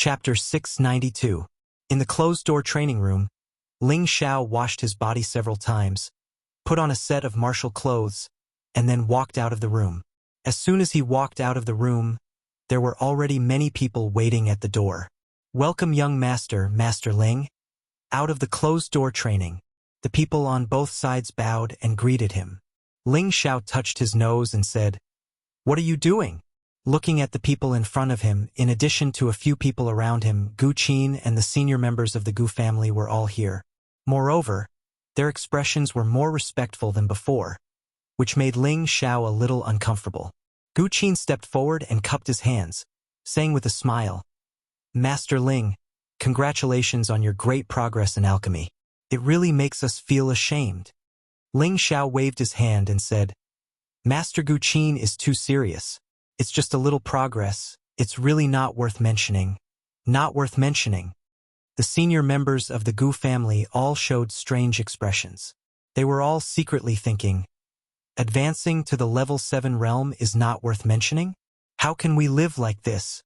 Chapter 692. In the closed-door training room, Ling Xiao washed his body several times, put on a set of martial clothes, and then walked out of the room. As soon as he walked out of the room, there were already many people waiting at the door. "Welcome, young master, Master Ling." Out of the closed-door training, the people on both sides bowed and greeted him. Ling Xiao touched his nose and said, "What are you doing?" Looking at the people in front of him, in addition to a few people around him, Gu Qin and the senior members of the Gu family were all here. Moreover, their expressions were more respectful than before, which made Ling Xiao a little uncomfortable. Gu Qin stepped forward and cupped his hands, saying with a smile, "Master Ling, congratulations on your great progress in alchemy. It really makes us feel ashamed." Ling Xiao waved his hand and said, "Master Gu Qin is too serious. It's just a little progress. It's really not worth mentioning." Not worth mentioning. The senior members of the Gu family all showed strange expressions. They were all secretly thinking, advancing to the level 7 realm is not worth mentioning? How can we live like this?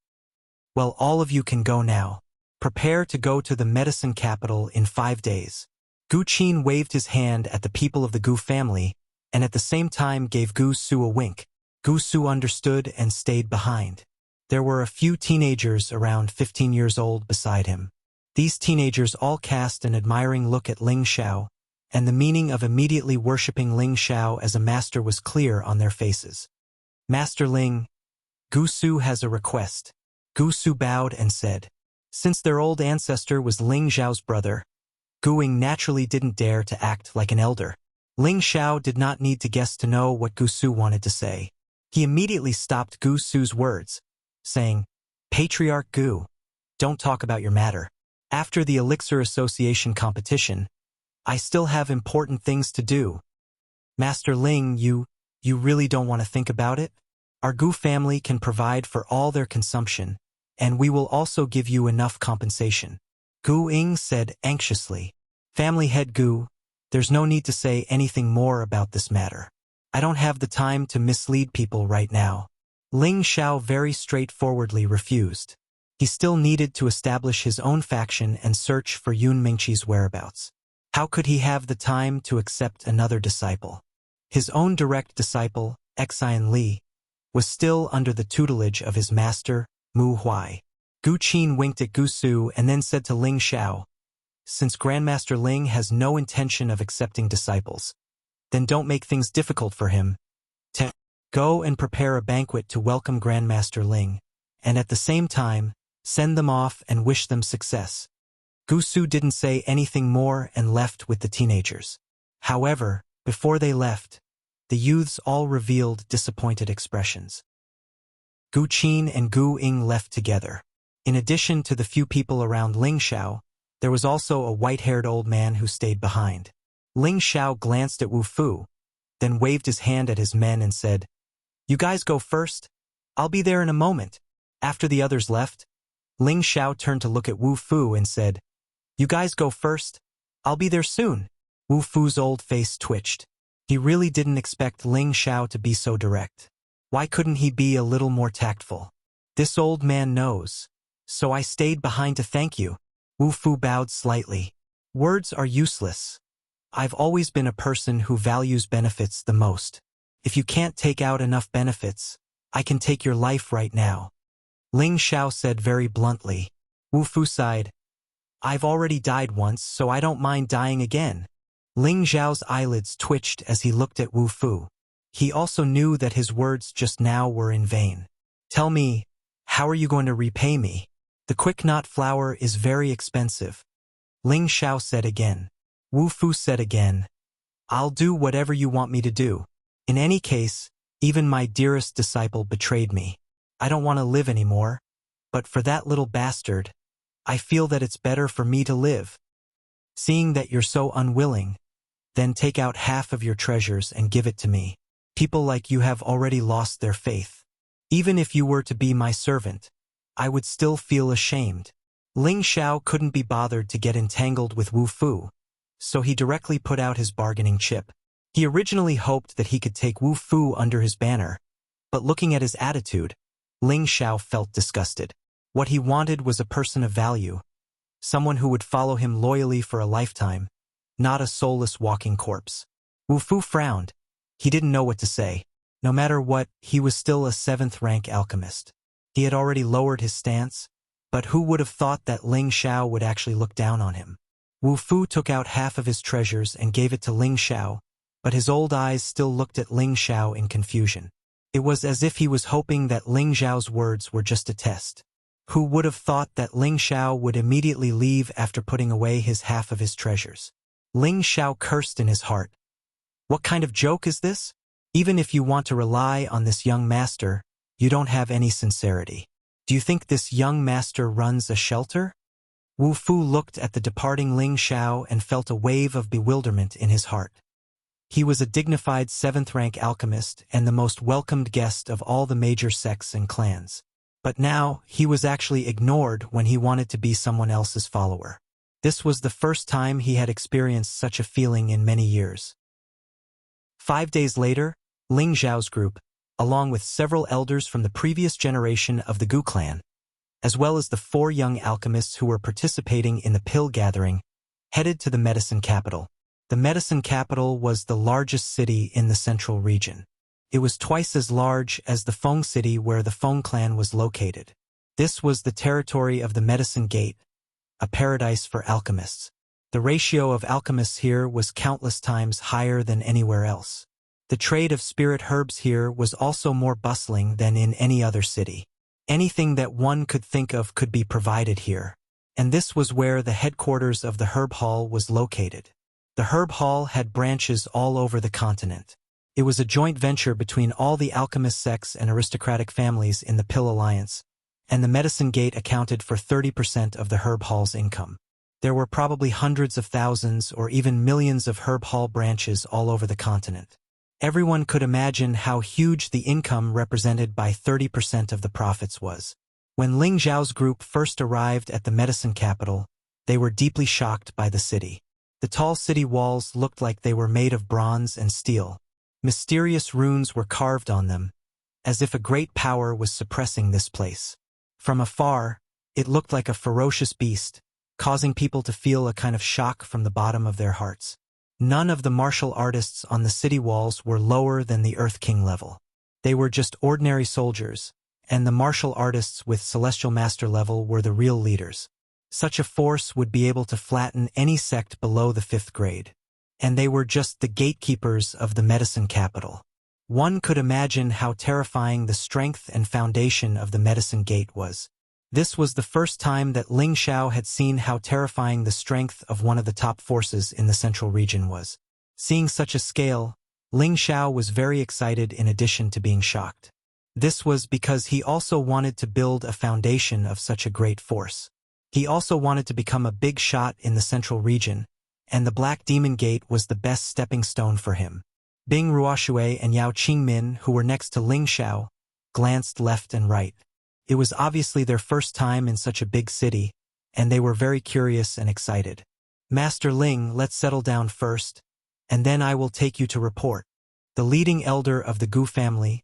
Well, all of you can go now. Prepare to go to the medicine capital in 5 days. Gu Qin waved his hand at the people of the Gu family, and at the same time gave Gu Su a wink. Gu Su understood and stayed behind. There were a few teenagers around 15 years old beside him. These teenagers all cast an admiring look at Ling Xiao, and the meaning of immediately worshipping Ling Xiao as a master was clear on their faces. "Master Ling, Gu Su has a request." Gu Su bowed and said, since their old ancestor was Ling Xiao's brother, Gu Ying naturally didn't dare to act like an elder. Ling Xiao did not need to guess to know what Gu Su wanted to say. He immediately stopped Gu Su's words, saying, "Patriarch Gu, don't talk about your matter. After the Elixir Association competition, I still have important things to do." "Master Ling, you really don't want to think about it? Our Gu family can provide for all their consumption, and we will also give you enough compensation," Gu Ying said anxiously. "Family head Gu, there's no need to say anything more about this matter. I don't have the time to mislead people right now." Ling Xiao very straightforwardly refused. He still needed to establish his own faction and search for Yun Mingqi's whereabouts. How could he have the time to accept another disciple? His own direct disciple, Xian Li, was still under the tutelage of his master, Mu Huai. Gu Qin winked at Gu Su and then said to Ling Xiao, "Since Grandmaster Ling has no intention of accepting disciples, then don't make things difficult for him. Go and prepare a banquet to welcome Grandmaster Ling, and at the same time, send them off and wish them success." Gu Su didn't say anything more and left with the teenagers. However, before they left, the youths all revealed disappointed expressions. Gu Qin and Gu Ying left together. In addition to the few people around Ling Xiao, there was also a white-haired old man who stayed behind. Ling Xiao glanced at Wu Fu, then waved his hand at his men and said, "You guys go first. I'll be there in a moment." After the others left, Ling Xiao turned to look at Wu Fu and said, "You guys go first. I'll be there soon." Wu Fu's old face twitched. He really didn't expect Ling Xiao to be so direct. Why couldn't he be a little more tactful? "This old man knows, so I stayed behind to thank you." Wu Fu bowed slightly. "Words are useless. I've always been a person who values benefits the most. If you can't take out enough benefits, I can take your life right now." Ling Xiao said very bluntly. Wu Fu sighed. "I've already died once, so I don't mind dying again." Ling Xiao's eyelids twitched as he looked at Wu Fu. He also knew that his words just now were in vain. "Tell me, how are you going to repay me? The quick knot flower is very expensive." Ling Xiao said again. Wu Fu said again, "I'll do whatever you want me to do. In any case, even my dearest disciple betrayed me. I don't want to live anymore, but for that little bastard, I feel that it's better for me to live. Seeing that you're so unwilling, then take out half of your treasures and give it to me. People like you have already lost their faith. Even if you were to be my servant, I would still feel ashamed." Ling Xiao couldn't be bothered to get entangled with Wu Fu, so he directly put out his bargaining chip. He originally hoped that he could take Wu Fu under his banner, but looking at his attitude, Ling Xiao felt disgusted. What he wanted was a person of value, someone who would follow him loyally for a lifetime, not a soulless walking corpse. Wu Fu frowned. He didn't know what to say. No matter what, he was still a 7th-rank alchemist. He had already lowered his stance, but who would have thought that Ling Xiao would actually look down on him? Wu Fu took out half of his treasures and gave it to Ling Xiao, but his old eyes still looked at Ling Xiao in confusion. It was as if he was hoping that Ling Xiao's words were just a test. Who would have thought that Ling Xiao would immediately leave after putting away his half of his treasures? Ling Xiao cursed in his heart. What kind of joke is this? Even if you want to rely on this young master, you don't have any sincerity. Do you think this young master runs a shelter? Wu Fu looked at the departing Ling Xiao and felt a wave of bewilderment in his heart. He was a dignified 7th-rank alchemist and the most welcomed guest of all the major sects and clans. But now, he was actually ignored when he wanted to be someone else's follower. This was the first time he had experienced such a feeling in many years. 5 days later, Ling Xiao's group, along with several elders from the previous generation of the Gu clan, as well as the 4 young alchemists who were participating in the pill gathering, headed to the medicine capital. The medicine capital was the largest city in the central region. It was twice as large as the Feng city where the Feng clan was located. This was the territory of the Medicine Gate, a paradise for alchemists. The ratio of alchemists here was countless times higher than anywhere else. The trade of spirit herbs here was also more bustling than in any other city. Anything that one could think of could be provided here. And this was where the headquarters of the Herb Hall was located. The Herb Hall had branches all over the continent. It was a joint venture between all the alchemist sects and aristocratic families in the Pill Alliance, and the Medicine Gate accounted for 30% of the Herb Hall's income. There were probably hundreds of thousands or even millions of Herb Hall branches all over the continent. Everyone could imagine how huge the income represented by 30% of the profits was. When Ling Xiao's group first arrived at the medicine capital, they were deeply shocked by the city. The tall city walls looked like they were made of bronze and steel. Mysterious runes were carved on them, as if a great power was suppressing this place. From afar, it looked like a ferocious beast, causing people to feel a kind of shock from the bottom of their hearts. None of the martial artists on the city walls were lower than the Earth King level. They were just ordinary soldiers, and the martial artists with Celestial Master level were the real leaders. Such a force would be able to flatten any sect below the 5th grade. And they were just the gatekeepers of the medicine capital. One could imagine how terrifying the strength and foundation of the medicine gate was. This was the first time that Ling Xiao had seen how terrifying the strength of one of the top forces in the central region was. Seeing such a scale, Ling Xiao was very excited in addition to being shocked. This was because he also wanted to build a foundation of such a great force. He also wanted to become a big shot in the central region, and the Black Demon Gate was the best stepping stone for him. Bing Ruoshui and Yao Qingmin, who were next to Ling Xiao, glanced left and right. It was obviously their first time in such a big city, and they were very curious and excited. Master Ling, let's settle down first, and then I will take you to report. The leading elder of the Gu family,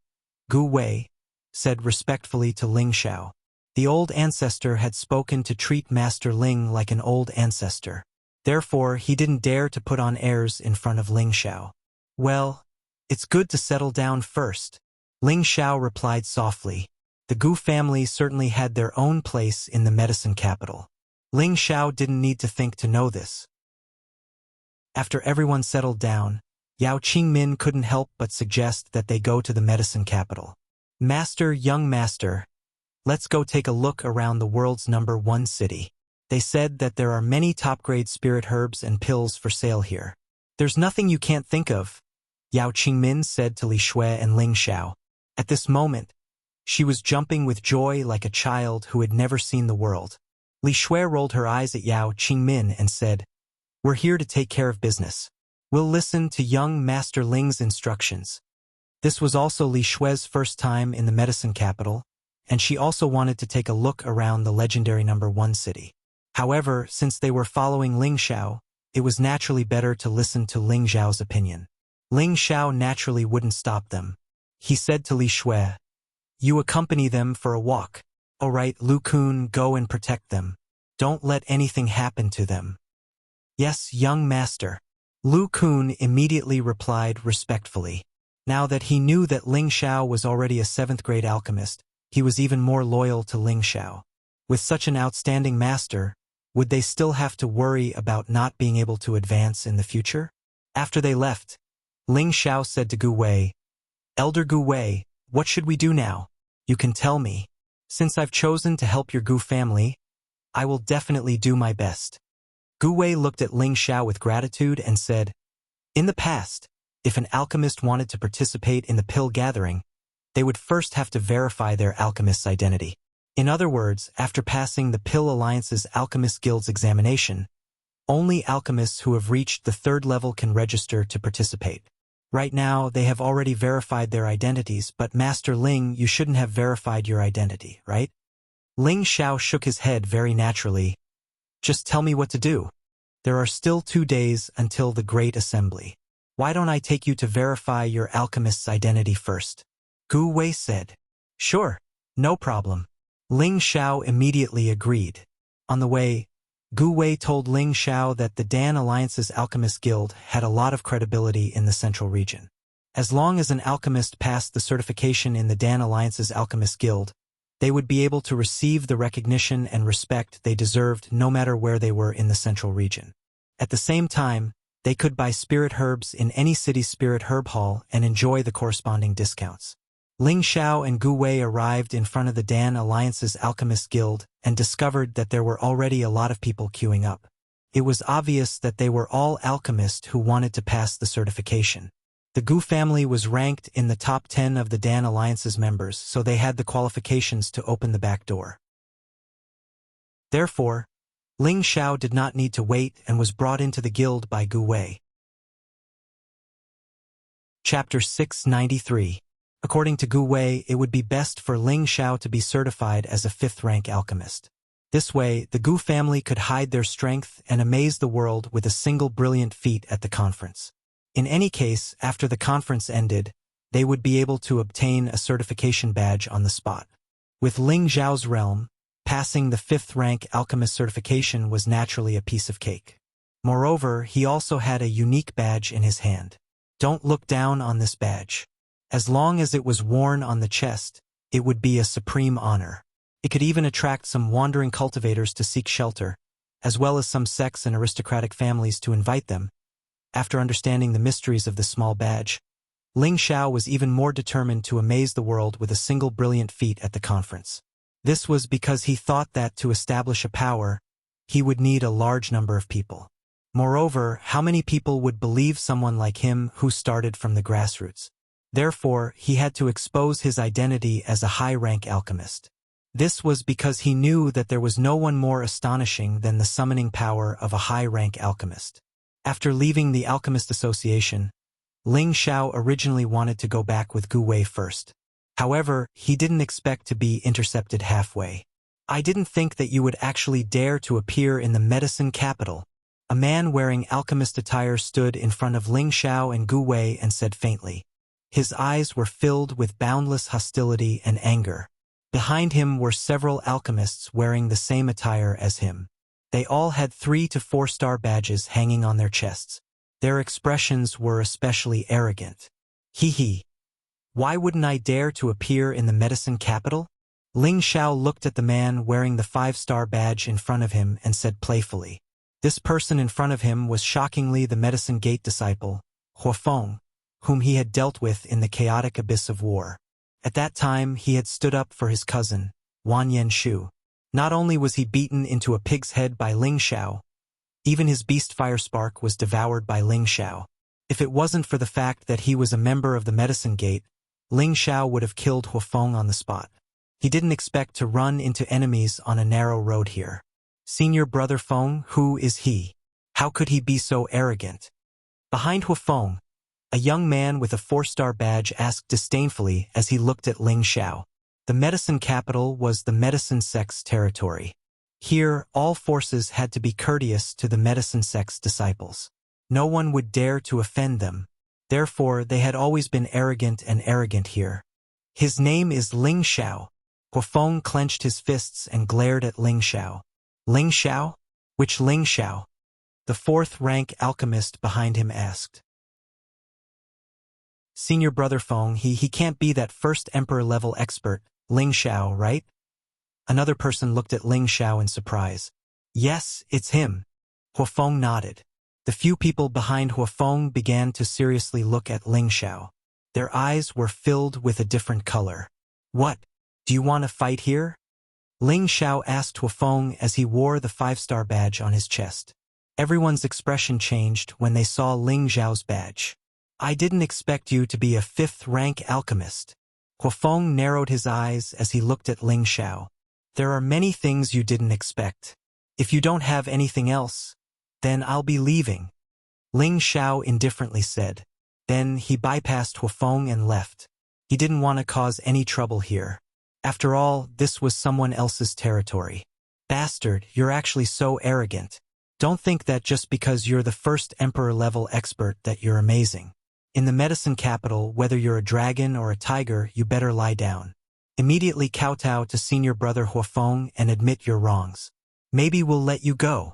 Gu Wei, said respectfully to Ling Xiao. The old ancestor had spoken to treat Master Ling like an old ancestor. Therefore, he didn't dare to put on airs in front of Ling Xiao. Well, it's good to settle down first. Ling Xiao replied softly. The Gu family certainly had their own place in the medicine capital. Ling Xiao didn't need to think to know this. After everyone settled down, Yao Qingmin couldn't help but suggest that they go to the medicine capital. Master, young master, let's go take a look around the world's #1 city. They said that there are many top-grade spirit herbs and pills for sale here. There's nothing you can't think of, Yao Qingmin said to Li Shui and Ling Xiao. At this moment, she was jumping with joy like a child who had never seen the world. Li Shui rolled her eyes at Yao Qingmin and said, "We're here to take care of business. We'll listen to young Master Ling's instructions." This was also Li Shui's first time in the medicine capital, and she also wanted to take a look around the legendary #1 city. However, since they were following Ling Xiao, it was naturally better to listen to Ling Xiao's opinion. Ling Xiao naturally wouldn't stop them. He said to Li Shui, "You accompany them for a walk. All right, Lu Kun, go and protect them. Don't let anything happen to them. Yes, young master. Lu Kun immediately replied respectfully. Now that he knew that Ling Xiao was already a 7th-grade alchemist, he was even more loyal to Ling Xiao. With such an outstanding master, would they still have to worry about not being able to advance in the future? After they left, Ling Xiao said to Gu Wei, Elder Gu Wei, what should we do now? You can tell me. Since I've chosen to help your Gu family, I will definitely do my best. Gu Wei looked at Ling Xiao with gratitude and said, in the past, if an alchemist wanted to participate in the pill gathering, they would first have to verify their alchemist's identity. In other words, after passing the Pill Alliance's Alchemist Guild's examination, only alchemists who have reached the 3rd level can register to participate. Right now, they have already verified their identities, but Master Ling, you shouldn't have verified your identity, right? Ling Xiao shook his head very naturally. Just tell me what to do. There are still 2 days until the Great Assembly. Why don't I take you to verify your alchemist's identity first? Gu Wei said. Sure, no problem. Ling Xiao immediately agreed. On the way, Gu Wei told Ling Xiao that the Dan Alliance's Alchemist Guild had a lot of credibility in the central region. As long as an alchemist passed the certification in the Dan Alliance's Alchemist Guild, they would be able to receive the recognition and respect they deserved no matter where they were in the central region. At the same time, they could buy spirit herbs in any city's spirit herb hall and enjoy the corresponding discounts. Ling Xiao and Gu Wei arrived in front of the Dan Alliance's Alchemist Guild and discovered that there were already a lot of people queuing up. It was obvious that they were all alchemists who wanted to pass the certification. The Gu family was ranked in the top 10 of the Dan Alliance's members, so they had the qualifications to open the back door. Therefore, Ling Xiao did not need to wait and was brought into the guild by Gu Wei. Chapter 693. According to Gu Wei, it would be best for Ling Xiao to be certified as a 5th-rank alchemist. This way, the Gu family could hide their strength and amaze the world with a single brilliant feat at the conference. In any case, after the conference ended, they would be able to obtain a certification badge on the spot. With Ling Xiao's realm, passing the 5th-rank alchemist certification was naturally a piece of cake. Moreover, he also had a unique badge in his hand. Don't look down on this badge. As long as it was worn on the chest, it would be a supreme honor. It could even attract some wandering cultivators to seek shelter, as well as some sects and aristocratic families to invite them. After understanding the mysteries of this small badge, Ling Xiao was even more determined to amaze the world with a single brilliant feat at the conference. This was because he thought that to establish a power, he would need a large number of people. Moreover, how many people would believe someone like him who started from the grassroots? Therefore, he had to expose his identity as a high-rank alchemist. This was because he knew that there was no one more astonishing than the summoning power of a high-rank alchemist. After leaving the Alchemist Association, Ling Xiao originally wanted to go back with Gu Wei first. However, he didn't expect to be intercepted halfway. I didn't think that you would actually dare to appear in the medicine capital. A man wearing alchemist attire stood in front of Ling Xiao and Gu Wei and said faintly. His eyes were filled with boundless hostility and anger. Behind him were several alchemists wearing the same attire as him. They all had 3 to 4-star badges hanging on their chests. Their expressions were especially arrogant. Hee. Why wouldn't I dare to appear in the medicine capital? Ling Xiao looked at the man wearing the 5-star badge in front of him and said playfully. This person in front of him was shockingly the Medicine Gate disciple, Huafeng, whom he had dealt with in the chaotic abyss of war. At that time, he had stood up for his cousin, Wan Yenshu. Not only was he beaten into a pig's head by Ling Xiao, even his beast fire spark was devoured by Ling Xiao. If it wasn't for the fact that he was a member of the Medicine Gate, Ling Xiao would have killed Huafeng on the spot. He didn't expect to run into enemies on a narrow road here. Senior brother Feng, who is he? How could he be so arrogant? Behind Huafeng, a young man with a 4-star badge asked disdainfully as he looked at Ling Xiao. The medicine capital was the medicine sect's territory. Here, all forces had to be courteous to the medicine sect's disciples. No one would dare to offend them. Therefore, they had always been arrogant here. His name is Ling Xiao. Huafeng clenched his fists and glared at Ling Xiao. Ling Xiao? Which Ling Xiao? The fourth-rank alchemist behind him asked. Senior Brother Feng, he can't be that first emperor-level expert, Ling Xiao, right? Another person looked at Ling Xiao in surprise. Yes, it's him. Huafeng nodded. The few people behind Huafeng began to seriously look at Ling Xiao. Their eyes were filled with a different color. What? Do you want to fight here? Ling Xiao asked Huafeng as he wore the 5-star badge on his chest. Everyone's expression changed when they saw Ling Xiao's badge. I didn't expect you to be a 5th-rank alchemist. Huafeng narrowed his eyes as he looked at Ling Xiao. There are many things you didn't expect. If you don't have anything else, then I'll be leaving. Ling Xiao indifferently said. Then he bypassed Huafeng and left. He didn't want to cause any trouble here. After all, this was someone else's territory. Bastard, you're actually so arrogant. Don't think that just because you're the first emperor-level expert that you're amazing. In the medicine capital, whether you're a dragon or a tiger, you better lie down. Immediately kowtow to Senior Brother Huafeng and admit your wrongs. Maybe we'll let you go.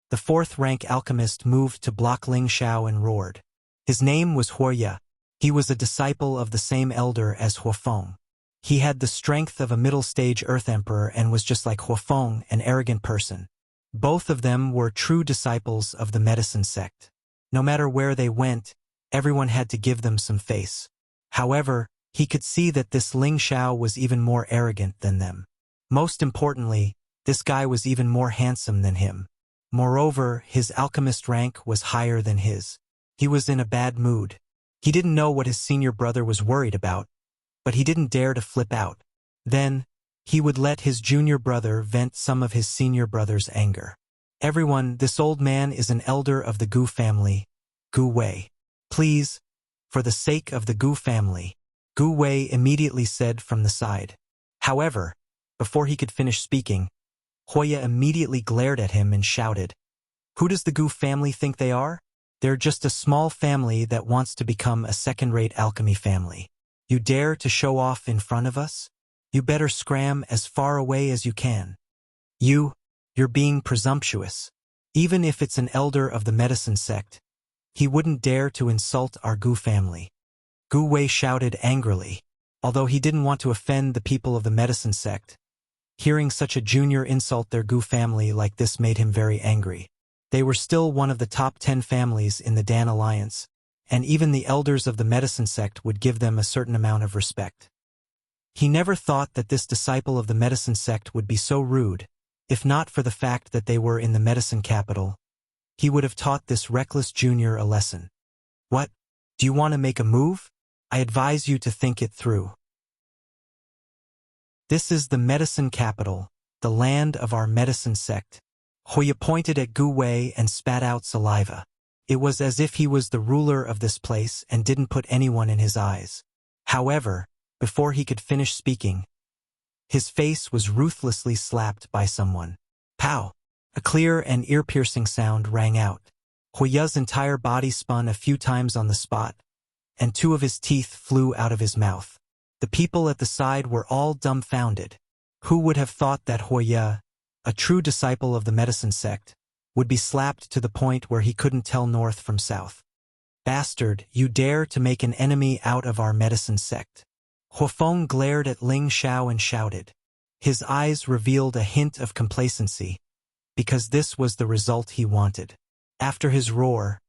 The 4th-rank alchemist moved to block Ling Xiao and roared. His name was Wuxia. He was a disciple of the same elder as Huafeng. He had the strength of a middle-stage Earth Emperor and was just like Huafeng, an arrogant person. Both of them were true disciples of the medicine sect. No matter where they went, everyone had to give them some face. However, he could see that this Ling Xiao was even more arrogant than them. Most importantly, this guy was even more handsome than him. Moreover, his alchemist rank was higher than his. He was in a bad mood. He didn't know what his senior brother was worried about, but he didn't dare to flip out. Then, he would let his junior brother vent some of his senior brother's anger. Everyone, this old man is an elder of the Gu family, Gu Wei. Please, for the sake of the Gu family, Gu Wei immediately said from the side. However, before he could finish speaking, Wuxia immediately glared at him and shouted, Who does the Gu family think they are? They're just a small family that wants to become a second-rate alchemy family. You dare to show off in front of us? You better scram as far away as you can. You're being presumptuous. Even if it's an elder of the medicine sect, he wouldn't dare to insult our Gu family. Gu Wei shouted angrily. Although he didn't want to offend the people of the medicine sect, hearing such a junior insult their Gu family like this made him very angry. They were still one of the top 10 families in the Dan Alliance, and even the elders of the medicine sect would give them a certain amount of respect. He never thought that this disciple of the medicine sect would be so rude. If not for the fact that they were in the medicine capital, he would have taught this reckless junior a lesson. What? Do you want to make a move? I advise you to think it through. This is the medicine capital, the land of our medicine sect. Wuxia pointed at Gu Wei and spat out saliva. It was as if he was the ruler of this place and didn't put anyone in his eyes. However, before he could finish speaking, his face was ruthlessly slapped by someone. Pow! A clear and ear-piercing sound rang out. Wuxia's entire body spun a few times on the spot, and 2 of his teeth flew out of his mouth. The people at the side were all dumbfounded. Who would have thought that Wuxia, a true disciple of the medicine sect, would be slapped to the point where he couldn't tell north from south? Bastard, you dare to make an enemy out of our medicine sect. Huafeng glared at Ling Xiao and shouted. His eyes revealed a hint of complacency, because this was the result he wanted. After his roar,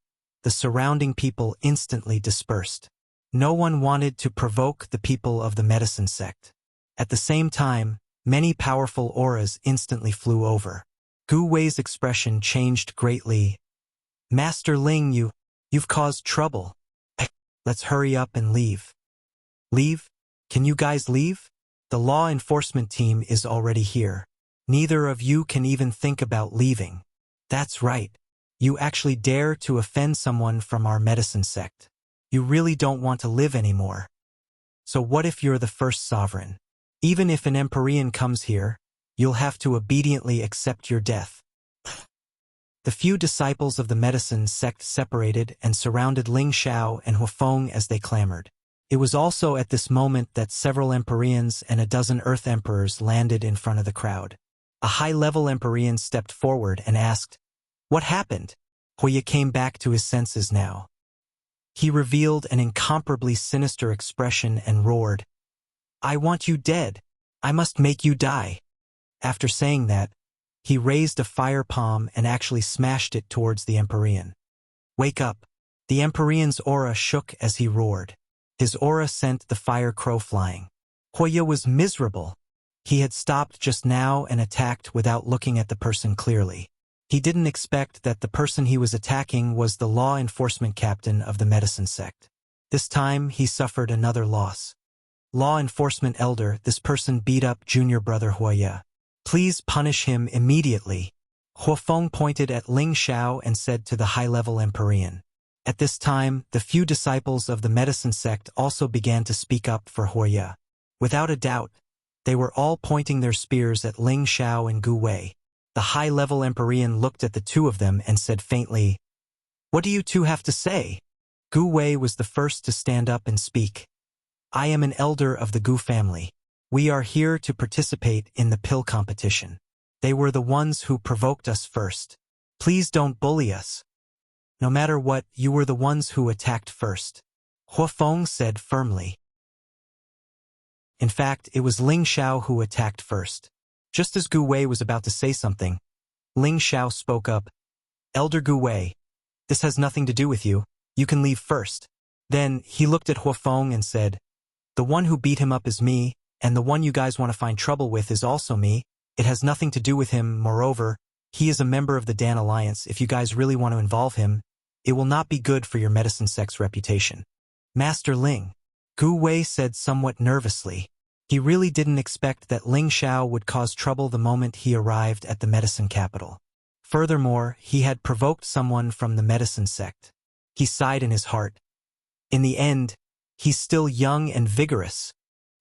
the surrounding people instantly dispersed. No one wanted to provoke the people of the medicine sect. At the same time, many powerful auras instantly flew over. Gu Wei's expression changed greatly. Master Ling, you've caused trouble. Let's hurry up and leave. Leave? Can you guys leave? The law enforcement team is already here. Neither of you can even think about leaving. That's right. You actually dare to offend someone from our medicine sect. You really don't want to live anymore. So what if you're the first sovereign? Even if an Empyrean comes here, you'll have to obediently accept your death. The few disciples of the medicine sect separated and surrounded Ling Xiao and Huafeng as they clamored. It was also at this moment that several Empyreans and a dozen Earth Emperors landed in front of the crowd. A high-level Empyrean stepped forward and asked, "What happened?" Wuxia came back to his senses now. He revealed an incomparably sinister expression and roared, "I want you dead. I must make you die." After saying that, he raised a fire palm and actually smashed it towards the Empyrean. "Wake up!" The Empyrean's aura shook as he roared. His aura sent the fire crow flying. Wuxia was miserable. He had stopped just now and attacked without looking at the person clearly. He didn't expect that the person he was attacking was the law enforcement captain of the medicine sect. This time, he suffered another loss. Law enforcement elder, this person beat up junior brother Wuxia. Please punish him immediately. Huafeng pointed at Ling Xiao and said to the high-level Empyrean. At this time, the few disciples of the medicine sect also began to speak up for Wuxia. Without a doubt, they were all pointing their spears at Ling Xiao and Gu Wei. The high-level Empyrean looked at the two of them and said faintly, "What do you two have to say?" Gu Wei was the first to stand up and speak. "I am an elder of the Gu family. We are here to participate in the pill competition. They were the ones who provoked us first. Please don't bully us. No matter what, you were the ones who attacked first," Huafeng said firmly. In fact, it was Ling Xiao who attacked first. Just as Gu Wei was about to say something, Ling Xiao spoke up, "Elder Gu Wei, this has nothing to do with you. You can leave first." Then he looked at Huafeng and said, "The one who beat him up is me, and the one you guys want to find trouble with is also me. It has nothing to do with him. Moreover, he is a member of the Dan Alliance. If you guys really want to involve him, it will not be good for your medicine sect's reputation." "Master Ling," Gu Wei said somewhat nervously. He really didn't expect that Ling Xiao would cause trouble the moment he arrived at the medicine capital. Furthermore, he had provoked someone from the medicine sect. He sighed in his heart. In the end, he's still young and vigorous.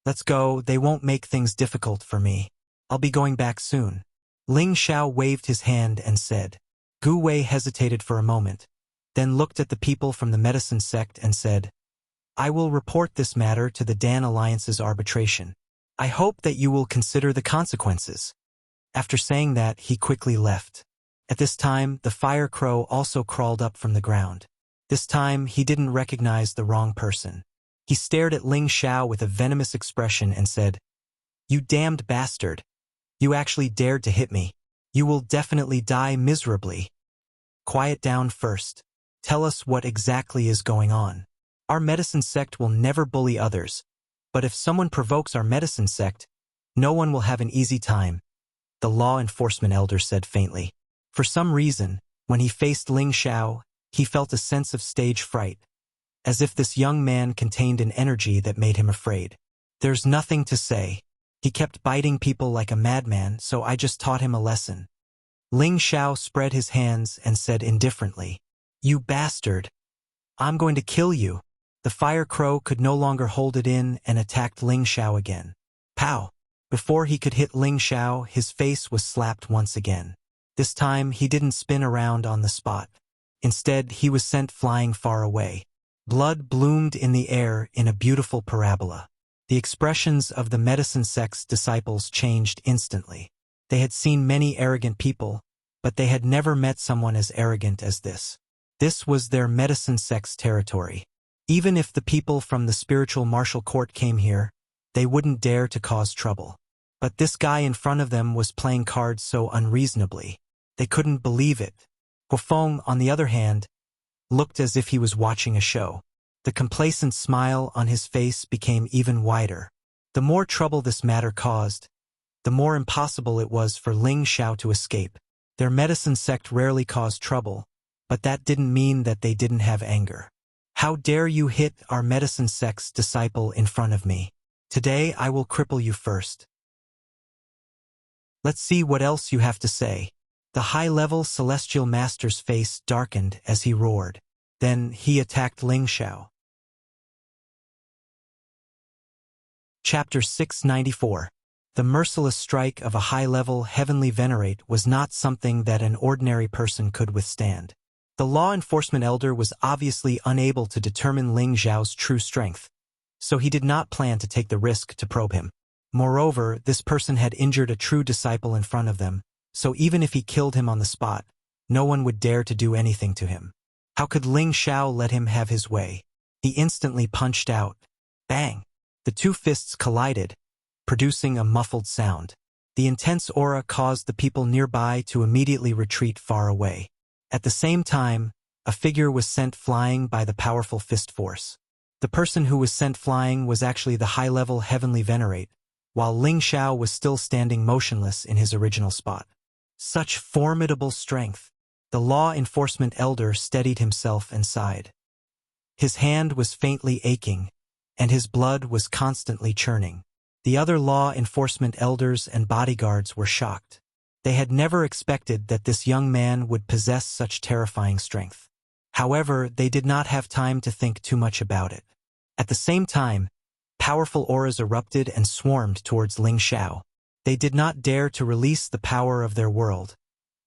Let's go, they won't make things difficult for me. I'll be going back soon. Ling Xiao waved his hand and said. Gu Wei hesitated for a moment, then looked at the people from the medicine sect and said, "I will report this matter to the Dan Alliance's arbitration. I hope that you will consider the consequences." After saying that, he quickly left. At this time, the fire crow also crawled up from the ground. This time, he didn't recognize the wrong person. He stared at Ling Xiao with a venomous expression and said, "You damned bastard. You actually dared to hit me. You will definitely die miserably. Quiet down first. Tell us what exactly is going on. Our medicine sect will never bully others, but if someone provokes our medicine sect, no one will have an easy time," the law enforcement elder said faintly. For some reason, when he faced Ling Xiao, he felt a sense of stage fright, as if this young man contained an energy that made him afraid. "There's nothing to say. He kept biting people like a madman, so I just taught him a lesson." Ling Xiao spread his hands and said indifferently, "You bastard. I'm going to kill you." The fire crow could no longer hold it in and attacked Ling Xiao again. Pow! Before he could hit Ling Xiao, his face was slapped once again. This time, he didn't spin around on the spot. Instead, he was sent flying far away. Blood bloomed in the air in a beautiful parabola. The expressions of the medicine sect's disciples changed instantly. They had seen many arrogant people, but they had never met someone as arrogant as this. This was their medicine sect's territory. Even if the people from the spiritual martial court came here, they wouldn't dare to cause trouble. But this guy in front of them was playing cards so unreasonably. They couldn't believe it. Huafeng, on the other hand, looked as if he was watching a show. The complacent smile on his face became even wider. The more trouble this matter caused, the more impossible it was for Ling Xiao to escape. Their medicine sect rarely caused trouble, but that didn't mean that they didn't have anger. "How dare you hit our medicine sect's disciple in front of me? Today I will cripple you first. Let's see what else you have to say." The high-level celestial master's face darkened as he roared. Then he attacked Ling Xiao. Chapter 694. The merciless strike of a high-level heavenly venerate was not something that an ordinary person could withstand. The law enforcement elder was obviously unable to determine Ling Xiao's true strength. so he did not plan to take the risk to probe him. Moreover, this person had injured a true disciple in front of them, so even if he killed him on the spot, no one would dare to do anything to him. How could Ling Xiao let him have his way? He instantly punched out. Bang! The two fists collided, producing a muffled sound. The intense aura caused the people nearby to immediately retreat far away. At the same time, a figure was sent flying by the powerful fist force. The person who was sent flying was actually the high-level heavenly venerate, while Ling Xiao was still standing motionless in his original spot. Such formidable strength! The law enforcement elder steadied himself and sighed. His hand was faintly aching, and his blood was constantly churning. The other law enforcement elders and bodyguards were shocked. They had never expected that this young man would possess such terrifying strength. However, they did not have time to think too much about it. At the same time, powerful auras erupted and swarmed towards Ling Xiao. They did not dare to release the power of their world,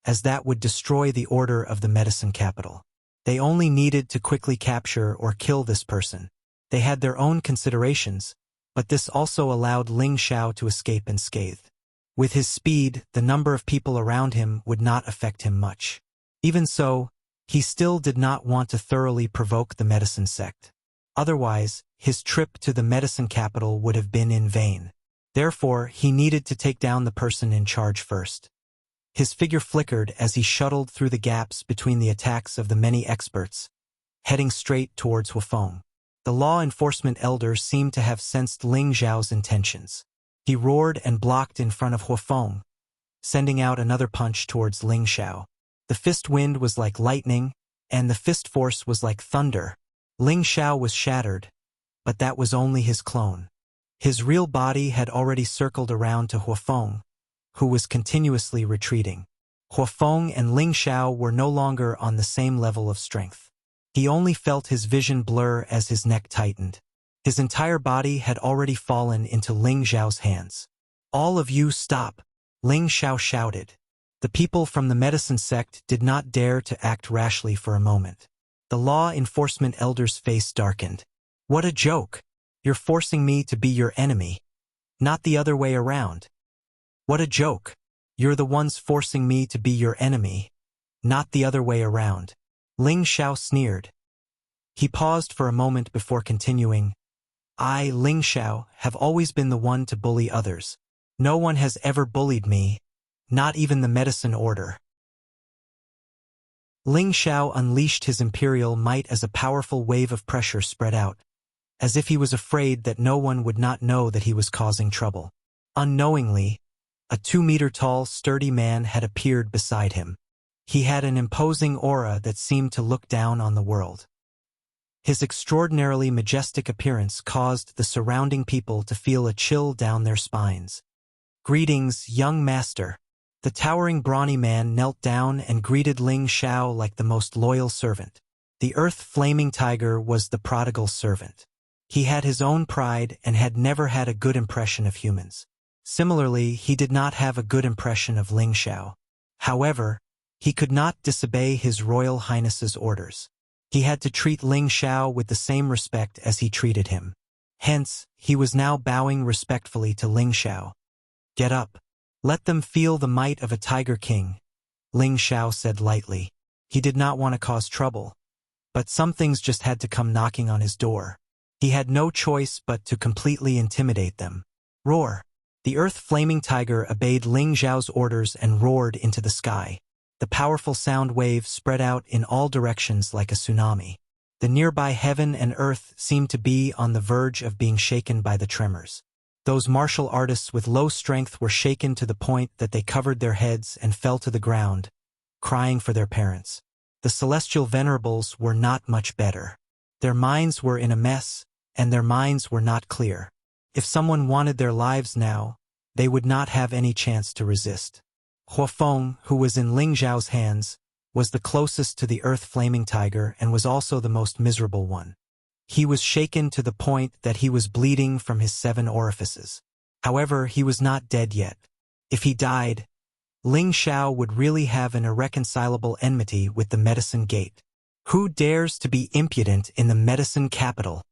as that would destroy the order of the medicine capital. They only needed to quickly capture or kill this person. They had their own considerations, but this also allowed Ling Xiao to escape unscathed. With his speed, the number of people around him would not affect him much. Even so, he still did not want to thoroughly provoke the medicine sect. Otherwise, his trip to the medicine capital would have been in vain. Therefore, he needed to take down the person in charge first. His figure flickered as he shuttled through the gaps between the attacks of the many experts, heading straight towards Huafeng. The law enforcement elder seemed to have sensed Ling Xiao's intentions. He roared and blocked in front of Huafeng, sending out another punch towards Ling Xiao. The fist wind was like lightning, and the fist force was like thunder. Ling Xiao was shattered, but that was only his clone. His real body had already circled around to Huafeng, who was continuously retreating. Huafeng and Ling Xiao were no longer on the same level of strength. He only felt his vision blur as his neck tightened. His entire body had already fallen into Ling Xiao's hands. "All of you stop!" Ling Xiao shouted. The people from the medicine sect did not dare to act rashly for a moment. The law enforcement elder's face darkened. "What a joke! You're forcing me to be your enemy, not the other way around. What a joke! You're the ones forcing me to be your enemy, not the other way around." Ling Xiao sneered. He paused for a moment before continuing. "I, Ling Xiao, have always been the one to bully others. No one has ever bullied me, not even the medicine order." Ling Xiao unleashed his imperial might as a powerful wave of pressure spread out, as if he was afraid that no one would not know that he was causing trouble. Unknowingly, a 2-meter-tall, sturdy man had appeared beside him. He had an imposing aura that seemed to look down on the world. His extraordinarily majestic appearance caused the surrounding people to feel a chill down their spines. "Greetings, young master." The towering brawny man knelt down and greeted Ling Xiao like the most loyal servant. The earth-flaming tiger was the prodigal servant. He had his own pride and had never had a good impression of humans. Similarly, he did not have a good impression of Ling Xiao. However, he could not disobey His Royal Highness's orders. He had to treat Ling Xiao with the same respect as he treated him. Hence, he was now bowing respectfully to Ling Xiao. "Get up. Let them feel the might of a tiger king," Ling Xiao said lightly. He did not want to cause trouble, but some things just had to come knocking on his door. He had no choice but to completely intimidate them. Roar! The earth-flaming tiger obeyed Ling Xiao's orders and roared into the sky. The powerful sound wave spread out in all directions like a tsunami. The nearby heaven and earth seemed to be on the verge of being shaken by the tremors. Those martial artists with low strength were shaken to the point that they covered their heads and fell to the ground, crying for their parents. The celestial venerables were not much better. Their minds were in a mess, and their minds were not clear. If someone wanted their lives now, they would not have any chance to resist. Huafeng, who was in Ling Xiao's hands, was the closest to the earth-flaming tiger and was also the most miserable one. He was shaken to the point that he was bleeding from his 7 orifices. However, he was not dead yet. If he died, Ling Xiao would really have an irreconcilable enmity with the medicine gate. "Who dares to be impudent in the medicine capital?"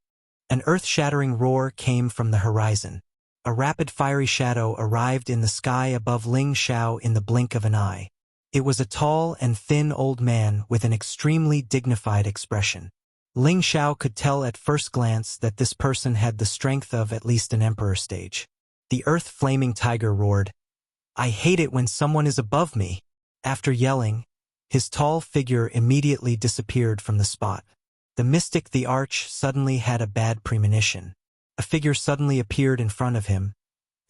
An earth-shattering roar came from the horizon. A rapid fiery shadow arrived in the sky above Ling Xiao in the blink of an eye. It was a tall and thin old man with an extremely dignified expression. Ling Xiao could tell at first glance that this person had the strength of at least an emperor stage. The earth-flaming tiger roared, "I hate it when someone is above me." After yelling, his tall figure immediately disappeared from the spot. The mystic the Arch suddenly had a bad premonition. A figure suddenly appeared in front of him,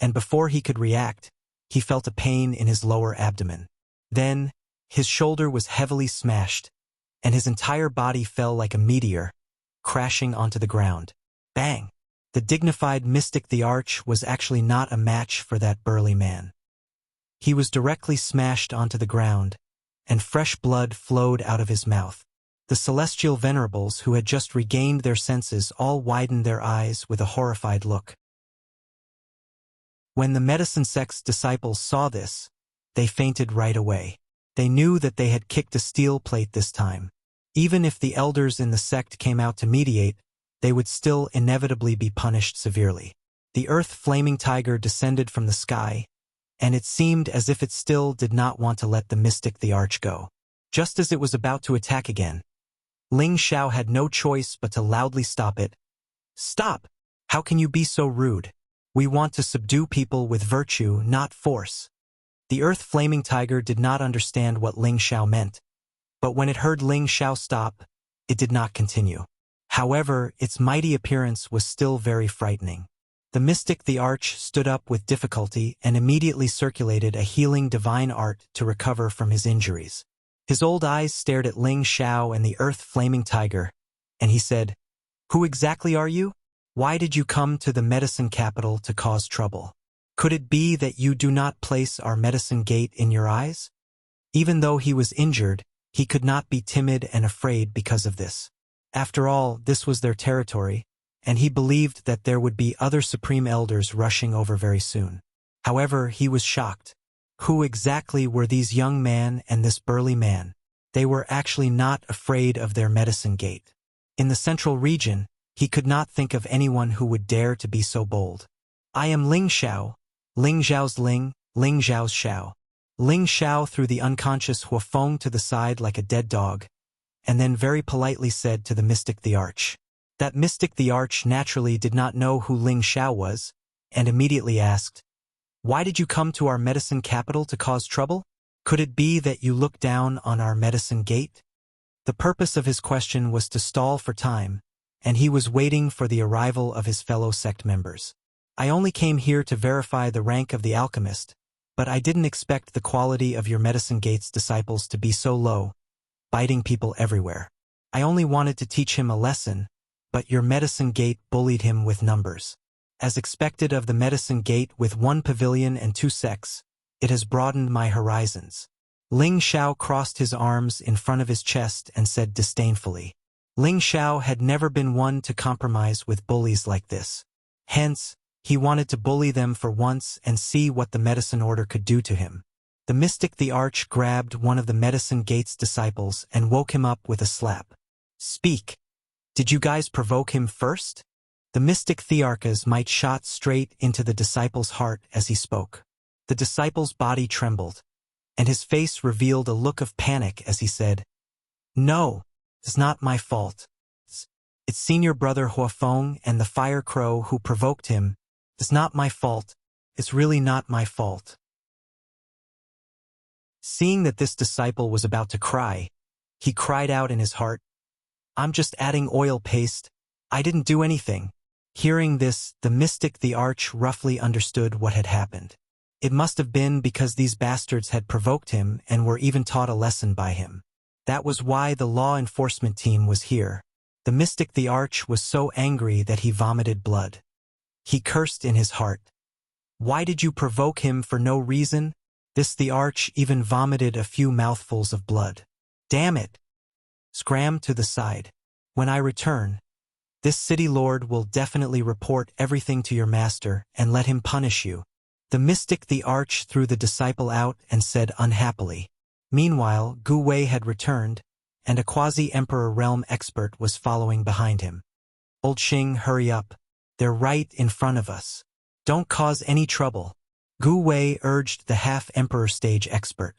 and before he could react, he felt a pain in his lower abdomen. Then, his shoulder was heavily smashed, and his entire body fell like a meteor, crashing onto the ground. Bang! The dignified mystic the Arch was actually not a match for that burly man. He was directly smashed onto the ground, and fresh blood flowed out of his mouth. The celestial venerables who had just regained their senses all widened their eyes with a horrified look. When the medicine sect's disciples saw this, they fainted right away. They knew that they had kicked a steel plate this time. Even if the elders in the sect came out to mediate, they would still inevitably be punished severely. The earth-flaming tiger descended from the sky, and it seemed as if it still did not want to let the mystic the Arch go. Just as it was about to attack again, Ling Xiao had no choice but to loudly stop it. "Stop! How can you be so rude? We want to subdue people with virtue, not force." The earth-flaming tiger did not understand what Ling Xiao meant, but when it heard Ling Xiao stop, it did not continue. However, its mighty appearance was still very frightening. The mystic the Arch stood up with difficulty and immediately circulated a healing divine art to recover from his injuries. His old eyes stared at Ling Xiao and the earth-flaming tiger, and he said, "Who exactly are you? Why did you come to the medicine capital to cause trouble? Could it be that you do not place our medicine gate in your eyes?" Even though he was injured, he could not be timid and afraid because of this. After all, this was their territory, and he believed that there would be other supreme elders rushing over very soon. However, he was shocked. Who exactly were these young men and this burly man? They were actually not afraid of their medicine gate. In the central region, he could not think of anyone who would dare to be so bold. "I am Ling Xiao, Ling Xiao's Ling, Ling Xiao's Xiao." Ling Xiao threw the unconscious Huafeng to the side like a dead dog, and then very politely said to the mystic the Arch. That mystic the Arch naturally did not know who Ling Xiao was, and immediately asked, "Why did you come to our medicine capital to cause trouble? Could it be that you look down on our medicine gate?" The purpose of his question was to stall for time, and he was waiting for the arrival of his fellow sect members. "I only came here to verify the rank of the alchemist, but I didn't expect the quality of your medicine gate's disciples to be so low, biting people everywhere. I only wanted to teach him a lesson, but your medicine gate bullied him with numbers. As expected of the medicine gate with 1 pavilion and 2 sects, it has broadened my horizons." Ling Xiao crossed his arms in front of his chest and said disdainfully. Ling Xiao had never been one to compromise with bullies like this. Hence, he wanted to bully them for once and see what the medicine order could do to him. The mystic the Arch grabbed one of the medicine gate's disciples and woke him up with a slap. "Speak! Did you guys provoke him first?" The mystic Thearchus might shot straight into the disciple's heart as he spoke. The disciple's body trembled, and his face revealed a look of panic as he said, "No, it's not my fault. It's senior brother Huafeng and the fire crow who provoked him. It's not my fault. It's really not my fault." Seeing that this disciple was about to cry, he cried out in his heart, "I'm just adding oil paste. I didn't do anything." Hearing this, the mystic the Arch roughly understood what had happened. It must have been because these bastards had provoked him and were even taught a lesson by him. That was why the law enforcement team was here. The mystic the Arch was so angry that he vomited blood. He cursed in his heart. "Why did you provoke him for no reason?" This the Arch even vomited a few mouthfuls of blood. "Damn it! Scram to the side. When I return, this city lord will definitely report everything to your master and let him punish you." The mystic the Arch threw the disciple out and said unhappily. Meanwhile, Gu Wei had returned, and a quasi-emperor realm expert was following behind him. Old Xing, hurry up. They're right in front of us. Don't cause any trouble. Gu Wei urged the half-emperor stage expert.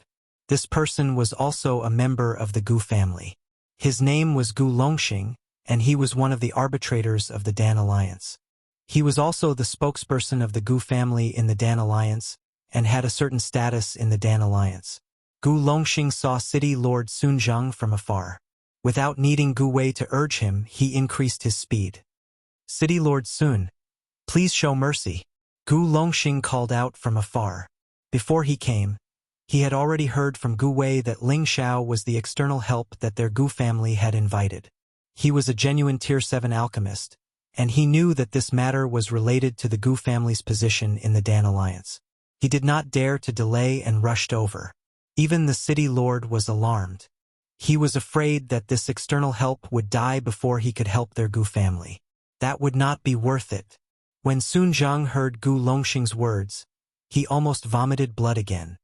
This person was also a member of the Gu family. His name was Gu Longxing, and he was one of the arbitrators of the Dan Alliance. He was also the spokesperson of the Gu family in the Dan Alliance, and had a certain status in the Dan Alliance. Gu Longxing saw City Lord Sun Zhang from afar. Without needing Gu Wei to urge him, he increased his speed. City Lord Sun, please show mercy. Gu Longxing called out from afar. Before he came, he had already heard from Gu Wei that Ling Xiao was the external help that their Gu family had invited. He was a genuine Tier 7 alchemist, and he knew that this matter was related to the Gu family's position in the Dan Alliance. He did not dare to delay and rushed over. Even the city lord was alarmed. He was afraid that this external help would die before he could help their Gu family. That would not be worth it. When Sun Zhang heard Gu Longxing's words, he almost vomited blood again.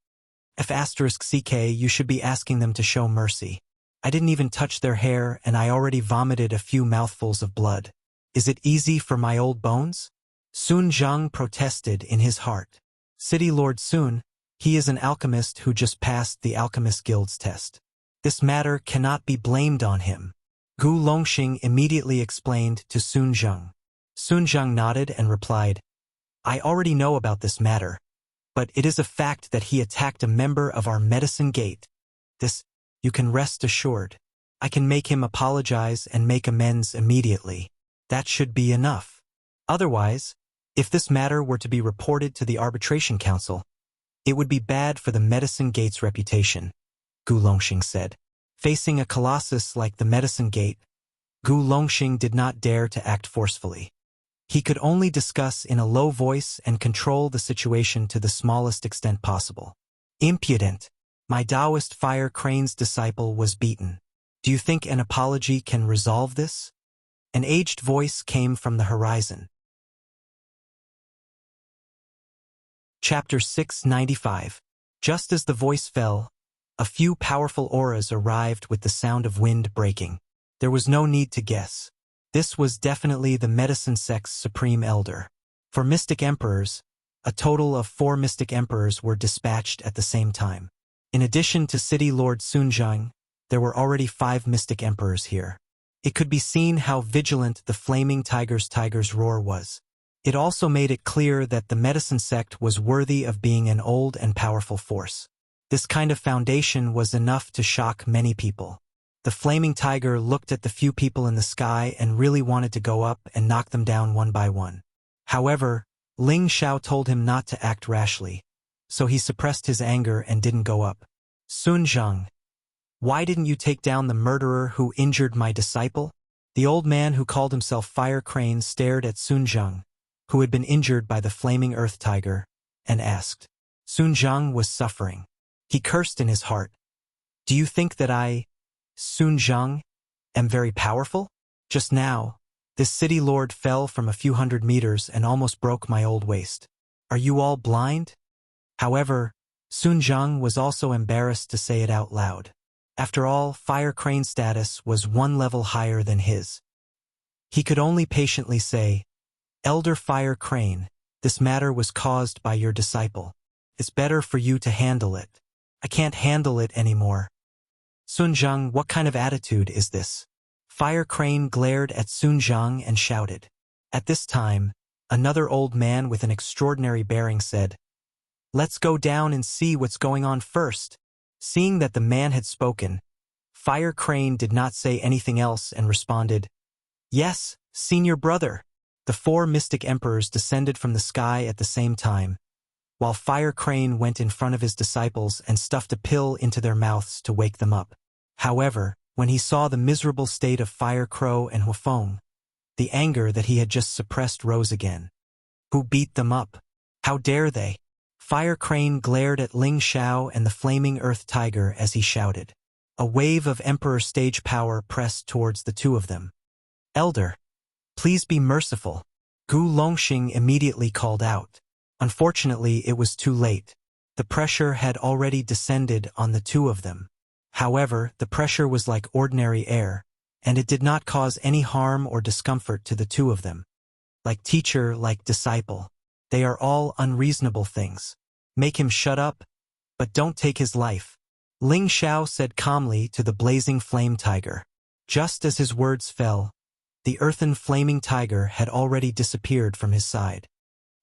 F*ck, you should be asking them to show mercy. I didn't even touch their hair and I already vomited a few mouthfuls of blood. Is it easy for my old bones? Sun Zhang protested in his heart. City Lord Sun, he is an alchemist who just passed the Alchemist Guild's test. This matter cannot be blamed on him. Gu Longxing immediately explained to Sun Zhang. Sun Zhang nodded and replied, I already know about this matter, but it is a fact that he attacked a member of our medicine gate. This, you can rest assured. I can make him apologize and make amends immediately. That should be enough. Otherwise, if this matter were to be reported to the Arbitration Council, it would be bad for the Medicine Gate's reputation, Gu Longxing said. Facing a colossus like the Medicine Gate, Gu Longxing did not dare to act forcefully. He could only discuss in a low voice and control the situation to the smallest extent possible. Impudent! My Taoist Fire Crane's disciple was beaten. Do you think an apology can resolve this? An aged voice came from the horizon. Chapter 695. Just as the voice fell, a few powerful auras arrived with the sound of wind breaking. There was no need to guess. This was definitely the medicine sect's supreme elder. For mystic emperors, a total of 4 mystic emperors were dispatched at the same time. In addition to City Lord Sun Zhang, there were already 5 mystic emperors here. It could be seen how vigilant the flaming tiger's roar was. It also made it clear that the medicine sect was worthy of being an old and powerful force. This kind of foundation was enough to shock many people. The flaming tiger looked at the few people in the sky and really wanted to go up and knock them down one by one. However, Ling Xiao told him not to act rashly, so he suppressed his anger and didn't go up. Sun Zhang, why didn't you take down the murderer who injured my disciple? The old man who called himself Fire Crane stared at Sun Zhang, who had been injured by the flaming earth tiger, and asked. Sun Zhang was suffering. He cursed in his heart. Do you think that I, Sun Zhang, am very powerful? Just now, this city lord fell from a few hundred meters and almost broke my old waist. Are you all blind? However, Sun Zhang was also embarrassed to say it out loud. After all, Fire Crane's status was 1 level higher than his. He could only patiently say, Elder Fire Crane, this matter was caused by your disciple. It's better for you to handle it. I can't handle it anymore. Sun Zhang, what kind of attitude is this? Fire Crane glared at Sun Zhang and shouted. At this time, another old man with an extraordinary bearing said, Let's go down and see what's going on first. Seeing that the man had spoken, Fire Crane did not say anything else and responded, Yes, senior brother. The 4 mystic emperors descended from the sky at the same time, while Fire Crane went in front of his disciples and stuffed a pill into their mouths to wake them up. However, when he saw the miserable state of Fire Crow and Huafeng, the anger that he had just suppressed rose again. Who beat them up? How dare they? Fire Crane glared at Ling Xiao and the flaming earth tiger as he shouted. A wave of emperor stage power pressed towards the 2 of them. Elder, please be merciful. Gu Longxing immediately called out. Unfortunately, it was too late. The pressure had already descended on the 2 of them. However, the pressure was like ordinary air, and it did not cause any harm or discomfort to the two of them. Like teacher, like disciple. They are all unreasonable things. Make him shut up, but don't take his life. Ling Xiao said calmly to the blazing flame tiger. Just as his words fell, the earthen flaming tiger had already disappeared from his side.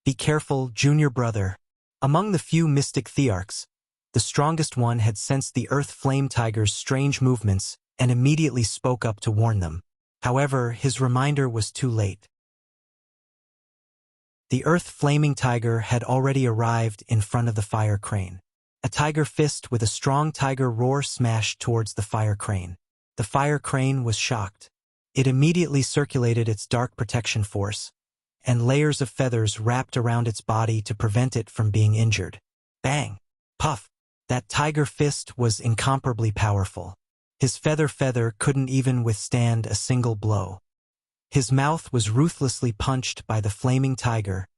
Be careful, junior brother. Among the few mystic thearchs, the strongest one had sensed the earth flame tiger's strange movements and immediately spoke up to warn them. However, his reminder was too late. The earth flaming tiger had already arrived in front of the fire crane. A tiger fist with a strong tiger roar smashed towards the fire crane. The fire crane was shocked. It immediately circulated its dark protection force, and layers of feathers wrapped around its body to prevent it from being injured. Bang! Puff! That tiger fist was incomparably powerful. His feather couldn't even withstand a single blow. His mouth was ruthlessly punched by the flaming tiger,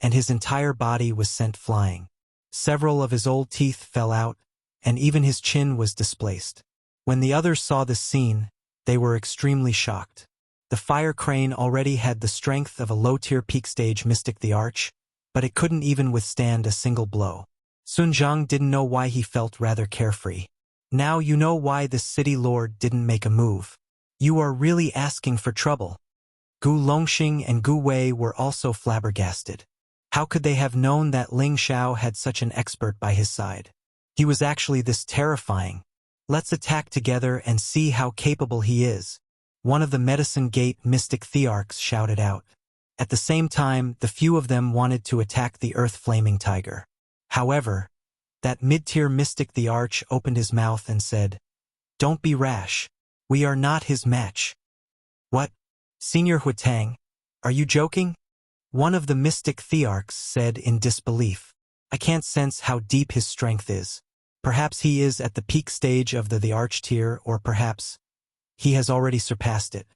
and his entire body was sent flying. Several of his old teeth fell out, and even his chin was displaced. When the others saw this scene, they were extremely shocked. The fire crane already had the strength of a low-tier peak-stage mystic the Arch, but it couldn't even withstand a single blow. Sun Zhang didn't know why he felt rather carefree. Now you know why this city lord didn't make a move. You are really asking for trouble. Gu Longxing and Gu Wei were also flabbergasted. How could they have known that Ling Xiao had such an expert by his side? He was actually this terrifying. Let's attack together and see how capable he is, one of the Medicine Gate mystic thearchs shouted out. At the same time, the few of them wanted to attack the earth flaming tiger. However, that mid-tier mystic the Arch opened his mouth and said, "Don't be rash. We are not his match." What? Senior Huitang, are you joking? One of the mystic thearchs said in disbelief. I can't sense how deep his strength is. Perhaps he is at the peak stage of the Arch tier, or perhaps he has already surpassed it.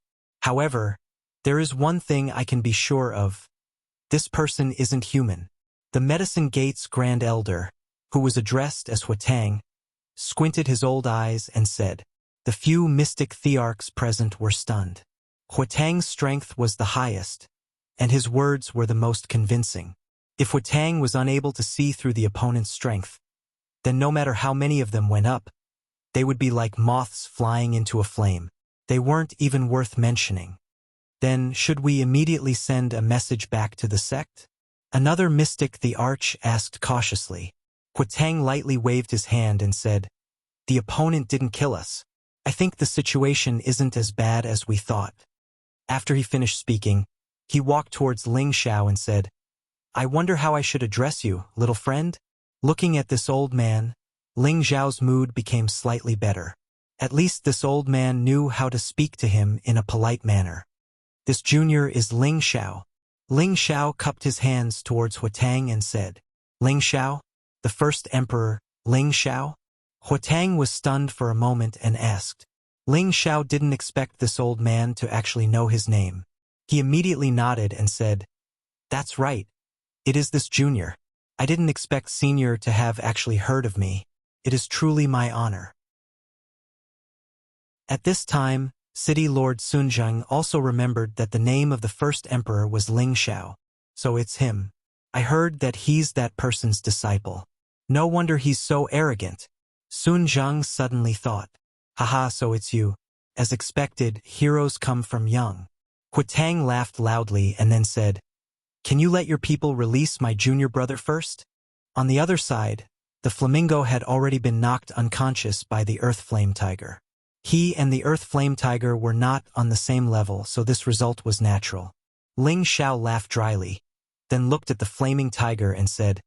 However, there is one thing I can be sure of. This person isn't human. The Medicine Gate's Grand Elder, who was addressed as Huitang, squinted his old eyes and said, the few mystic thearchs present were stunned. Huitang's strength was the highest, and his words were the most convincing. If Huitang was unable to see through the opponent's strength, then no matter how many of them went up, they would be like moths flying into a flame. They weren't even worth mentioning. Then, should we immediately send a message back to the sect? Another mystic the Arch asked cautiously. Huitang lightly waved his hand and said, the opponent didn't kill us. I think the situation isn't as bad as we thought. After he finished speaking, he walked towards Ling Xiao and said, I wonder how I should address you, little friend? Looking at this old man, Ling Xiao's mood became slightly better. At least this old man knew how to speak to him in a polite manner. This junior is Ling Xiao. Ling Xiao cupped his hands towards Huitang and said, Ling Xiao? The first emperor, Ling Xiao? Huitang was stunned for a moment and asked. Ling Xiao didn't expect this old man to actually know his name. He immediately nodded and said, That's right. It is this junior. I didn't expect senior to have actually heard of me. It is truly my honor. At this time, City Lord Sun Zhang also remembered that the name of the first emperor was Ling Xiao. So it's him. I heard that he's that person's disciple. No wonder he's so arrogant. Sun Zhang suddenly thought. Haha, so it's you. As expected, heroes come from young. Huitang laughed loudly and then said, Can you let your people release my junior brother first? On the other side, the flamingo had already been knocked unconscious by the earth flame tiger. He and the earth flame tiger were not on the same level, so this result was natural. Ling Xiao laughed dryly, then looked at the flaming tiger and said,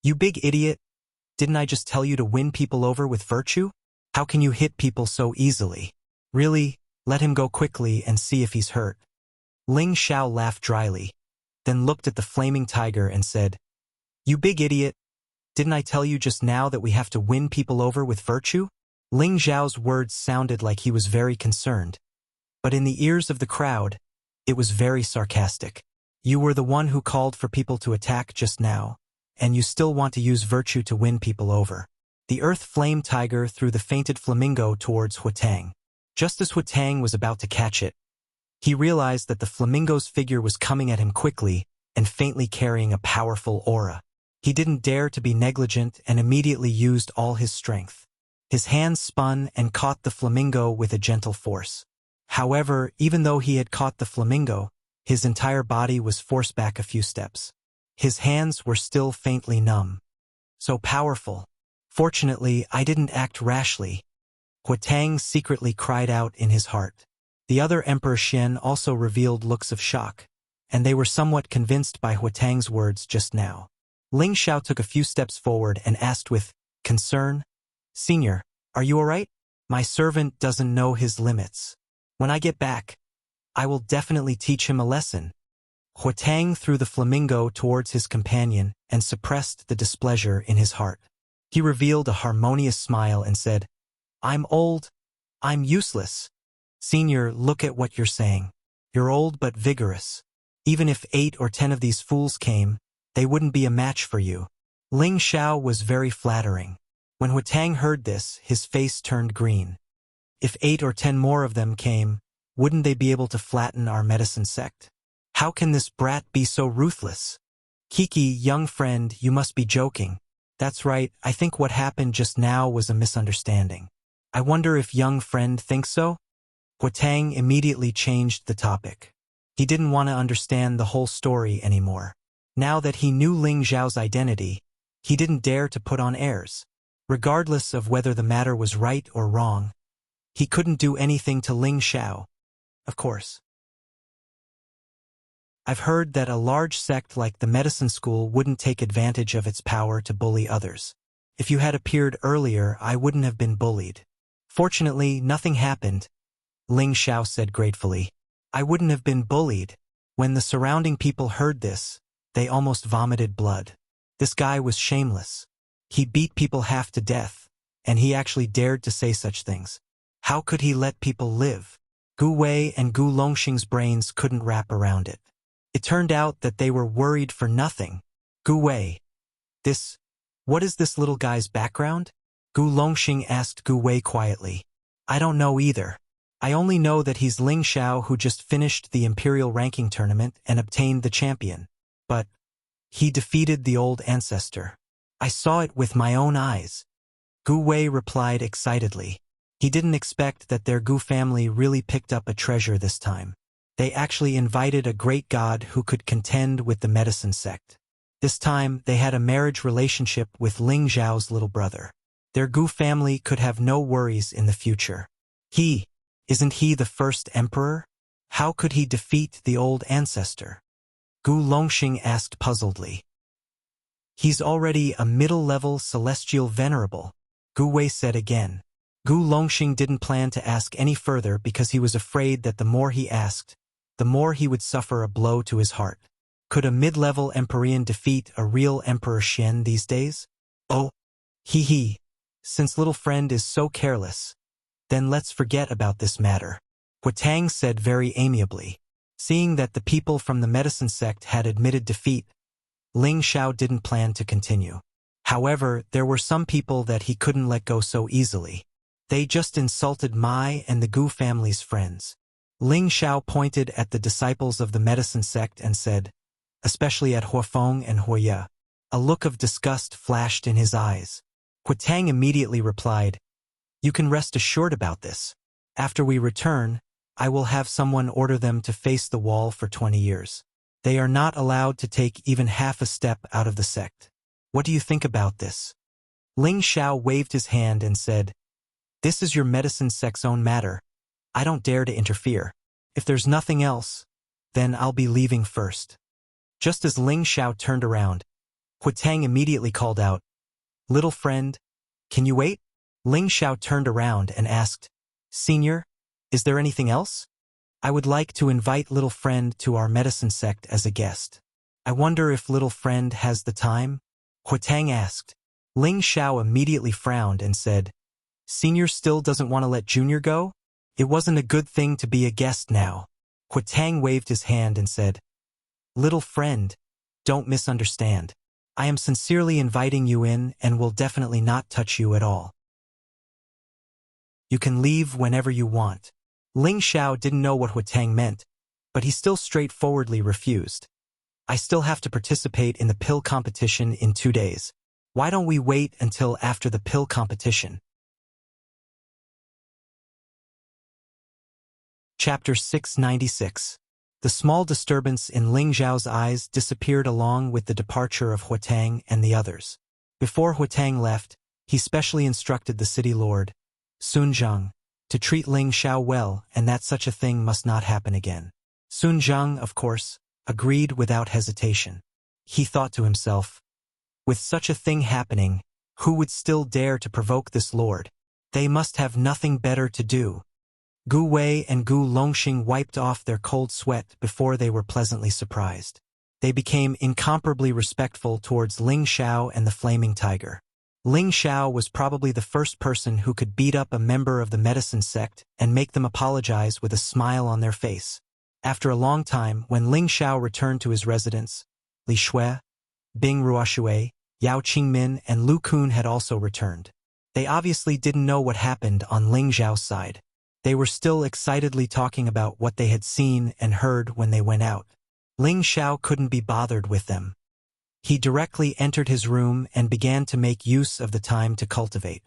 You big idiot, didn't I just tell you to win people over with virtue? How can you hit people so easily? Really, let him go quickly and see if he's hurt. Ling Xiao laughed dryly, then looked at the flaming tiger and said, You big idiot, didn't I tell you just now that we have to win people over with virtue? Ling Xiao's words sounded like he was very concerned, but in the ears of the crowd, it was very sarcastic. You were the one who called for people to attack just now, and you still want to use virtue to win people over. The earth flame tiger threw the fainted flamingo towards Huitang. Just as Huatang was about to catch it, he realized that the flamingo's figure was coming at him quickly and faintly carrying a powerful aura. He didn't dare to be negligent and immediately used all his strength. His hands spun and caught the flamingo with a gentle force. However, even though he had caught the flamingo, his entire body was forced back a few steps. His hands were still faintly numb. So powerful. Fortunately, I didn't act rashly. Huatang secretly cried out in his heart. The other Emperor Xian also revealed looks of shock, and they were somewhat convinced by Huatang's words just now. Ling Xiao took a few steps forward and asked with concern, "Senior, are you all right? My servant doesn't know his limits. When I get back, I will definitely teach him a lesson." Huatang threw the flamingo towards his companion and suppressed the displeasure in his heart. He revealed a harmonious smile and said, "I'm old. I'm useless. Senior, look at what you're saying. You're old but vigorous. Even if 8 or 10 of these fools came, they wouldn't be a match for you." Ling Xiao was very flattering. When Huatang heard this, his face turned green. If 8 or 10 more of them came, wouldn't they be able to flatten our medicine sect? How can this brat be so ruthless? Kiki, young friend, you must be joking. That's right, I think what happened just now was a misunderstanding. I wonder if young friend thinks so? Huatang immediately changed the topic. He didn't want to understand the whole story anymore. Now that he knew Ling Xiao's identity, he didn't dare to put on airs. Regardless of whether the matter was right or wrong, he couldn't do anything to Ling Xiao. Of course. I've heard that a large sect like the medicine school wouldn't take advantage of its power to bully others. If you had appeared earlier, I wouldn't have been bullied. Fortunately, nothing happened, Ling Xiao said gratefully. I wouldn't have been bullied. When the surrounding people heard this, they almost vomited blood. This guy was shameless. He beat people half to death, and he actually dared to say such things. How could he let people live? Gu Wei and Gu Longxing's brains couldn't wrap around it. It turned out that they were worried for nothing. Gu Wei. What is this little guy's background? Gu Longxing asked Gu Wei quietly. I don't know either. I only know that he's Ling Xiao who just finished the Imperial ranking tournament and obtained the champion. But he defeated the old ancestor. I saw it with my own eyes. Gu Wei replied excitedly. He didn't expect that their Gu family really picked up a treasure this time. They actually invited a great god who could contend with the medicine sect. This time, they had a marriage relationship with Ling Xiao's little brother. Their Gu family could have no worries in the future. Isn't he the first emperor? How could he defeat the old ancestor? Gu Longxing asked puzzledly. He's already a middle-level celestial venerable, Gu Wei said again. Gu Longxing didn't plan to ask any further because he was afraid that the more he asked, the more he would suffer a blow to his heart. Could a mid-level Empyrean defeat a real Emperor Xian these days? Oh, since little friend is so careless, then let's forget about this matter, Huatang said very amiably. Seeing that the people from the medicine sect had admitted defeat, Ling Xiao didn't plan to continue. However, there were some people that he couldn't let go so easily. They just insulted Mai and the Gu family's friends. Ling Xiao pointed at the disciples of the medicine sect and said, especially at Huafeng and Huoya. A look of disgust flashed in his eyes. Huatang immediately replied, You can rest assured about this. After we return, I will have someone order them to face the wall for 20 years. They are not allowed to take even half a step out of the sect. What do you think about this? Ling Xiao waved his hand and said, This is your medicine sect's own matter. I don't dare to interfere. If there's nothing else, then I'll be leaving first. Just as Ling Xiao turned around, Huatang immediately called out, Little friend, can you wait? Ling Xiao turned around and asked, Senior, is there anything else? I would like to invite little friend to our medicine sect as a guest. I wonder if little friend has the time? Huatang asked. Ling Xiao immediately frowned and said, Senior still doesn't want to let Junior go? It wasn't a good thing to be a guest now. Huatang waved his hand and said, Little friend, don't misunderstand. I am sincerely inviting you in and will definitely not touch you at all. You can leave whenever you want. Ling Xiao didn't know what Huatang meant, but he still straightforwardly refused. I still have to participate in the pill competition in 2 days. Why don't we wait until after the pill competition? Chapter 696. The small disturbance in Ling Xiao's eyes disappeared along with the departure of Huatang and the others. Before Huatang left, he specially instructed the city lord, Sun Zheng, to treat Ling Xiao well and that such a thing must not happen again. Sun Zheng, of course, agreed without hesitation. He thought to himself, with such a thing happening, who would still dare to provoke this lord? They must have nothing better to do. Gu Wei and Gu Longxing wiped off their cold sweat before they were pleasantly surprised. They became incomparably respectful towards Ling Xiao and the Flaming Tiger. Ling Xiao was probably the first person who could beat up a member of the medicine sect and make them apologize with a smile on their face. After a long time, when Ling Xiao returned to his residence, Li Shui, Bing Ruoshui, Yao Qingmin and Lu Kun had also returned. They obviously didn't know what happened on Ling Xiao's side. They were still excitedly talking about what they had seen and heard when they went out. Ling Xiao couldn't be bothered with them. He directly entered his room and began to make use of the time to cultivate.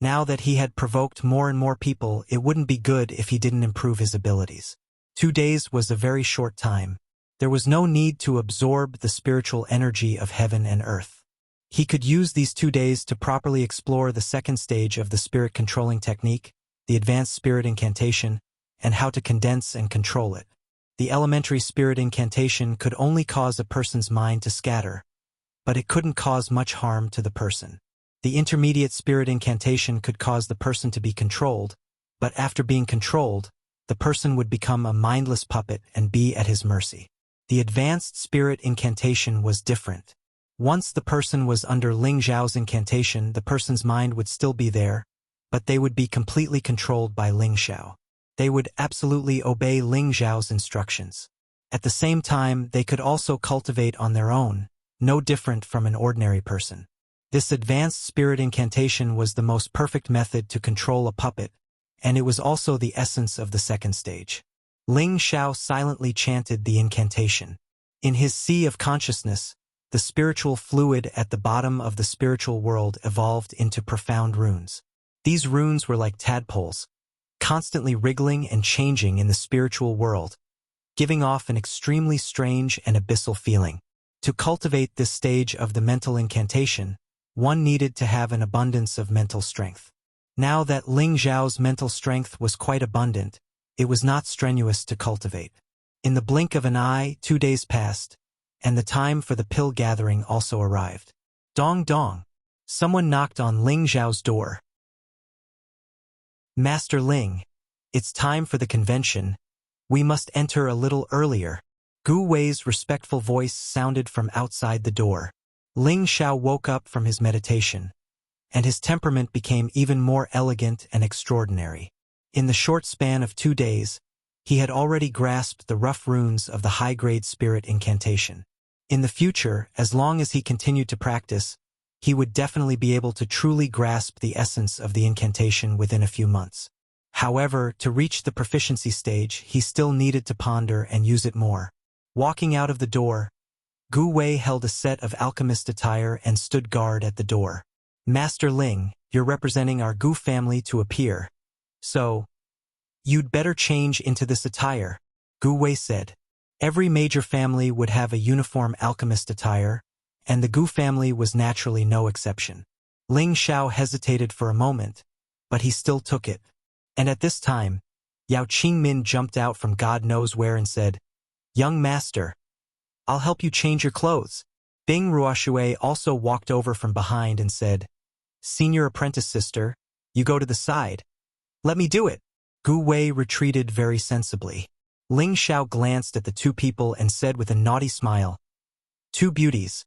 Now that he had provoked more and more people, it wouldn't be good if he didn't improve his abilities. 2 days was a very short time. There was no need to absorb the spiritual energy of heaven and earth. He could use these 2 days to properly explore the second stage of the spirit controlling technique, the advanced spirit incantation, and how to condense and control it. The elementary spirit incantation could only cause a person's mind to scatter, but it couldn't cause much harm to the person. The intermediate spirit incantation could cause the person to be controlled, but after being controlled, the person would become a mindless puppet and be at his mercy. The advanced spirit incantation was different. Once the person was under Ling Xiao's incantation, the person's mind would still be there, but they would be completely controlled by Ling Xiao. They would absolutely obey Ling Xiao's instructions. At the same time, they could also cultivate on their own, no different from an ordinary person. This advanced spirit incantation was the most perfect method to control a puppet, and it was also the essence of the second stage. Ling Xiao silently chanted the incantation. In his sea of consciousness, the spiritual fluid at the bottom of the spiritual world evolved into profound runes. These runes were like tadpoles, constantly wriggling and changing in the spiritual world, giving off an extremely strange and abyssal feeling. To cultivate this stage of the mental incantation, one needed to have an abundance of mental strength. Now that Ling Xiao's mental strength was quite abundant, it was not strenuous to cultivate. In the blink of an eye, 2 days passed, and the time for the pill gathering also arrived. Dong dong. Someone knocked on Ling Xiao's door. Master Ling, it's time for the convention. We must enter a little earlier. Gu Wei's respectful voice sounded from outside the door. Ling Xiao woke up from his meditation, and his temperament became even more elegant and extraordinary. In the short span of 2 days, he had already grasped the rough runes of the high-grade spirit incantation. In the future, as long as he continued to practice, he would definitely be able to truly grasp the essence of the incantation within a few months. However, to reach the proficiency stage, he still needed to ponder and use it more. Walking out of the door, Gu Wei held a set of alchemist attire and stood guard at the door. Master Ling, you're representing our Gu family to appear, so you'd better change into this attire, Gu Wei said. Every major family would have a uniform alchemist attire, and the Gu family was naturally no exception. Ling Xiao hesitated for a moment, but he still took it. And at this time, Yao Qingmin jumped out from God knows where and said, "Young master, I'll help you change your clothes." Bing Ruoshui also walked over from behind and said, "Senior apprentice sister, you go to the side. Let me do it." Gu Wei retreated very sensibly. Ling Xiao glanced at the 2 people and said with a naughty smile, "2 beauties.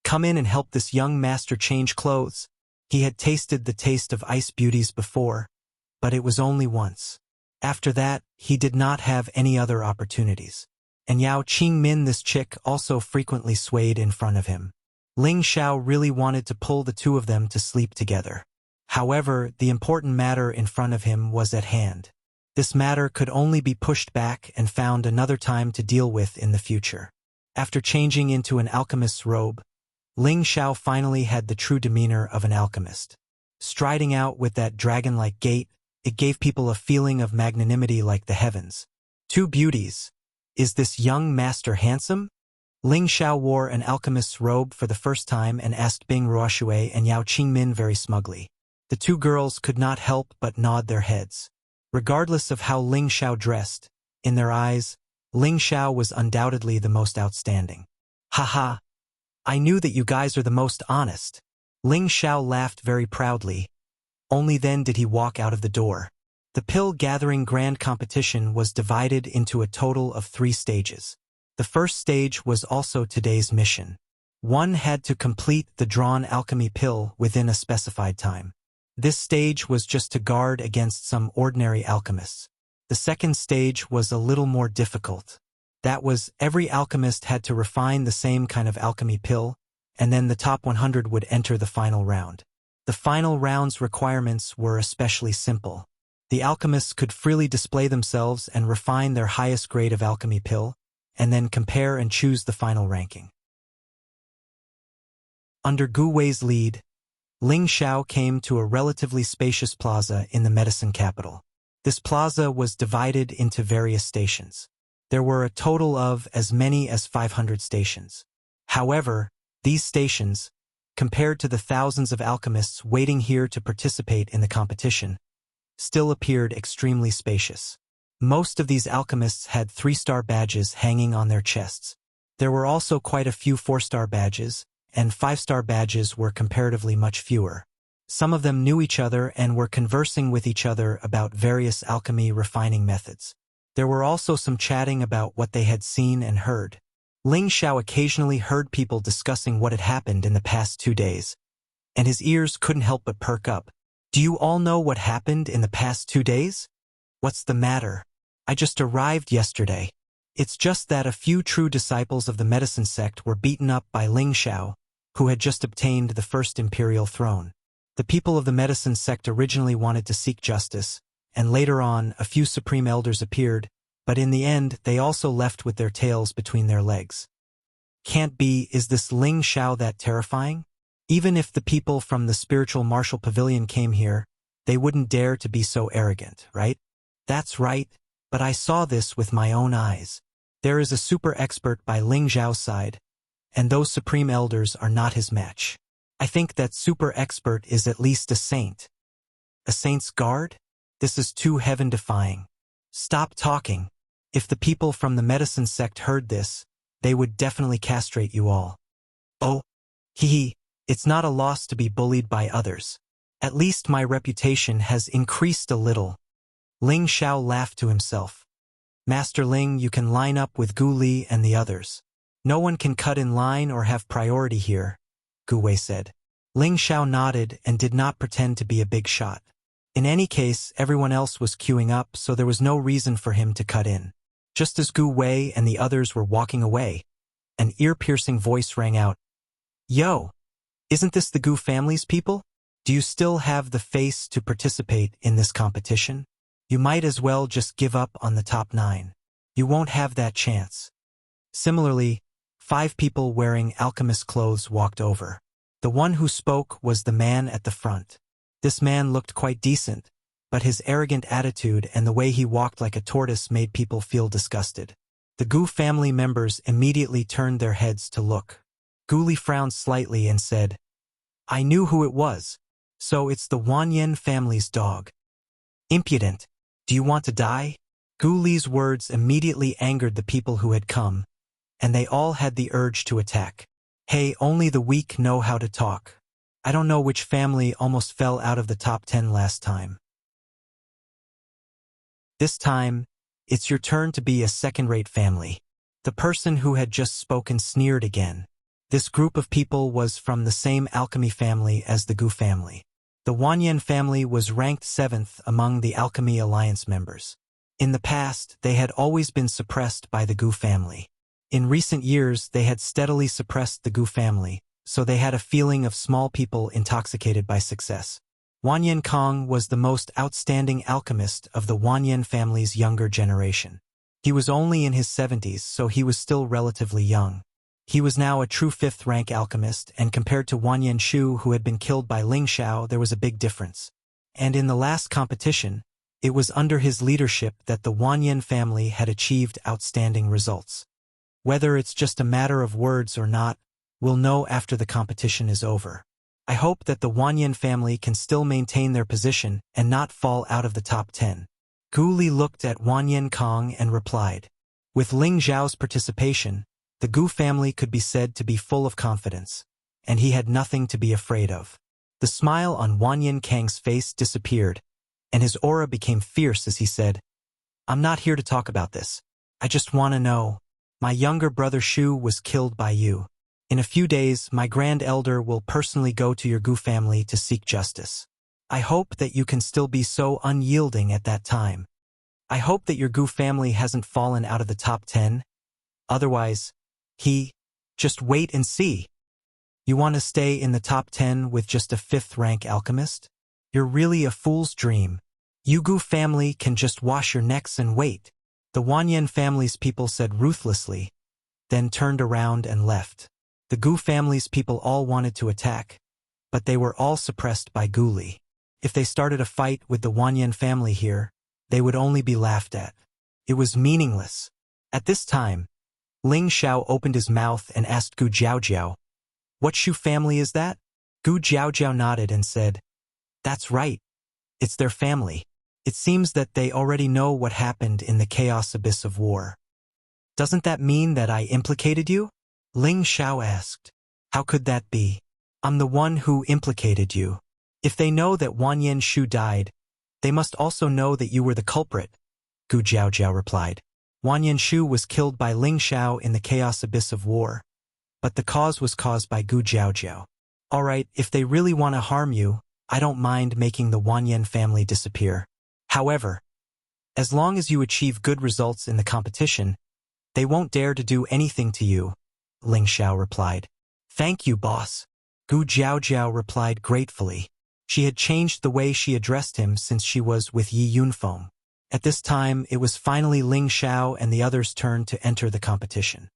Come in and help this young master change clothes." He had tasted the taste of ice beauties before, but it was only once. After that, he did not have any other opportunities. And Yao Qingmin, this chick, also frequently swayed in front of him. Ling Xiao really wanted to pull the 2 of them to sleep together. However, the important matter in front of him was at hand. This matter could only be pushed back and found another time to deal with in the future. After changing into an alchemist's robe, Ling Xiao finally had the true demeanor of an alchemist. Striding out with that dragon-like gait, it gave people a feeling of magnanimity like the heavens. Two beauties. Is this young master handsome? Ling Xiao wore an alchemist's robe for the first time and asked Bing Ruoshui and Yao Qingmin very smugly. The two girls could not help but nod their heads. Regardless of how Ling Xiao dressed, in their eyes, Ling Xiao was undoubtedly the most outstanding. Haha, I knew that you guys are the most honest. Ling Xiao laughed very proudly. Only then did he walk out of the door. The pill-gathering grand competition was divided into a total of 3 stages. The first stage was also today's mission. One had to complete the drawn alchemy pill within a specified time. This stage was just to guard against some ordinary alchemists. The second stage was a little more difficult. That was, every alchemist had to refine the same kind of alchemy pill, and then the top 100 would enter the final round. The final round's requirements were especially simple. The alchemists could freely display themselves and refine their highest grade of alchemy pill, and then compare and choose the final ranking. Under Gu Wei's lead, Ling Xiao came to a relatively spacious plaza in the medicine capital. This plaza was divided into various stations. There were a total of as many as 500 stations. However, these stations, compared to the thousands of alchemists waiting here to participate in the competition, still appeared extremely spacious. Most of these alchemists had 3-star badges hanging on their chests. There were also quite a few 4-star badges, and 5-star badges were comparatively much fewer. Some of them knew each other and were conversing with each other about various alchemy refining methods. There were also some chatting about what they had seen and heard. Ling Xiao occasionally heard people discussing what had happened in the past 2 days, and his ears couldn't help but perk up. Do you all know what happened in the past 2 days? What's the matter? I just arrived yesterday. It's just that a few true disciples of the medicine sect were beaten up by Ling Xiao, who had just obtained the first imperial throne. The people of the medicine sect originally wanted to seek justice, and later on a few supreme elders appeared, but in the end they also left with their tails between their legs. Can't be, is this Ling Xiao that terrifying? Even if the people from the spiritual martial pavilion came here, they wouldn't dare to be so arrogant, right? That's right, but I saw this with my own eyes. There is a super expert by Ling Xiao's side, and those supreme elders are not his match. I think that super expert is at least a saint. A saint's guard? This is too heaven-defying. Stop talking. If the people from the medicine sect heard this, they would definitely castrate you all. Oh, hee, it's not a loss to be bullied by others. At least my reputation has increased a little. Ling Xiao laughed to himself. Master Ling, you can line up with Gu Li and the others. No one can cut in line or have priority here, Gu Wei said. Ling Xiao nodded and did not pretend to be a big shot. In any case, everyone else was queuing up, so there was no reason for him to cut in. Just as Gu Wei and the others were walking away, an ear-piercing voice rang out. Yo! Isn't this the Gu family's people? Do you still have the face to participate in this competition? You might as well just give up on the top 9. You won't have that chance. Similarly, 5 people wearing alchemist clothes walked over. The one who spoke was the man at the front. This man looked quite decent, but his arrogant attitude and the way he walked like a tortoise made people feel disgusted. The Gu family members immediately turned their heads to look. Gu Li frowned slightly and said, I knew who it was. So it's the Wanyan family's dog. Impudent. Do you want to die? Gu Li's words immediately angered the people who had come, and they all had the urge to attack. Hey, only the weak know how to talk. I don't know which family almost fell out of the top 10 last time. This time, it's your turn to be a second-rate family. The person who had just spoken sneered again. This group of people was from the same alchemy family as the Gu family. The Wanyan family was ranked 7th among the Alchemy Alliance members. In the past, they had always been suppressed by the Gu family. In recent years, they had steadily suppressed the Gu family, so they had a feeling of small people intoxicated by success. Wanyan Kong was the most outstanding alchemist of the Wanyan family's younger generation. He was only in his 70s, so he was still relatively young. He was now a true 5th-rank alchemist, and compared to Wanyan Shu, who had been killed by Ling Xiao, there was a big difference. And in the last competition, it was under his leadership that the Wanyan family had achieved outstanding results. Whether it's just a matter of words or not, we'll know after the competition is over. I hope that the Wanyan family can still maintain their position and not fall out of the top 10. Gu Li looked at Wanyan Kong and replied. With Ling Xiao's participation, the Gu family could be said to be full of confidence, and he had nothing to be afraid of. The smile on Wanyan Kang's face disappeared, and his aura became fierce as he said, I'm not here to talk about this. I just want to know. My younger brother Shu was killed by you. In a few days, my Grand Elder will personally go to your Gu family to seek justice. I hope that you can still be so unyielding at that time. I hope that your Gu family hasn't fallen out of the top 10. Otherwise, just wait and see. You want to stay in the top 10 with just a 5th-rank alchemist? You're really a fool's dream. You Gu family can just wash your necks and wait. The Wanyan family's people said ruthlessly, then turned around and left. The Gu family's people all wanted to attack, but they were all suppressed by Gu Li. If they started a fight with the Wanyan family here, they would only be laughed at. It was meaningless. At this time, Ling Xiao opened his mouth and asked Gu Jiaojiao, What Shu family is that? Gu Jiaojiao nodded and said, That's right. It's their family. It seems that they already know what happened in the chaos abyss of war. Doesn't that mean that I implicated you? Ling Xiao asked. How could that be? I'm the one who implicated you. If they know that Wanyan Shu died, they must also know that you were the culprit, Gu Jiaojiao replied. Wanyan Shu was killed by Ling Xiao in the chaos abyss of war, but the cause was caused by Gu Jiaojiao. All right, if they really want to harm you, I don't mind making the Wanyan family disappear. However, as long as you achieve good results in the competition, they won't dare to do anything to you, Ling Xiao replied. Thank you, boss. Gu Jiaojiao replied gratefully. She had changed the way she addressed him since she was with Yi Yunfeng. At this time, it was finally Ling Xiao and the others' turn to enter the competition.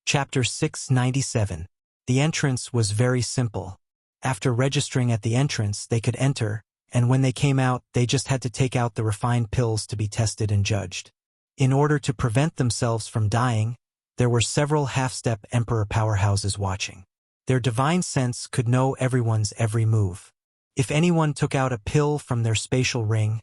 Chapter 697. The entrance was very simple. After registering at the entrance, they could enter, and when they came out, they just had to take out the refined pills to be tested and judged. In order to prevent themselves from dying, there were several half-step emperor powerhouses watching. Their divine sense could know everyone's every move. If anyone took out a pill from their spatial ring,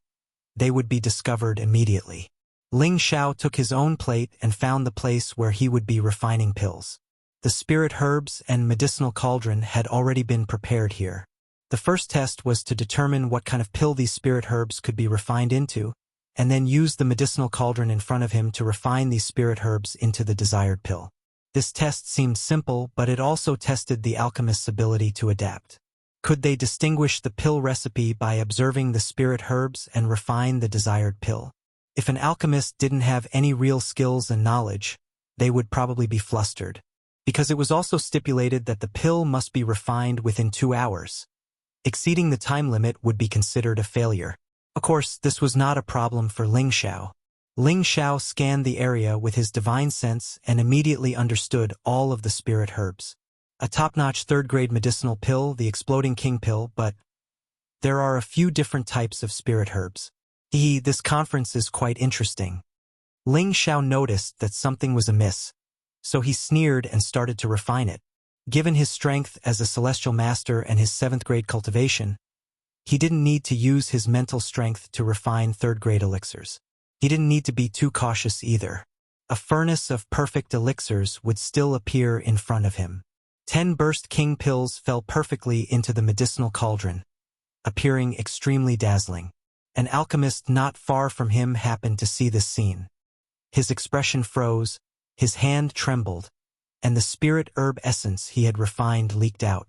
they would be discovered immediately. Ling Xiao took his own plate and found the place where he would be refining pills. The spirit herbs and medicinal cauldron had already been prepared here. The first test was to determine what kind of pill these spirit herbs could be refined into, and then use the medicinal cauldron in front of him to refine these spirit herbs into the desired pill. This test seemed simple, but it also tested the alchemist's ability to adapt. Could they distinguish the pill recipe by observing the spirit herbs and refine the desired pill? If an alchemist didn't have any real skills and knowledge, they would probably be flustered. Because it was also stipulated that the pill must be refined within 2 hours. Exceeding the time limit would be considered a failure. Of course, this was not a problem for Ling Xiao. Ling Xiao scanned the area with his divine sense and immediately understood all of the spirit herbs. A top-notch 3rd-grade medicinal pill, the Exploding King pill, but there are a few different types of spirit herbs. This conference is quite interesting. Ling Xiao noticed that something was amiss, so he sneered and started to refine it. Given his strength as a celestial master and his 7th-grade cultivation, he didn't need to use his mental strength to refine 3rd-grade elixirs. He didn't need to be too cautious either. A furnace of perfect elixirs would still appear in front of him. 10 burst king pills fell perfectly into the medicinal cauldron, appearing extremely dazzling. An alchemist not far from him happened to see this scene. His expression froze, his hand trembled, and the spirit herb essence he had refined leaked out.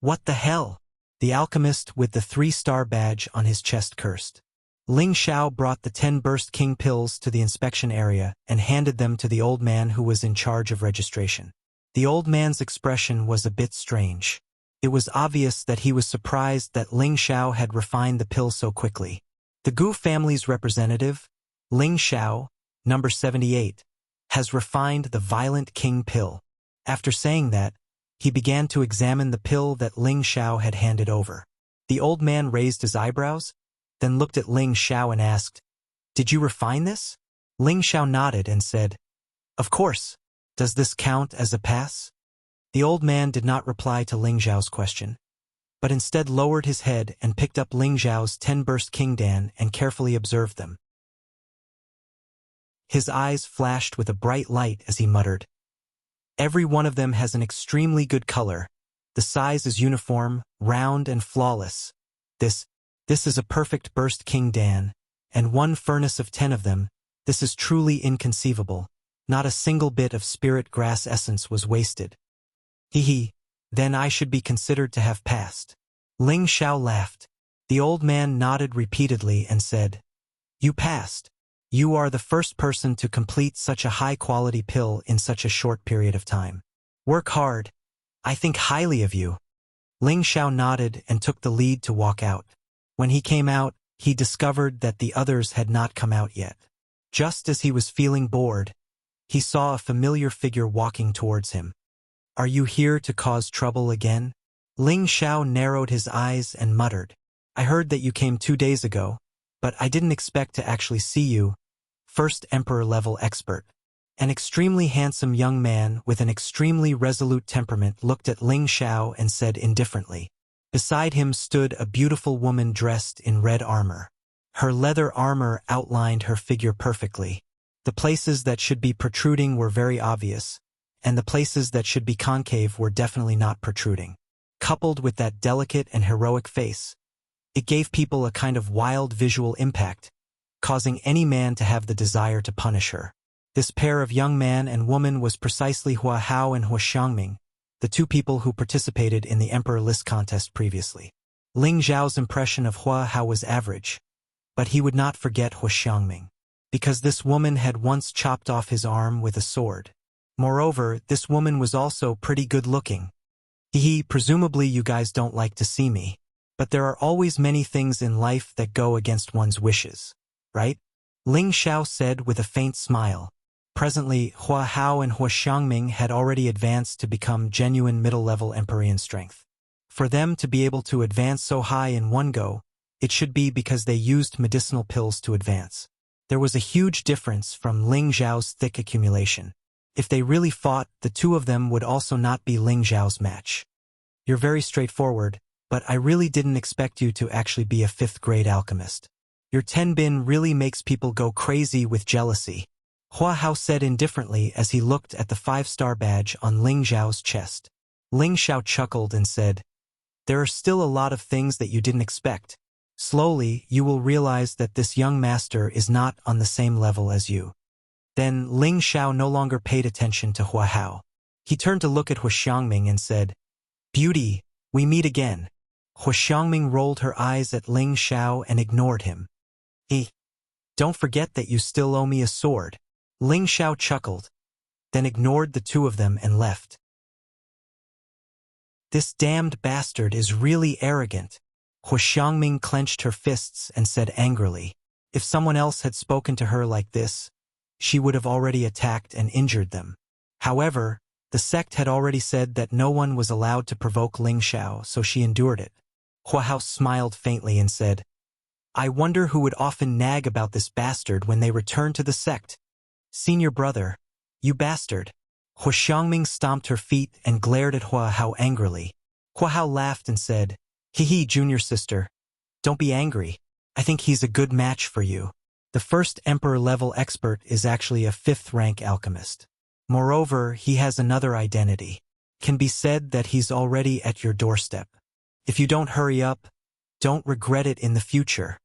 What the hell? The alchemist with the 3-star badge on his chest cursed. Ling Xiao brought the 10 burst king pills to the inspection area and handed them to the old man who was in charge of registration. The old man's expression was a bit strange. It was obvious that he was surprised that Ling Xiao had refined the pill so quickly. The Gu family's representative, Ling Xiao, number 78, has refined the Violent King pill. After saying that, he began to examine the pill that Ling Xiao had handed over. The old man raised his eyebrows, then looked at Ling Xiao and asked, "Did you refine this?" Ling Xiao nodded and said, "Of course. Does this count as a pass?" The old man did not reply to Ling Xiao's question, but instead lowered his head and picked up Ling Xiao's 10-burst King Dan and carefully observed them. His eyes flashed with a bright light as he muttered, "Every one of them has an extremely good color. The size is uniform, round and flawless. This is a perfect burst King Dan, and one furnace of 10 of them. This is truly inconceivable. Not a single bit of spirit grass essence was wasted. Hee, then I should be considered to have passed." Ling Xiao laughed. The old man nodded repeatedly and said, "You passed. You are the first person to complete such a high-quality pill in such a short period of time. Work hard. I think highly of you." Ling Xiao nodded and took the lead to walk out. When he came out, he discovered that the others had not come out yet. Just as he was feeling bored, he saw a familiar figure walking towards him. "Are you here to cause trouble again?" Ling Xiao narrowed his eyes and muttered, "I heard that you came 2 days ago, but I didn't expect to actually see you." First Emperor-level expert. An extremely handsome young man with an extremely resolute temperament looked at Ling Xiao and said indifferently. Beside him stood a beautiful woman dressed in red armor. Her leather armor outlined her figure perfectly. The places that should be protruding were very obvious, and the places that should be concave were definitely not protruding. Coupled with that delicate and heroic face, it gave people a kind of wild visual impact, causing any man to have the desire to punish her. This pair of young man and woman was precisely Hua Hao and Hua Xiangming, the 2 people who participated in the Emperor List contest previously. Ling Zhao's impression of Hua Hao was average, but he would not forget Hua Xiangming, because this woman had once chopped off his arm with a sword. Moreover, this woman was also pretty good-looking. Presumably you guys don't like to see me, but there are always many things in life that go against one's wishes, right? Ling Xiao said with a faint smile. Presently, Hua Hao and Hua Xiangming had already advanced to become genuine middle-level Empyrean strength. For them to be able to advance so high in one go, it should be because they used medicinal pills to advance. There was a huge difference from Ling Zhao's thick accumulation. If they really fought, the 2 of them would also not be Ling Zhao's match. "You're very straightforward, but I really didn't expect you to actually be a 5th-grade alchemist. Your tenbin really makes people go crazy with jealousy," Hua Hao said indifferently as he looked at the 5-star badge on Ling Zhao's chest. Ling Xiao chuckled and said, "There are still a lot of things that you didn't expect. Slowly, you will realize that this young master is not on the same level as you." Then Ling Xiao no longer paid attention to Hua Hao. He turned to look at Hua Xiangming and said, "Beauty, we meet again." Hua Xiangming rolled her eyes at Ling Xiao and ignored him. "Don't forget that you still owe me a sword." Ling Xiao chuckled, then ignored the 2 of them and left. "This damned bastard is really arrogant." Hua Xiangming clenched her fists and said angrily. If someone else had spoken to her like this, she would have already attacked and injured them. However, the sect had already said that no one was allowed to provoke Ling Xiao, so she endured it. Hua Hao smiled faintly and said, "I wonder who would often nag about this bastard when they return to the sect. Senior brother, you bastard." Hua Xiangming stomped her feet and glared at Hua Hao angrily. Hua Hao laughed and said, Junior sister. Don't be angry. I think he's a good match for you. The first Emperor-level expert is actually a 5th-rank alchemist. Moreover, he has another identity. Can be said that he's already at your doorstep. If you don't hurry up, don't regret it in the future."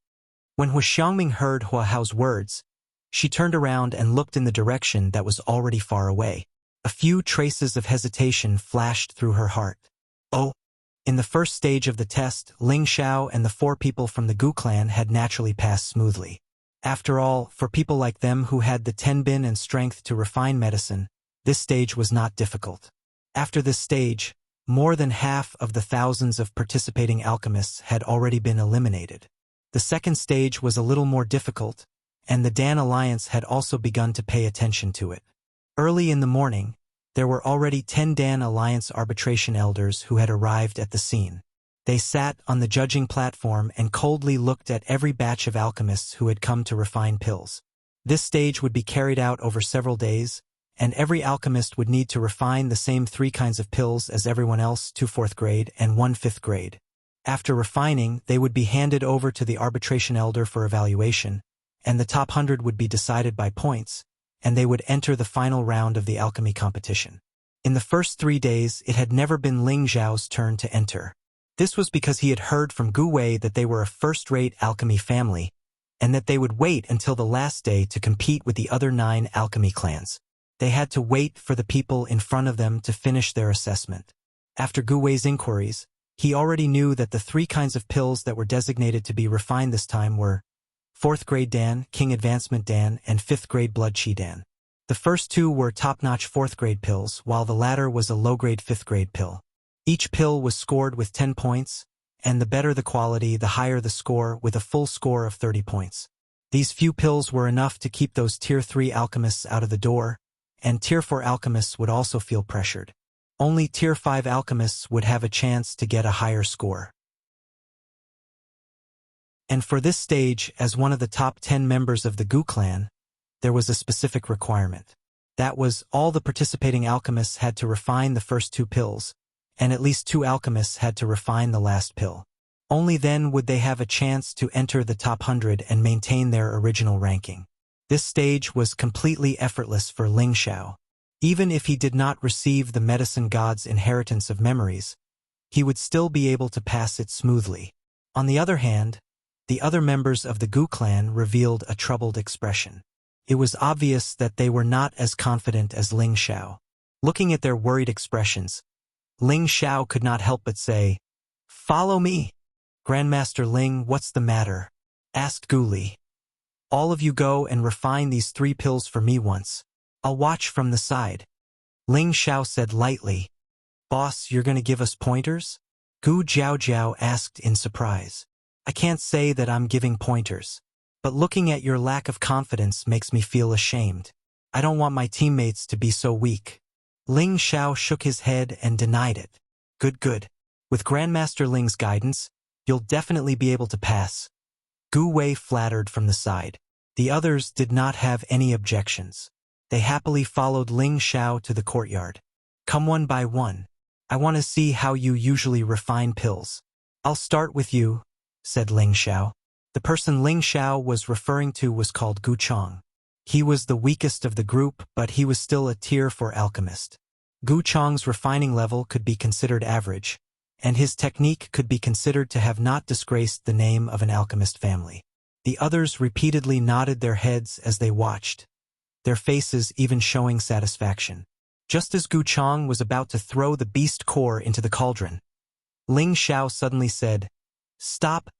When Hua Xiangming heard Hua Hao's words, she turned around and looked in the direction that was already far away. A few traces of hesitation flashed through her heart. Oh! In the first stage of the test, Ling Xiao and the 4 people from the Gu clan had naturally passed smoothly. After all, for people like them who had the tenbin and strength to refine medicine, this stage was not difficult. After this stage, more than half of the thousands of participating alchemists had already been eliminated. The second stage was a little more difficult, and the Dan Alliance had also begun to pay attention to it. Early in the morning, there were already 10 Dan Alliance arbitration elders who had arrived at the scene. They sat on the judging platform and coldly looked at every batch of alchemists who had come to refine pills. This stage would be carried out over several days, and every alchemist would need to refine the same 3 kinds of pills as everyone else, 2 4th grade and 1 5th grade. After refining, they would be handed over to the arbitration elder for evaluation, and the top 100 would be decided by points, and they would enter the final round of the alchemy competition. In the first 3 days, it had never been Ling Zhao's turn to enter. This was because he had heard from Gu Wei that they were a first-rate alchemy family, and that they would wait until the last day to compete with the other 9 alchemy clans. They had to wait for the people in front of them to finish their assessment. After Gu Wei's inquiries, he already knew that the 3 kinds of pills that were designated to be refined this time were 4th grade Dan, King Advancement Dan, and 5th grade Blood Qi Dan. The first 2 were top-notch 4th grade pills, while the latter was a low-grade 5th grade pill. Each pill was scored with 10 points, and the better the quality, the higher the score, with a full score of 30 points. These few pills were enough to keep those Tier 3 alchemists out of the door, and Tier 4 alchemists would also feel pressured. Only Tier 5 alchemists would have a chance to get a higher score. And for this stage, as one of the top 10 members of the Gu clan, there was a specific requirement. That was, all the participating alchemists had to refine the first 2 pills, and at least 2 alchemists had to refine the last pill. Only then would they have a chance to enter the top 100 and maintain their original ranking. This stage was completely effortless for Ling Xiao. Even if he did not receive the medicine god's inheritance of memories, he would still be able to pass it smoothly. On the other hand, the other members of the Gu clan revealed a troubled expression. It was obvious that they were not as confident as Ling Xiao. Looking at their worried expressions, Ling Xiao could not help but say, "Follow me." "Grandmaster Ling, what's the matter?" asked Gu Li. "All of you go and refine these 3 pills for me once. I'll watch from the side." Ling Xiao said lightly, "Boss, you're going to give us pointers?" Gu Jiao asked in surprise. "I can't say that I'm giving pointers, but looking at your lack of confidence makes me feel ashamed. I don't want my teammates to be so weak." Ling Xiao shook his head and denied it. Good. With Grandmaster Ling's guidance, you'll definitely be able to pass." Gu Wei flattered from the side. The others did not have any objections. They happily followed Ling Xiao to the courtyard. "Come one by one. I want to see how you usually refine pills." "I'll start with you," said Ling Xiao. The person Ling Xiao was referring to was called Gu Chong. He was the weakest of the group, but he was still a Tier 4 alchemist. Gu Chong's refining level could be considered average, and his technique could be considered to have not disgraced the name of an alchemist family. The others repeatedly nodded their heads as they watched, their faces even showing satisfaction. Just as Gu Chong was about to throw the beast core into the cauldron, Ling Xiao suddenly said, Stop,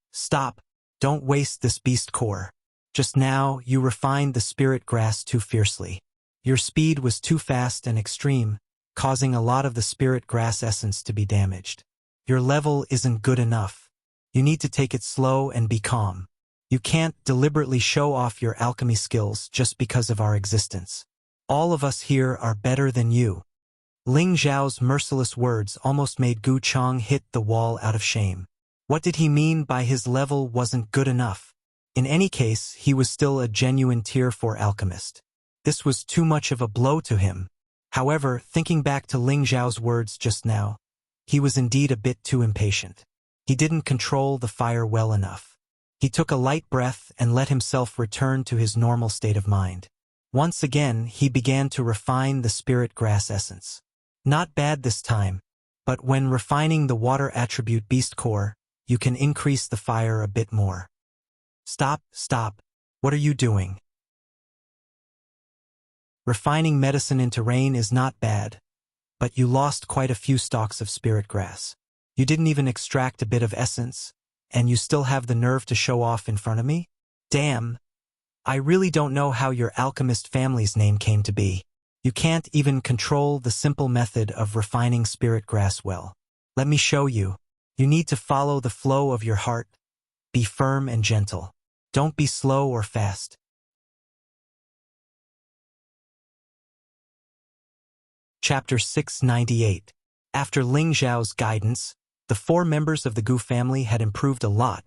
don't waste this beast core. Just now, you refined the spirit grass too fiercely. Your speed was too fast and extreme, causing a lot of the spirit grass essence to be damaged. Your level isn't good enough. You need to take it slow and be calm. You can't deliberately show off your alchemy skills just because of our existence. All of us here are better than you. Ling Zhao's merciless words almost made Gu Chong hit the wall out of shame. What did he mean by his level wasn't good enough? In any case, he was still a genuine Tier 4 alchemist. This was too much of a blow to him. However, thinking back to Ling Zhao's words just now, he was indeed a bit too impatient. He didn't control the fire well enough. He took a light breath and let himself return to his normal state of mind. Once again, he began to refine the spirit grass essence. Not bad this time, but when refining the water attribute beast core, you can increase the fire a bit more. Stop. What are you doing? Refining medicine into rain is not bad, but you lost quite a few stalks of spirit grass. You didn't even extract a bit of essence, and you still have the nerve to show off in front of me? Damn. I really don't know how your alchemist family's name came to be. You can't even control the simple method of refining spirit grass well. Let me show you. You need to follow the flow of your heart. Be firm and gentle. Don't be slow or fast. Chapter 698. After Ling Zhao's guidance, the 4 members of the Gu family had improved a lot,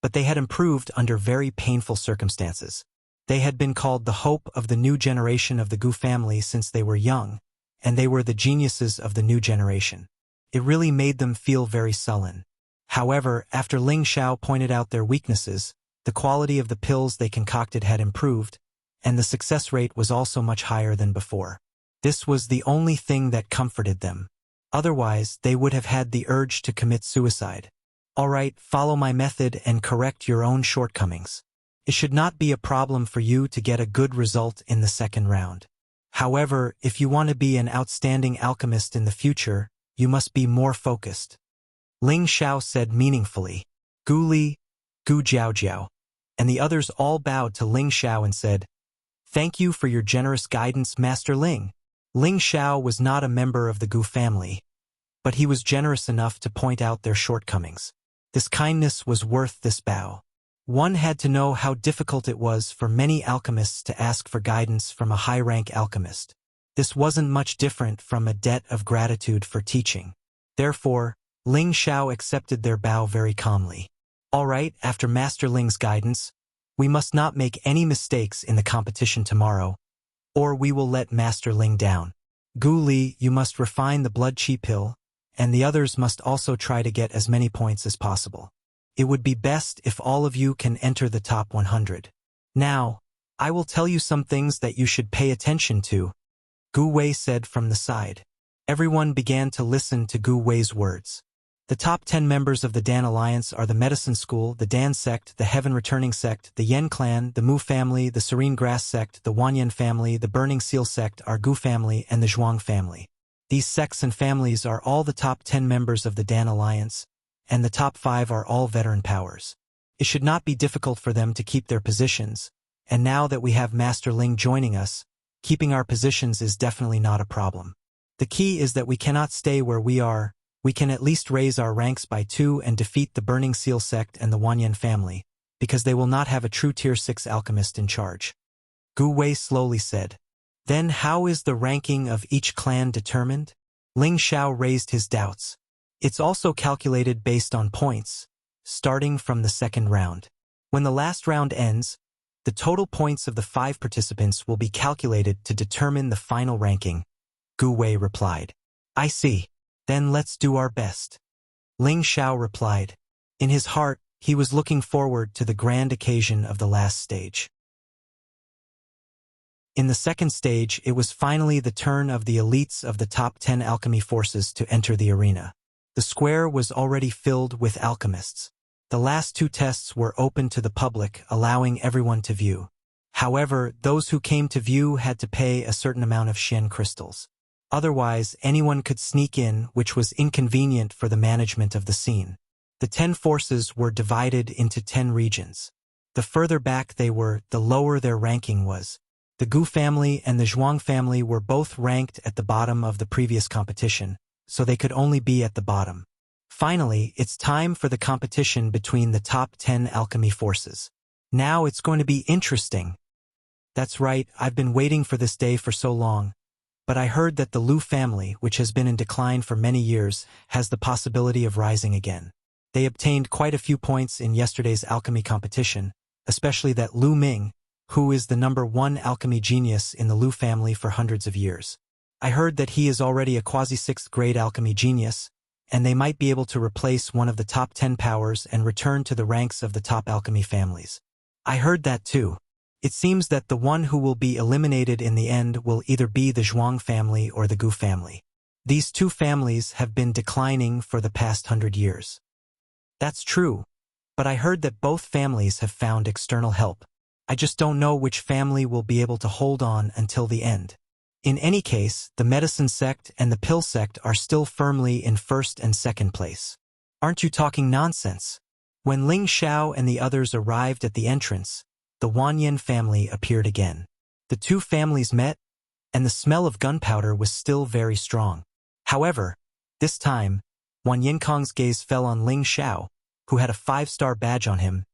but they had improved under very painful circumstances. They had been called the hope of the new generation of the Gu family since they were young, and they were the geniuses of the new generation. It really made them feel very sullen. However, after Ling Xiao pointed out their weaknesses, the quality of the pills they concocted had improved, and the success rate was also much higher than before. This was the only thing that comforted them. Otherwise, they would have had the urge to commit suicide. All right, follow my method and correct your own shortcomings. It should not be a problem for you to get a good result in the second round. However, if you want to be an outstanding alchemist in the future, you must be more focused. Ling Xiao said meaningfully. Gu Li, Gu Jiaojiao, and the others all bowed to Ling Xiao and said, "Thank you for your generous guidance, Master Ling." Ling Xiao was not a member of the Gu family, but he was generous enough to point out their shortcomings. This kindness was worth this bow. One had to know how difficult it was for many alchemists to ask for guidance from a high-rank alchemist. This wasn't much different from a debt of gratitude for teaching. Therefore, Ling Xiao accepted their bow very calmly. All right, after Master Ling's guidance, we must not make any mistakes in the competition tomorrow, or we will let Master Ling down. Gu Li, you must refine the blood chi pill, and the others must also try to get as many points as possible. It would be best if all of you can enter the top 100. Now, I will tell you some things that you should pay attention to, Gu Wei said from the side. Everyone began to listen to Gu Wei's words. The top 10 members of the Dan Alliance are the Medicine School, the Dan Sect, the Heaven Returning Sect, the Yen Clan, the Mu Family, the Serene Grass Sect, the Wanyan Family, the Burning Seal Sect, our Gu Family, and the Zhuang Family. These sects and families are all the top 10 members of the Dan Alliance, and the top 5 are all veteran powers. It should not be difficult for them to keep their positions, and now that we have Master Ling joining us, keeping our positions is definitely not a problem. The key is that we cannot stay where we are. We can at least raise our ranks by 2 and defeat the Burning Seal Sect and the Wanyan family, because they will not have a true Tier 6 alchemist in charge. Gu Wei slowly said. Then how is the ranking of each clan determined? Ling Xiao raised his doubts. It's also calculated based on points, starting from the second round. When the last round ends, the total points of the 5 participants will be calculated to determine the final ranking, Gu Wei replied. I see. Then let's do our best. Ling Xiao replied. In his heart, he was looking forward to the grand occasion of the last stage. In the second stage, it was finally the turn of the elites of the top 10 alchemy forces to enter the arena. The square was already filled with alchemists. The last 2 tests were open to the public, allowing everyone to view. However, those who came to view had to pay a certain amount of Shen crystals. Otherwise, anyone could sneak in, which was inconvenient for the management of the scene. The 10 forces were divided into 10 regions. The further back they were, the lower their ranking was. The Gu family and the Zhuang family were both ranked at the bottom of the previous competition, so they could only be at the bottom. Finally, it's time for the competition between the top 10 alchemy forces. Now it's going to be interesting. That's right, I've been waiting for this day for so long. But I heard that the Lu family, which has been in decline for many years, has the possibility of rising again. They obtained quite a few points in yesterday's alchemy competition, especially that Lu Ming, who is the #1 alchemy genius in the Lu family for hundreds of years. I heard that he is already a quasi-6th grade alchemy genius, and they might be able to replace one of the top 10 powers and return to the ranks of the top alchemy families. I heard that too. It seems that the one who will be eliminated in the end will either be the Zhuang family or the Gu family. These 2 families have been declining for the past 100 years. That's true, but I heard that both families have found external help. I just don't know which family will be able to hold on until the end. In any case, the Medicine Sect and the Pill Sect are still firmly in 1st and 2nd place. Aren't you talking nonsense? When Ling Xiao and the others arrived at the entrance, the Wanyan family appeared again. The 2 families met, and the smell of gunpowder was still very strong. However, this time, Wan Yinkong's gaze fell on Ling Xiao, who had a 5-star badge on him.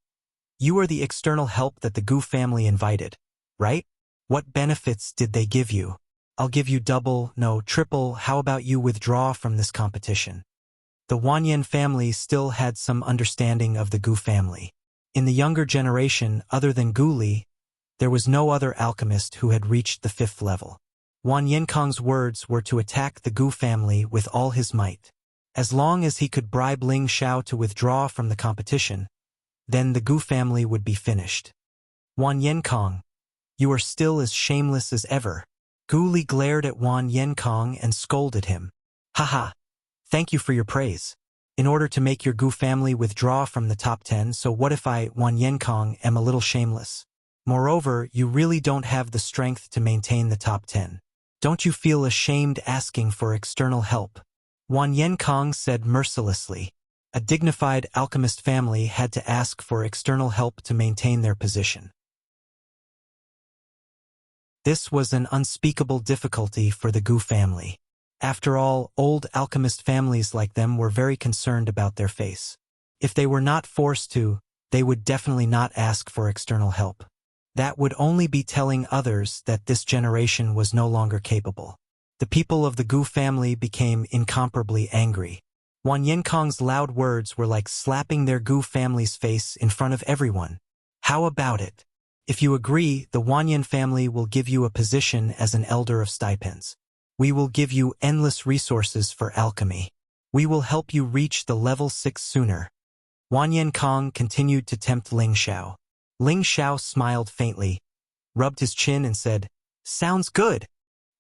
You are the external help that the Gu family invited, right? What benefits did they give you? I'll give you double, no, triple. How about you withdraw from this competition? The Wanyan family still had some understanding of the Gu family. In the younger generation, other than Gu Li, there was no other alchemist who had reached the 5th level. Wan Yinkong's words were to attack the Gu family with all his might. As long as he could bribe Ling Xiao to withdraw from the competition, then the Gu family would be finished. Wan Yinkong, you are still as shameless as ever. Gu Li glared at Wan Yinkong and scolded him. Haha, thank you for your praise. In order to make your Gu family withdraw from the top 10, so what if I, Wan Yinkong, am a little shameless? Moreover, you really don't have the strength to maintain the top 10. Don't you feel ashamed asking for external help? Wan Yinkong said mercilessly. A dignified alchemist family had to ask for external help to maintain their position. This was an unspeakable difficulty for the Gu family. After all, old alchemist families like them were very concerned about their face. If they were not forced to, they would definitely not ask for external help. That would only be telling others that this generation was no longer capable. The people of the Gu family became incomparably angry. Wan Yinkong's loud words were like slapping their Gu family's face in front of everyone. How about it? If you agree, the Wanyan family will give you a position as an elder of stipends. We will give you endless resources for alchemy. We will help you reach the level 6 sooner. Wan Yinkong continued to tempt Ling Xiao. Ling Xiao smiled faintly, rubbed his chin and said, Sounds good,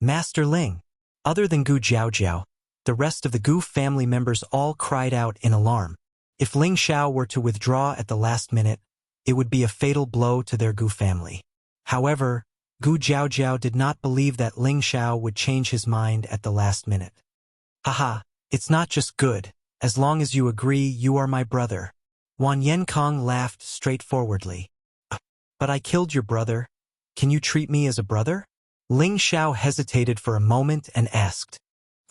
Master Ling. Other than Gu Jiaojiao, the rest of the Gu family members all cried out in alarm. If Ling Xiao were to withdraw at the last minute, it would be a fatal blow to their Gu family. However, Gu Jiaojiao did not believe that Ling Xiao would change his mind at the last minute. Haha, it's not just good. As long as you agree, you are my brother. Wan Yinkong laughed straightforwardly. But I killed your brother. Can you treat me as a brother? Ling Xiao hesitated for a moment and asked.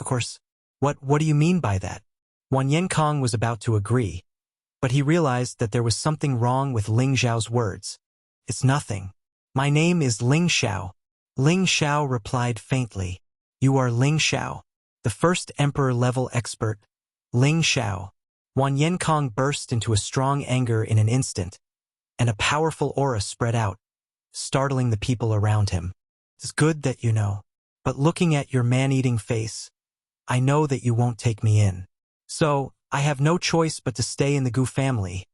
Of course, what do you mean by that? Wan Yinkong was about to agree, but he realized that there was something wrong with Ling Xiao's words. It's nothing. My name is Ling Xiao. Ling Xiao replied faintly. You are Ling Xiao, the first emperor-level expert. Ling Xiao. Wan Yinkong burst into a strong anger in an instant, and a powerful aura spread out, startling the people around him. It's good that you know, but looking at your man-eating face, I know that you won't take me in. So, I have no choice but to stay in the Gu family,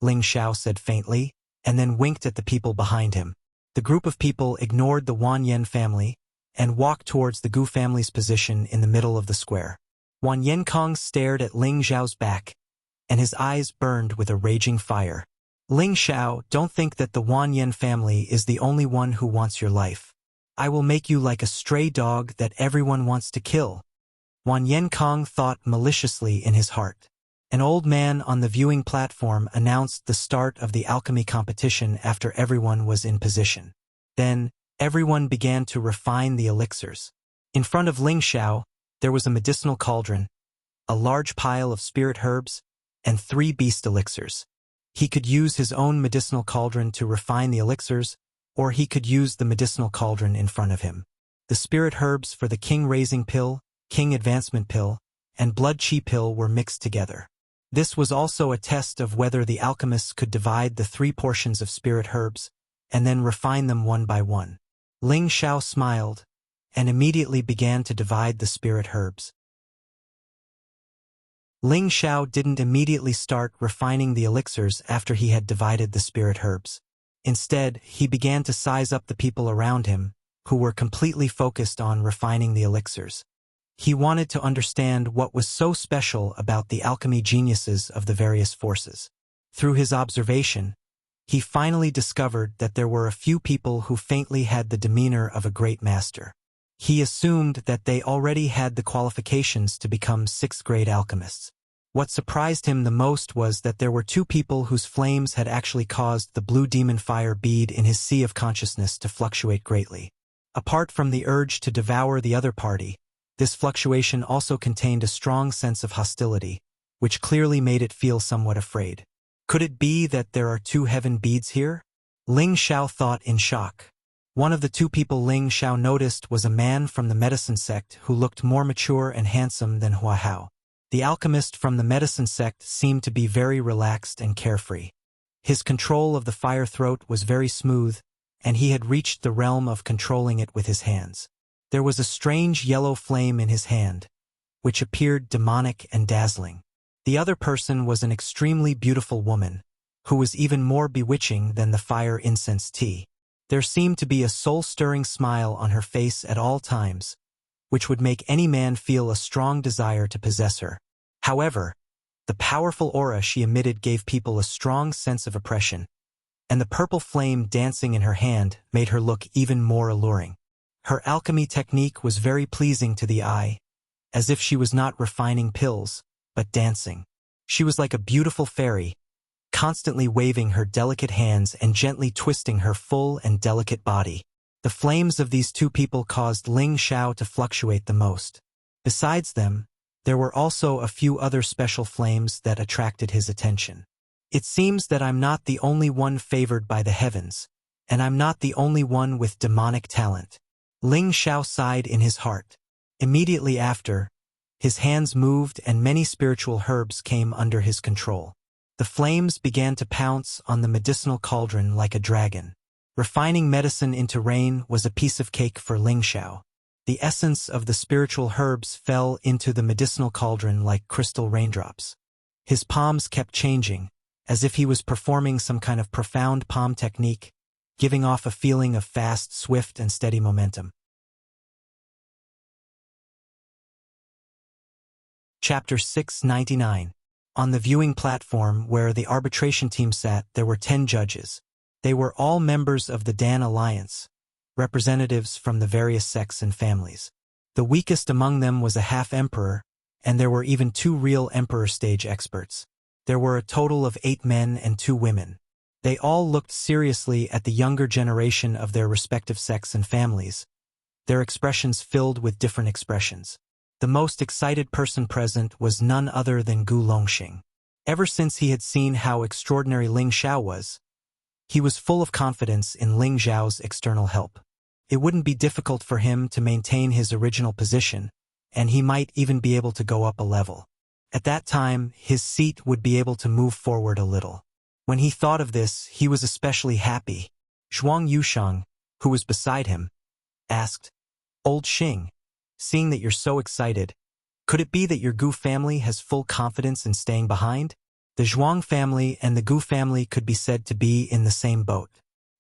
Ling Xiao said faintly, and then winked at the people behind him. The group of people ignored the Wan Yen family and walked towards the Gu family's position in the middle of the square. Wan Yinkong stared at Ling Xiao's back, and his eyes burned with a raging fire. Ling Xiao, don't think that the Wan Yen family is the only one who wants your life. I will make you like a stray dog that everyone wants to kill. Wan Yinkong thought maliciously in his heart. An old man on the viewing platform announced the start of the alchemy competition after everyone was in position. Then, everyone began to refine the elixirs. In front of Ling Xiao, there was a medicinal cauldron, a large pile of spirit herbs, and 3 beast elixirs. He could use his own medicinal cauldron to refine the elixirs, or he could use the medicinal cauldron in front of him. The spirit herbs for the King Raising Pill, King Advancement Pill, and Blood Chi Pill were mixed together. This was also a test of whether the alchemists could divide the 3 portions of spirit herbs and then refine them one by one. Ling Xiao smiled and immediately began to divide the spirit herbs. Ling Xiao didn't immediately start refining the elixirs after he had divided the spirit herbs. Instead, he began to size up the people around him, who were completely focused on refining the elixirs. He wanted to understand what was so special about the alchemy geniuses of the various forces. Through his observation, he finally discovered that there were a few people who faintly had the demeanor of a great master. He assumed that they already had the qualifications to become 6th-grade alchemists. What surprised him the most was that there were 2 people whose flames had actually caused the blue demon fire bead in his sea of consciousness to fluctuate greatly. Apart from the urge to devour the other party, this fluctuation also contained a strong sense of hostility, which clearly made it feel somewhat afraid. Could it be that there are two heaven beads here? Ling Xiao thought in shock. One of the two people Ling Xiao noticed was a man from the medicine sect who looked more mature and handsome than Hua Hao. The alchemist from the medicine sect seemed to be very relaxed and carefree. His control of the fire throat was very smooth, and he had reached the realm of controlling it with his hands. There was a strange yellow flame in his hand, which appeared demonic and dazzling. The other person was an extremely beautiful woman, who was even more bewitching than the fire incense tea. There seemed to be a soul-stirring smile on her face at all times, which would make any man feel a strong desire to possess her. However, the powerful aura she emitted gave people a strong sense of oppression, and the purple flame dancing in her hand made her look even more alluring. Her alchemy technique was very pleasing to the eye, as if she was not refining pills, but dancing. She was like a beautiful fairy, constantly waving her delicate hands and gently twisting her full and delicate body. The flames of these two people caused Ling Xiao to fluctuate the most. Besides them, there were also a few other special flames that attracted his attention. It seems that I'm not the only one favored by the heavens, and I'm not the only one with demonic talent. Ling Xiao sighed in his heart. Immediately after, his hands moved and many spiritual herbs came under his control. The flames began to pounce on the medicinal cauldron like a dragon. Refining medicine into rain was a piece of cake for Ling Xiao. The essence of the spiritual herbs fell into the medicinal cauldron like crystal raindrops. His palms kept changing, as if he was performing some kind of profound palm technique, giving off a feeling of fast, swift, and steady momentum. Chapter 699. On the viewing platform where the arbitration team sat, there were 10 judges. They were all members of the Dan Alliance, representatives from the various sects and families. The weakest among them was a half-emperor, and there were even 2 real emperor stage experts. There were a total of 8 men and 2 women. They all looked seriously at the younger generation of their respective sects and families, their expressions filled with different expressions. The most excited person present was none other than Gu Longxing. Ever since he had seen how extraordinary Ling Xiao was, he was full of confidence in Ling Xiao's external help. It wouldn't be difficult for him to maintain his original position, and he might even be able to go up a level. At that time, his seat would be able to move forward a little. When he thought of this, he was especially happy. Zhuang Yusheng, who was beside him, asked, "Old Xing, seeing that you're so excited, could it be that your Gu family has full confidence in staying behind?" The Zhuang family and the Gu family could be said to be in the same boat.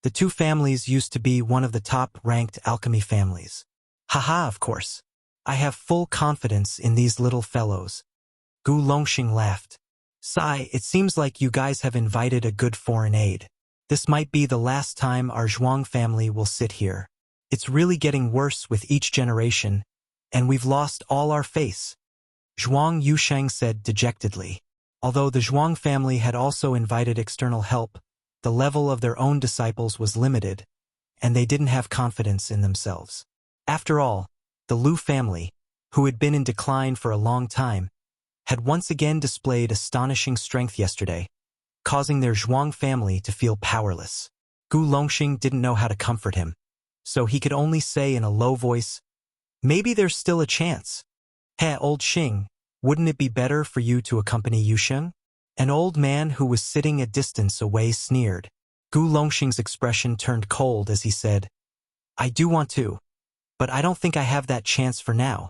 The 2 families used to be one of the top-ranked alchemy families. Haha, of course. I have full confidence in these little fellows. Gu Longxing laughed. Sigh, it seems like you guys have invited a good foreign aid. This might be the last time our Zhuang family will sit here. It's really getting worse with each generation, and we've lost all our face. Zhuang Yusheng said dejectedly. Although the Zhuang family had also invited external help, the level of their own disciples was limited, and they didn't have confidence in themselves. After all, the Lu family, who had been in decline for a long time, had once again displayed astonishing strength yesterday, causing their Zhuang family to feel powerless. Gu Longxing didn't know how to comfort him, so he could only say in a low voice, "Maybe there's still a chance. Hey, old Xing, wouldn't it be better for you to accompany Yusheng?" An old man who was sitting a distance away sneered. Gu Longxing's expression turned cold as he said, "I do want to, but I don't think I have that chance for now."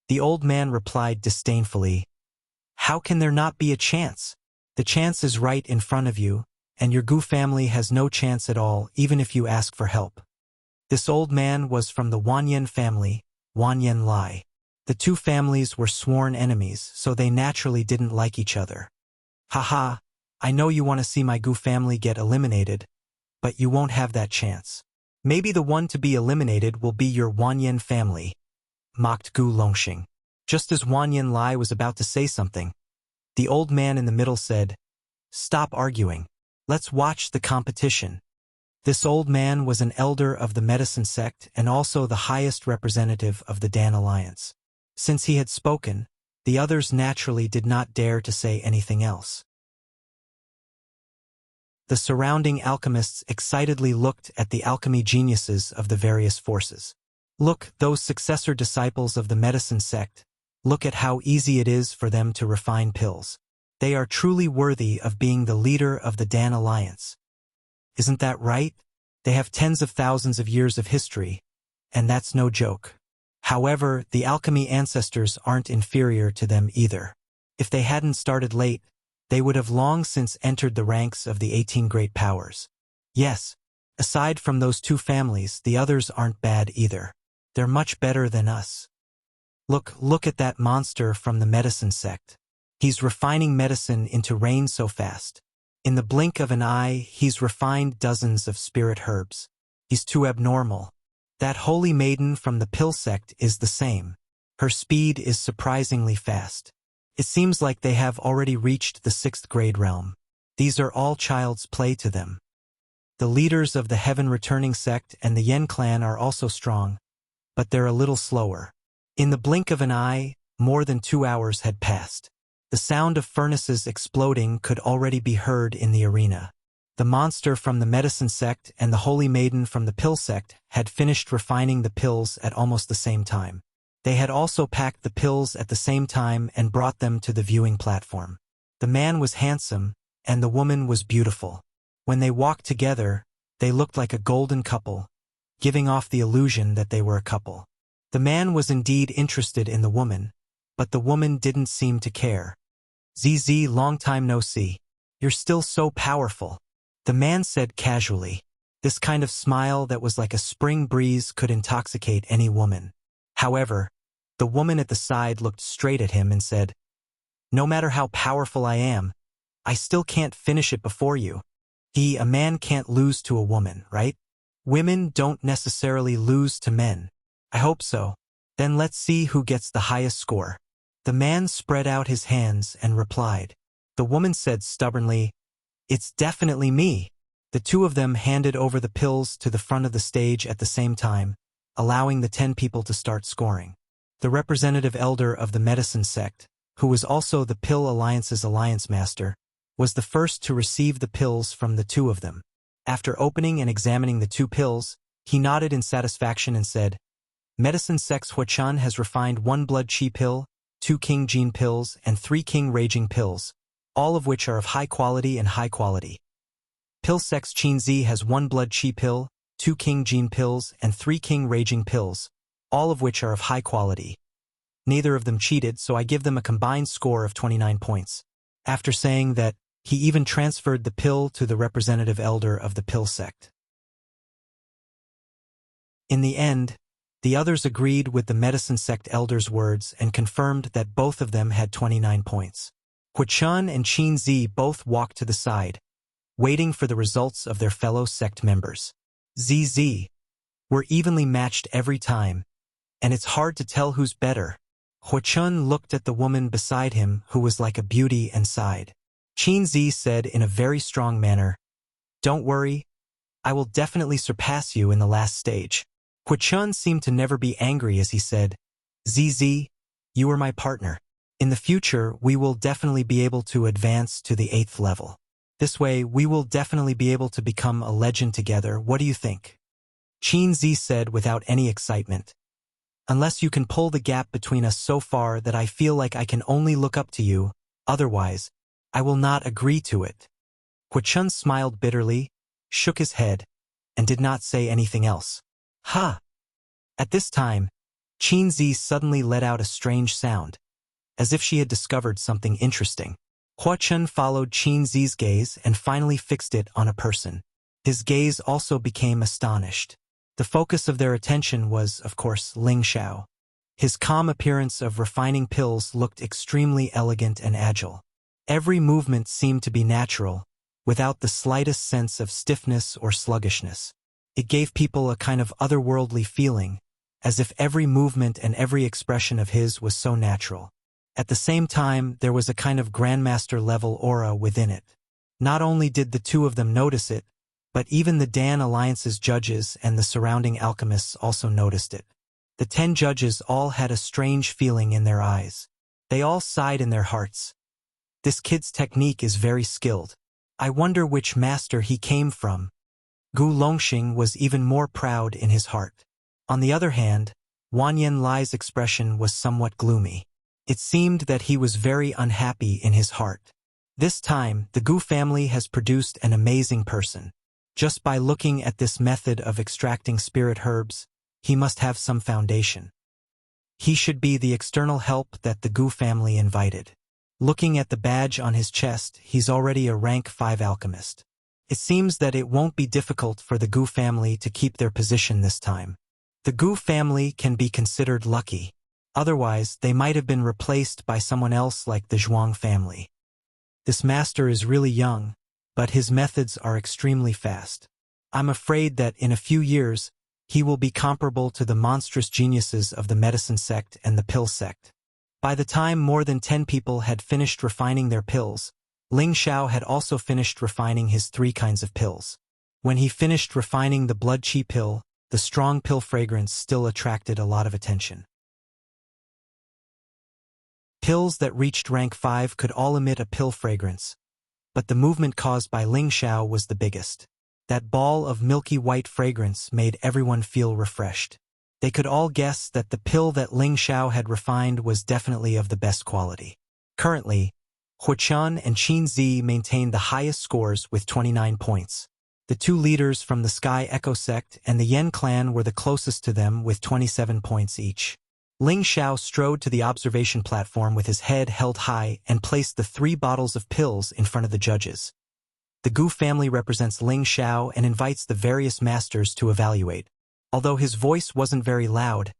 The old man replied disdainfully, "How can there not be a chance? The chance is right in front of you, and your Gu family has no chance at all even if you ask for help." This old man was from the Wanyan family, Wanyan Lai. The 2 families were sworn enemies, so they naturally didn't like each other. "Haha, I know you want to see my Gu family get eliminated, but you won't have that chance. Maybe the one to be eliminated will be your Wanyan family," mocked Gu Longxing. Just as Wanyan Lai was about to say something, the old man in the middle said, "Stop arguing. Let's watch the competition." This old man was an elder of the medicine sect and also the highest representative of the Dan Alliance. Since he had spoken, the others naturally did not dare to say anything else. The surrounding alchemists excitedly looked at the alchemy geniuses of the various forces. Look, those successor disciples of the medicine sect, look at how easy it is for them to refine pills. They are truly worthy of being the leader of the Dan Alliance. Isn't that right? They have tens of thousands of years of history, and that's no joke. However, the alchemy ancestors aren't inferior to them either. If they hadn't started late, they would have long since entered the ranks of the 18 great powers. Yes, aside from those two families, the others aren't bad either. They're much better than us. Look at that monster from the medicine sect. He's refining medicine into rain so fast. In the blink of an eye, he's refined dozens of spirit herbs. He's too abnormal. That holy maiden from the pill sect is the same. Her speed is surprisingly fast. It seems like they have already reached the 6th grade realm. These are all child's play to them. The leaders of the Heaven Returning sect and the Yen clan are also strong, but they're a little slower. In the blink of an eye, more than 2 hours had passed. The sound of furnaces exploding could already be heard in the arena. The monster from the medicine sect and the holy maiden from the pill sect had finished refining the pills at almost the same time. They had also packed the pills at the same time and brought them to the viewing platform. The man was handsome, and the woman was beautiful. When they walked together, they looked like a golden couple, giving off the illusion that they were a couple. The man was indeed interested in the woman, but the woman didn't seem to care. "ZZ, long time no see. You're still so powerful," the man said casually. This kind of smile that was like a spring breeze could intoxicate any woman. However, the woman at the side looked straight at him and said, "No matter how powerful I am, I still can't finish it before you. A man can't lose to a woman, right? Women don't necessarily lose to men. I hope so. Then let's see who gets the highest score." The man spread out his hands and replied. The woman said stubbornly, "It's definitely me." The two of them handed over the pills to the front of the stage at the same time, allowing the 10 people to start scoring. The representative elder of the medicine sect, who was also the Pill Alliance's alliance master, was the first to receive the pills from the two of them. After opening and examining the 2 pills, he nodded in satisfaction and said, "Medicine Sect's Huachan has refined 1 blood chi pill, 2 king gene pills, and 3 king raging pills, all of which are of high quality and high quality. Pill Sect's Qinzi has 1 blood chi pill, 2 king gene pills, and 3 king raging pills, all of which are of high quality. Neither of them cheated, so I give them a combined score of 29 points. After saying that, he even transferred the pill to the representative elder of the pill sect. In the end, the others agreed with the medicine sect elder's words and confirmed that both of them had 29 points. Huachan and Qinzi both walked to the side, waiting for the results of their fellow sect members. "ZZ. We're evenly matched every time, and it's hard to tell who's better." Huachan looked at the woman beside him, who was like a beauty, and sighed. Qinzi said in a very strong manner, "Don't worry, I will definitely surpass you in the last stage." Huachan seemed to never be angry as he said, "ZZ, you are my partner. In the future, we will definitely be able to advance to the 8th level. This way, we will definitely be able to become a legend together. What do you think?" Qinzi said without any excitement, "Unless you can pull the gap between us so far that I feel like I can only look up to you, otherwise, I will not agree to it." Huachan smiled bitterly, shook his head, and did not say anything else. "Ha!" At this time, Qinzi suddenly let out a strange sound, as if she had discovered something interesting. Huachan followed Qinzi's gaze and finally fixed it on a person. His gaze also became astonished. The focus of their attention was, of course, Ling Xiao. His calm appearance of refining pills looked extremely elegant and agile. Every movement seemed to be natural, without the slightest sense of stiffness or sluggishness. It gave people a kind of otherworldly feeling, as if every movement and every expression of his was so natural. At the same time, there was a kind of grandmaster-level aura within it. Not only did the two of them notice it, But even the Dan Alliance's judges and the surrounding alchemists also noticed it. The 10 judges all had a strange feeling in their eyes. They all sighed in their hearts. This kid's technique is very skilled. I wonder which master he came from. Gu Longxing was even more proud in his heart. On the other hand, Wanyan Lai's expression was somewhat gloomy. It seemed that he was very unhappy in his heart. This time, the Gu family has produced an amazing person. Just by looking at this method of extracting spirit herbs, he must have some foundation. He should be the external help that the Gu family invited. Looking at the badge on his chest, he's already a rank 5 alchemist. It seems that it won't be difficult for the Gu family to keep their position this time. The Gu family can be considered lucky. Otherwise, they might have been replaced by someone else like the Zhuang family. This master is really young, but his methods are extremely fast. I'm afraid that in a few years, he will be comparable to the monstrous geniuses of the medicine sect and the pill sect. By the time more than 10 people had finished refining their pills, Ling Xiao had also finished refining his 3 kinds of pills. When he finished refining the blood qi pill, the strong pill fragrance still attracted a lot of attention. Pills that reached rank 5 could all emit a pill fragrance, but the movement caused by Ling Xiao was the biggest. That ball of milky white fragrance made everyone feel refreshed. They could all guess that the pill that Ling Xiao had refined was definitely of the best quality. Currently, Huoqian and Qin Zi maintained the highest scores with 29 points. The 2 leaders from the Sky Echo sect and the Yen clan were the closest to them with 27 points each. Ling Xiao strode to the observation platform with his head held high and placed the 3 bottles of pills in front of the judges. The Gu family represents Ling Xiao and invites the various masters to evaluate. Although his voice wasn't very loud,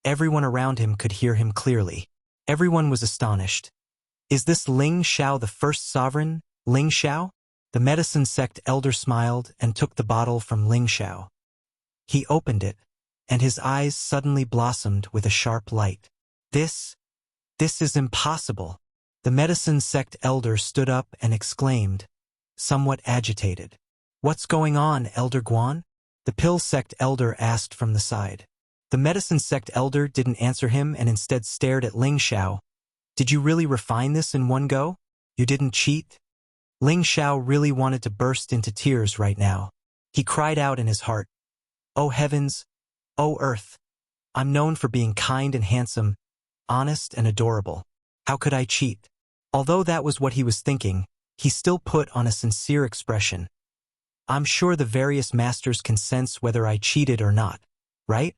everyone around him could hear him clearly. Everyone was astonished. Is this Ling Xiao the first sovereign, Ling Xiao? The medicine sect elder smiled and took the bottle from Ling Xiao. He opened it, and his eyes suddenly blossomed with a sharp light. This is impossible. The medicine sect elder stood up and exclaimed, somewhat agitated. What's going on, Elder Guan? The pill sect elder asked from the side. The medicine sect elder didn't answer him and instead stared at Ling Xiao. Did you really refine this in one go? You didn't cheat? Ling Xiao really wanted to burst into tears right now. He cried out in his heart, "Oh heavens! Oh earth! I'm known for being kind and handsome, honest and adorable. How could I cheat?" Although that was what he was thinking, he still put on a sincere expression. "I'm sure the various masters can sense whether I cheated or not, right?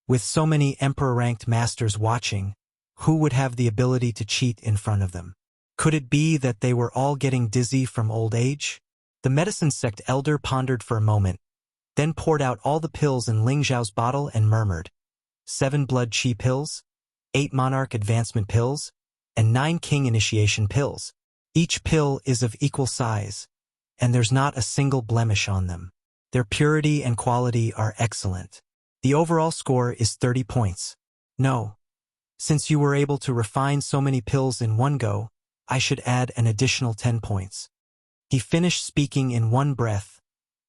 With so many emperor-ranked masters watching, who would have the ability to cheat in front of them? Could it be that they were all getting dizzy from old age?" The medicine sect elder pondered for a moment, then poured out all the pills in Ling Xiao's bottle and murmured, 7 blood qi pills, 8 monarch advancement pills, and 9 king initiation pills. Each pill is of equal size, and there's not a single blemish on them. Their purity and quality are excellent. The overall score is 30 points. No. Since you were able to refine so many pills in one go, I should add an additional 10 points. He finished speaking in one breath,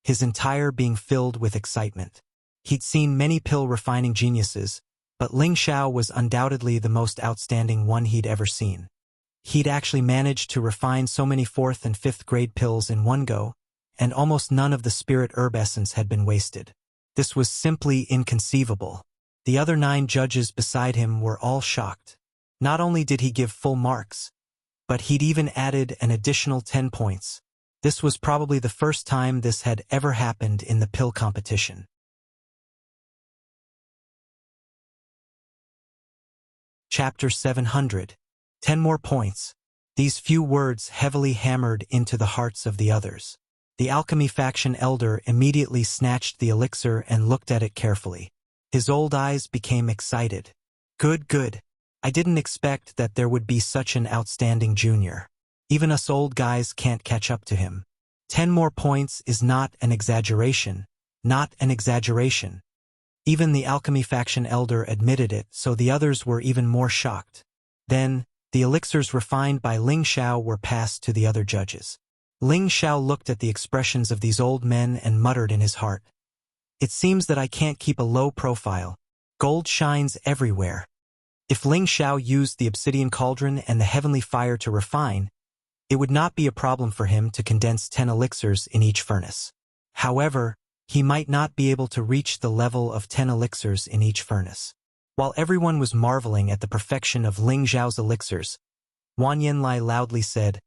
his entire being filled with excitement. He'd seen many pill refining geniuses, but Ling Xiao was undoubtedly the most outstanding one he'd ever seen. He'd actually managed to refine so many 4th and 5th grade pills in one go, and almost none of the spirit herb essence had been wasted. This was simply inconceivable. The other 9 judges beside him were all shocked. Not only did he give full marks, but he'd even added an additional 10 points. This was probably the first time this had ever happened in the pill competition. Chapter 700. 10 more points. These few words heavily hammered into the hearts of the others. The alchemy faction elder immediately snatched the elixir and looked at it carefully. His old eyes became excited. Good. I didn't expect that there would be such an outstanding junior. Even us old guys can't catch up to him. 10 more points is not an exaggeration. Not an exaggeration. Even the alchemy faction elder admitted it, so the others were even more shocked. Then, the elixirs refined by Ling Xiao were passed to the other judges. Ling Xiao looked at the expressions of these old men and muttered in his heart. It seems that I can't keep a low profile. Gold shines everywhere. If Ling Xiao used the obsidian cauldron and the heavenly fire to refine, it would not be a problem for him to condense 10 elixirs in each furnace. However, he might not be able to reach the level of 10 elixirs in each furnace. While everyone was marveling at the perfection of Ling Xiao's elixirs, Wan Yanlai loudly said,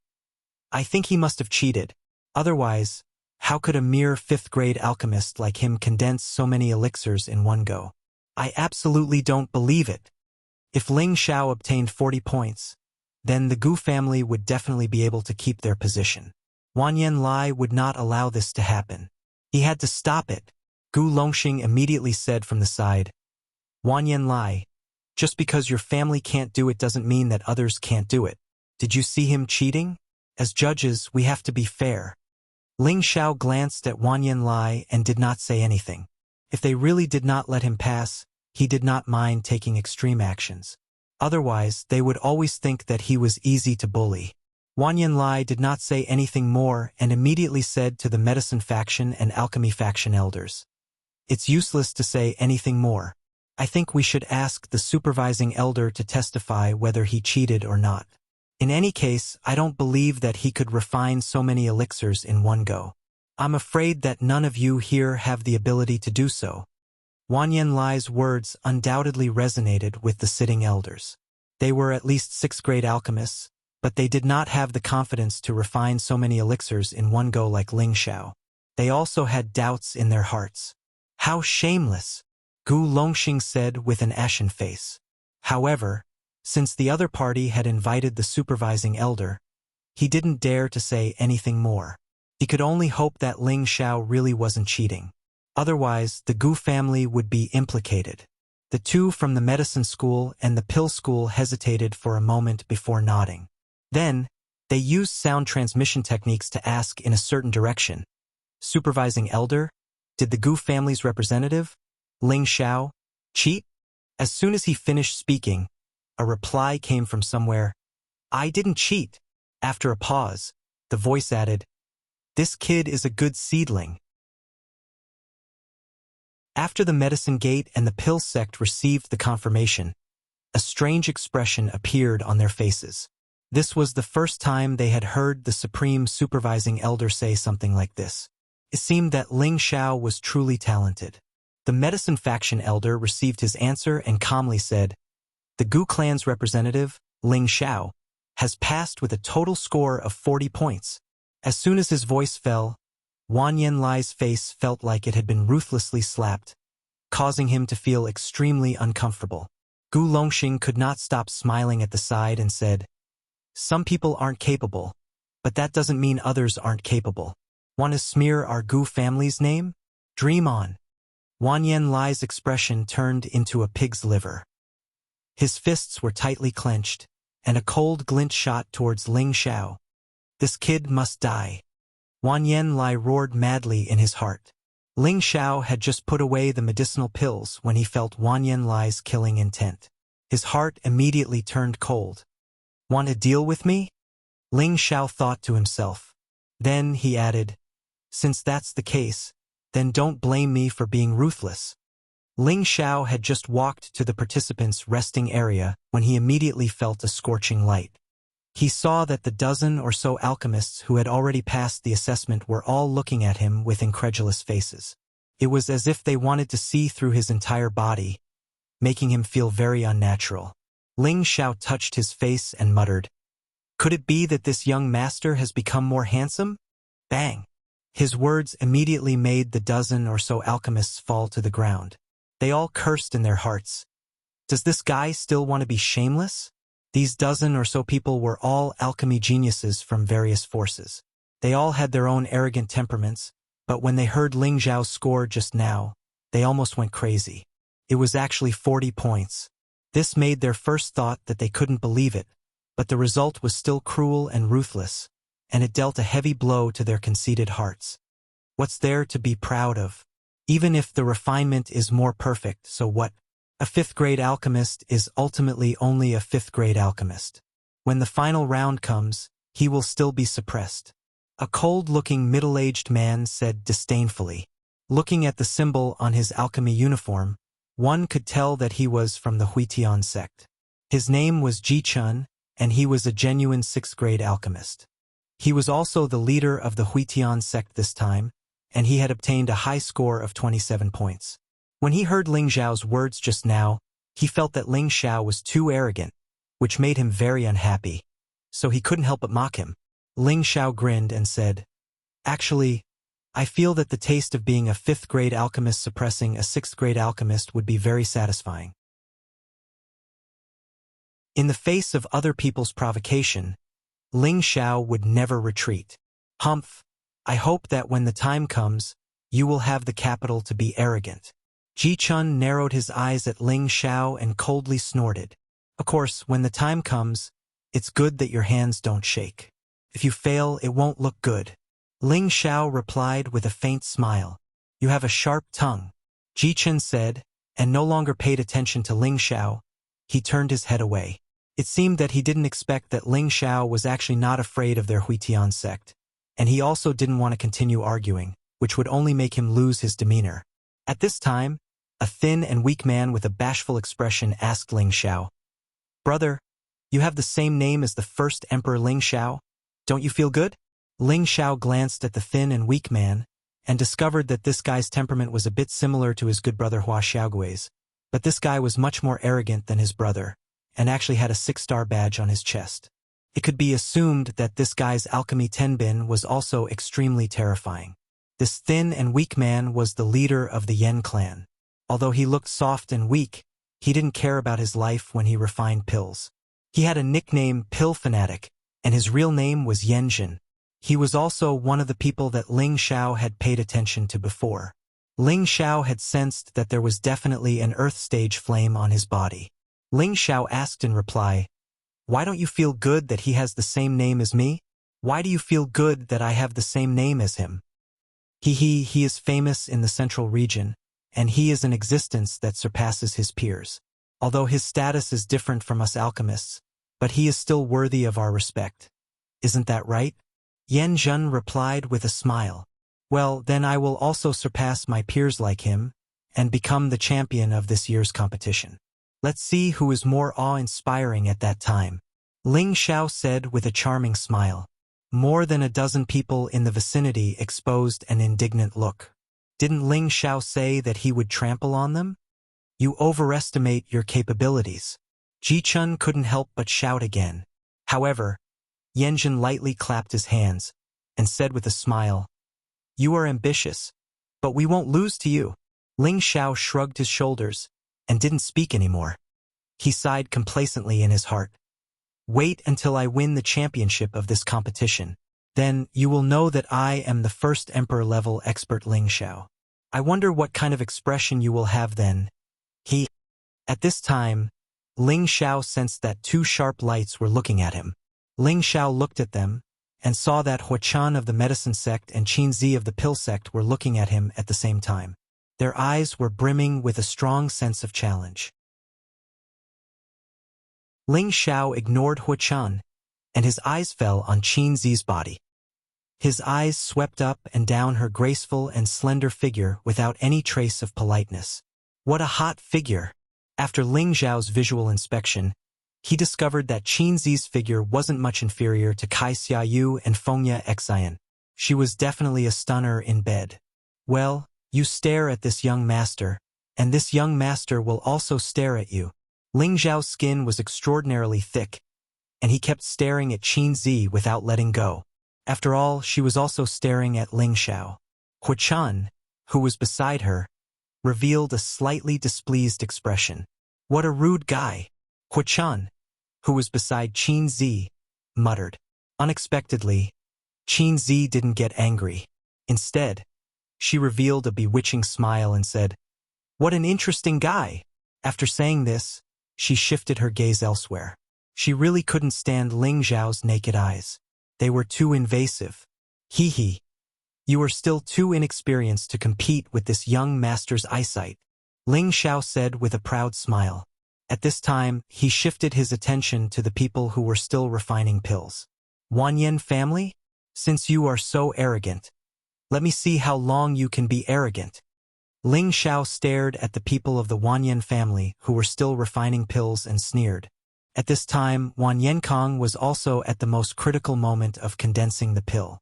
I think he must have cheated. Otherwise, how could a mere 5th-grade alchemist like him condense so many elixirs in one go? I absolutely don't believe it. If Ling Xiao obtained 40 points, then the Gu family would definitely be able to keep their position. Wan Yanlai would not allow this to happen. He had to stop it. Gu Longxing immediately said from the side, Wan Yanlai, just because your family can't do it doesn't mean that others can't do it. Did you see him cheating? As judges, we have to be fair. Ling Xiao glanced at Wan Yanlai and did not say anything. If they really did not let him pass, he did not mind taking extreme actions. Otherwise, they would always think that he was easy to bully. Wan Yanlai did not say anything more and immediately said to the medicine faction and alchemy faction elders, It's useless to say anything more. I think we should ask the supervising elder to testify whether he cheated or not. In any case, I don't believe that he could refine so many elixirs in one go. I'm afraid that none of you here have the ability to do so. Wan Yanlai's words undoubtedly resonated with the sitting elders. They were at least 6th-grade alchemists, but they did not have the confidence to refine so many elixirs in one go like Ling Xiao. They also had doubts in their hearts. How shameless, Gu Longxing said with an ashen face. However, since the other party had invited the supervising elder, he didn't dare to say anything more. He could only hope that Ling Xiao really wasn't cheating. Otherwise, the Gu family would be implicated. The two from the medicine school and the pill school hesitated for a moment before nodding. Then, they used sound transmission techniques to ask in a certain direction. Supervising elder? Did the Gu family's representative, Ling Xiao, cheat? As soon as he finished speaking, a reply came from somewhere. I didn't cheat. After a pause, the voice added, This kid is a good seedling. After the medicine gate and the pill sect received the confirmation, a strange expression appeared on their faces. This was the first time they had heard the supreme supervising elder say something like this. It seemed that Ling Xiao was truly talented. The medicine faction elder received his answer and calmly said, The Gu clan's representative, Ling Xiao, has passed with a total score of 40 points. As soon as his voice fell, Wan Yanlai's face felt like it had been ruthlessly slapped, causing him to feel extremely uncomfortable. Gu Longxing could not stop smiling at the side and said, Some people aren't capable, but that doesn't mean others aren't capable. Want to smear our Gu family's name? Dream on. Wan Yanlai's expression turned into a pig's liver. His fists were tightly clenched, and a cold glint shot towards Ling Xiao. This kid must die. Wan Yanlai roared madly in his heart. Ling Xiao had just put away the medicinal pills when he felt Wan Yanlai's killing intent. His heart immediately turned cold. Want to deal with me? Ling Xiao thought to himself. Then he added, Since that's the case, then don't blame me for being ruthless. Ling Xiao had just walked to the participants' resting area when he immediately felt a scorching light. He saw that the dozen or so alchemists who had already passed the assessment were all looking at him with incredulous faces. It was as if they wanted to see through his entire body, making him feel very unnatural. Ling Xiao touched his face and muttered, Could it be that this young master has become more handsome? Bang! His words immediately made the dozen or so alchemists fall to the ground. They all cursed in their hearts. Does this guy still want to be shameless? These dozen or so people were all alchemy geniuses from various forces. They all had their own arrogant temperaments, but when they heard Ling Xiao's score just now, they almost went crazy. It was actually 40 points. This made their first thought that they couldn't believe it, but the result was still cruel and ruthless, and it dealt a heavy blow to their conceited hearts. What's there to be proud of? Even if the refinement is more perfect, so what? A 5th-grade alchemist is ultimately only a 5th-grade alchemist. When the final round comes, he will still be suppressed. A cold-looking middle-aged man said disdainfully. Looking at the symbol on his alchemy uniform, one could tell that he was from the Huitian sect. His name was Ji Chun, and he was a genuine 6th-grade alchemist. He was also the leader of the Huitian sect this time, and he had obtained a high score of 27 points. When he heard Ling Xiao's words just now, he felt that Ling Xiao was too arrogant, which made him very unhappy, so he couldn't help but mock him. Ling Xiao grinned and said, "Actually, I feel that the taste of being a 5th-grade alchemist suppressing a 6th-grade alchemist would be very satisfying." In the face of other people's provocation, Ling Xiao would never retreat. "Humph, I hope that when the time comes, you will have the capital to be arrogant." Ji Chun narrowed his eyes at Ling Xiao and coldly snorted. "Of course, when the time comes, it's good that your hands don't shake. If you fail, it won't look good." Ling Xiao replied with a faint smile. "You have a sharp tongue," Ji Chun said, and no longer paid attention to Ling Xiao. He turned his head away. It seemed that he didn't expect that Ling Xiao was actually not afraid of their Huitian sect, and he also didn't want to continue arguing, which would only make him lose his demeanor. At this time, a thin and weak man with a bashful expression asked Ling Xiao, "Brother, you have the same name as the first Emperor Ling Xiao. Don't you feel good?" Ling Xiao glanced at the thin and weak man and discovered that this guy's temperament was a bit similar to his good brother Hua Xiaogui's, but this guy was much more arrogant than his brother and actually had a 6-star badge on his chest. It could be assumed that this guy's alchemy tenbin was also extremely terrifying. This thin and weak man was the leader of the Yen clan. Although he looked soft and weak, he didn't care about his life when he refined pills. He had a nickname Pill Fanatic, and his real name was Yanjin. He was also one of the people that Ling Xiao had paid attention to before. Ling Xiao had sensed that there was definitely an earth stage flame on his body. Ling Xiao asked in reply, "Why don't you feel good that he has the same name as me? Why do you feel good that I have the same name as him?" He is famous in the central region, and he is an existence that surpasses his peers. Although his status is different from us alchemists, but he is still worthy of our respect. Isn't that right? Yan Zhen replied with a smile. "Well, then I will also surpass my peers like him, and become the champion of this year's competition. Let's see who is more awe-inspiring at that time," Ling Xiao said with a charming smile. More than a dozen people in the vicinity exposed an indignant look. Didn't Ling Xiao say that he would trample on them? "You overestimate your capabilities." Ji Chun couldn't help but shout again. However, Yanjin lightly clapped his hands and said with a smile, "You are ambitious, but we won't lose to you." Ling Xiao shrugged his shoulders and didn't speak anymore. He sighed complacently in his heart. "Wait until I win the championship of this competition. Then you will know that I am the first Emperor-level expert Ling Xiao. I wonder what kind of expression you will have then." At this time, Ling Xiao sensed that 2 sharp lights were looking at him. Ling Xiao looked at them and saw that Huachan of the medicine sect and Qin Zi of the pill sect were looking at him at the same time. Their eyes were brimming with a strong sense of challenge. Ling Xiao ignored Huachan, and his eyes fell on Qin Zi's body. His eyes swept up and down her graceful and slender figure without any trace of politeness. What a hot figure! After Ling Xiao's visual inspection, he discovered that Qin Zi's figure wasn't much inferior to Kai Xiaoyu and Fengya Xian. She was definitely a stunner in bed. "Well, you stare at this young master, and this young master will also stare at you." Ling Xiao's skin was extraordinarily thick, and he kept staring at Qin Zi without letting go. After all, she was also staring at Ling Xiao. Huachan, who was beside her, revealed a slightly displeased expression. "What a rude guy." Huachan, who was beside Qin Zi, muttered. Unexpectedly, Qin Zi didn't get angry. Instead, she revealed a bewitching smile and said, "What an interesting guy." After saying this, she shifted her gaze elsewhere. She really couldn't stand Ling Xiao's naked eyes. They were too invasive. You are still too inexperienced to compete with this young master's eyesight," Ling Xiao said with a proud smile. At this time, he shifted his attention to the people who were still refining pills. "Wanyan family? Since you are so arrogant, let me see how long you can be arrogant. Ling Xiao stared at the people of the Wanyan family who were still refining pills and sneered. At this time, Wan Yenkong was also at the most critical moment of condensing the pill.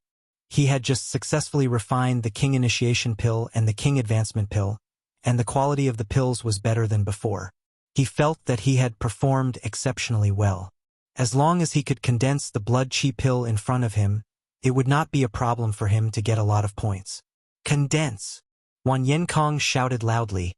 He had just successfully refined the King Initiation pill and the King Advancement pill, and the quality of the pills was better than before. He felt that he had performed exceptionally well. As long as he could condense the blood chi pill in front of him, it would not be a problem for him to get a lot of points. Condense! Wan Yenkong shouted loudly,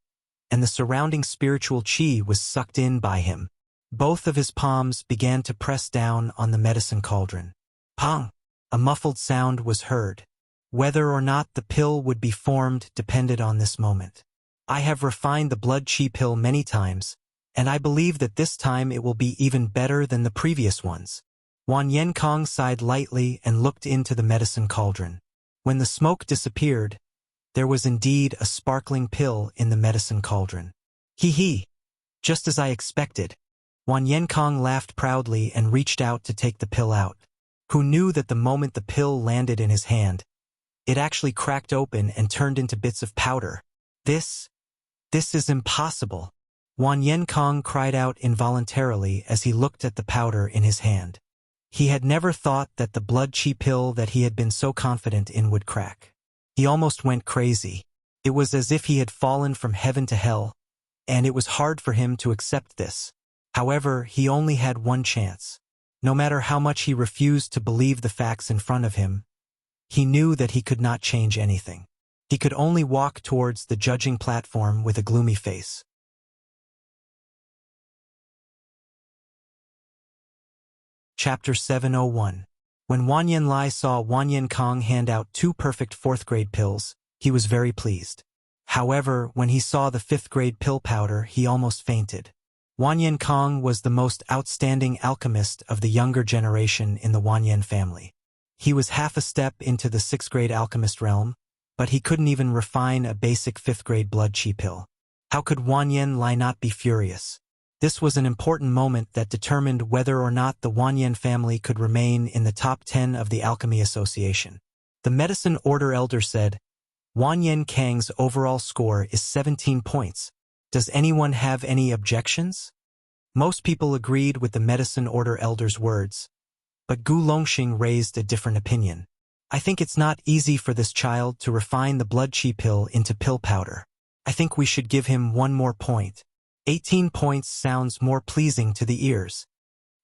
and the surrounding spiritual chi was sucked in by him. Both of his palms began to press down on the medicine cauldron. Pong! A muffled sound was heard. Whether or not the pill would be formed depended on this moment. I have refined the blood chi pill many times, and I believe that this time it will be even better than the previous ones. Wan Yenkong sighed lightly and looked into the medicine cauldron. When the smoke disappeared, there was indeed a sparkling pill in the medicine cauldron. Hee, just as I expected. Wan Yenkong laughed proudly and reached out to take the pill out. Who knew that the moment the pill landed in his hand, it actually cracked open and turned into bits of powder. This is impossible. Wan Yenkong cried out involuntarily as he looked at the powder in his hand. He had never thought that the blood chi pill that he had been so confident in would crack. He almost went crazy. It was as if he had fallen from heaven to hell, and it was hard for him to accept this. However, he only had one chance. No matter how much he refused to believe the facts in front of him, he knew that he could not change anything. He could only walk towards the judging platform with a gloomy face. Chapter 701. When Wan Yanlai saw Wan Yenkong hand out 2 perfect 4th grade pills, he was very pleased. However, when he saw the 5th grade pill powder, he almost fainted. Wan Yenkong was the most outstanding alchemist of the younger generation in the Wanyan family. He was half a step into the 6th grade alchemist realm, but he couldn't even refine a basic 5th grade blood chi pill. How could Wan Yanlai not be furious? This was an important moment that determined whether or not the Wanyan family could remain in the top 10 of the Alchemy Association. The Medicine Order elder said, Wan Yenkang's overall score is 17 points. Does anyone have any objections? Most people agreed with the Medicine Order elder's words, but Gu Longxing raised a different opinion. I think it's not easy for this child to refine the blood chi pill into pill powder. I think we should give him 1 more point. 18 points sounds more pleasing to the ears.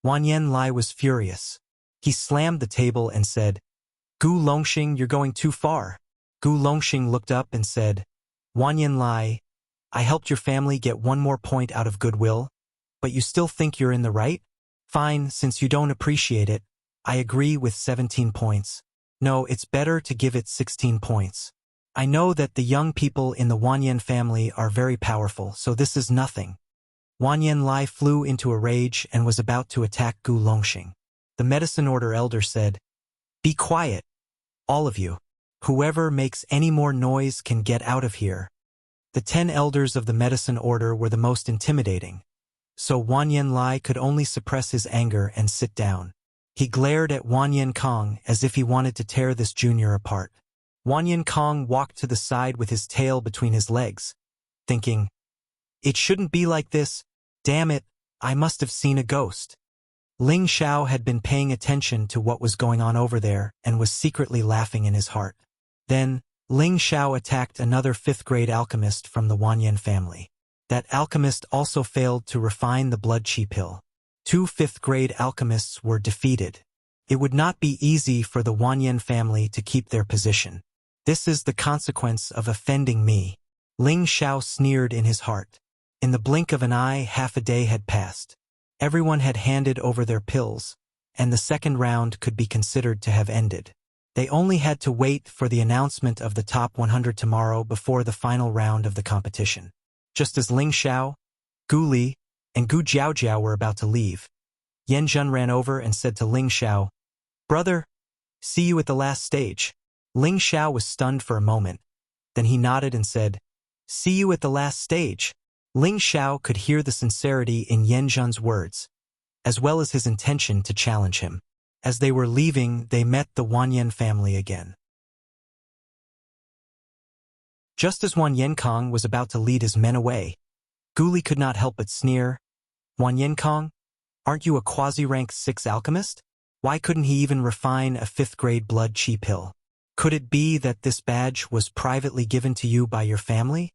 Wan Yanlai was furious. He slammed the table and said, Gu Longxing, you're going too far. Gu Longxing looked up and said, Wan Yanlai, I helped your family get 1 more point out of goodwill, but you still think you're in the right? Fine, since you don't appreciate it, I agree with 17 points. No, it's better to give it 16 points. I know that the young people in the Wanyan family are very powerful, so this is nothing. Wan Yanlai flew into a rage and was about to attack Gu Longxing. The Medicine Order elder said, Be quiet, all of you. Whoever makes any more noise can get out of here. The 10 elders of the Medicine Order were the most intimidating, so Wan Yanlai could only suppress his anger and sit down. He glared at Wan Yenkong as if he wanted to tear this junior apart. Wan Yenkong walked to the side with his tail between his legs, thinking, It shouldn't be like this. Damn it, I must have seen a ghost. Ling Xiao had been paying attention to what was going on over there and was secretly laughing in his heart. Then, Ling Xiao attacked another 5th grade alchemist from the Wanyan family. That alchemist also failed to refine the blood chi pill. 2 5th grade alchemists were defeated. It would not be easy for the Wanyan family to keep their position. This is the consequence of offending me. Ling Xiao sneered in his heart. In the blink of an eye, half a day had passed. Everyone had handed over their pills, and the second round could be considered to have ended. They only had to wait for the announcement of the top 100 tomorrow before the final round of the competition. Just as Ling Xiao, Gu Li, and Gu Jiaojiao were about to leave, Yan Zhen ran over and said to Ling Xiao, Brother, see you at the last stage. Ling Xiao was stunned for a moment. Then he nodded and said, See you at the last stage. Ling Xiao could hear the sincerity in Yan Zhen's words, as well as his intention to challenge him. As they were leaving, they met the Wanyan family again. Just as Wanyenkong was about to lead his men away, Guli could not help but sneer, "Wanyenkong, aren't you a quasi-rank 6 alchemist? Why couldn't he even refine a 5th-grade blood chi pill? Could it be that this badge was privately given to you by your family?"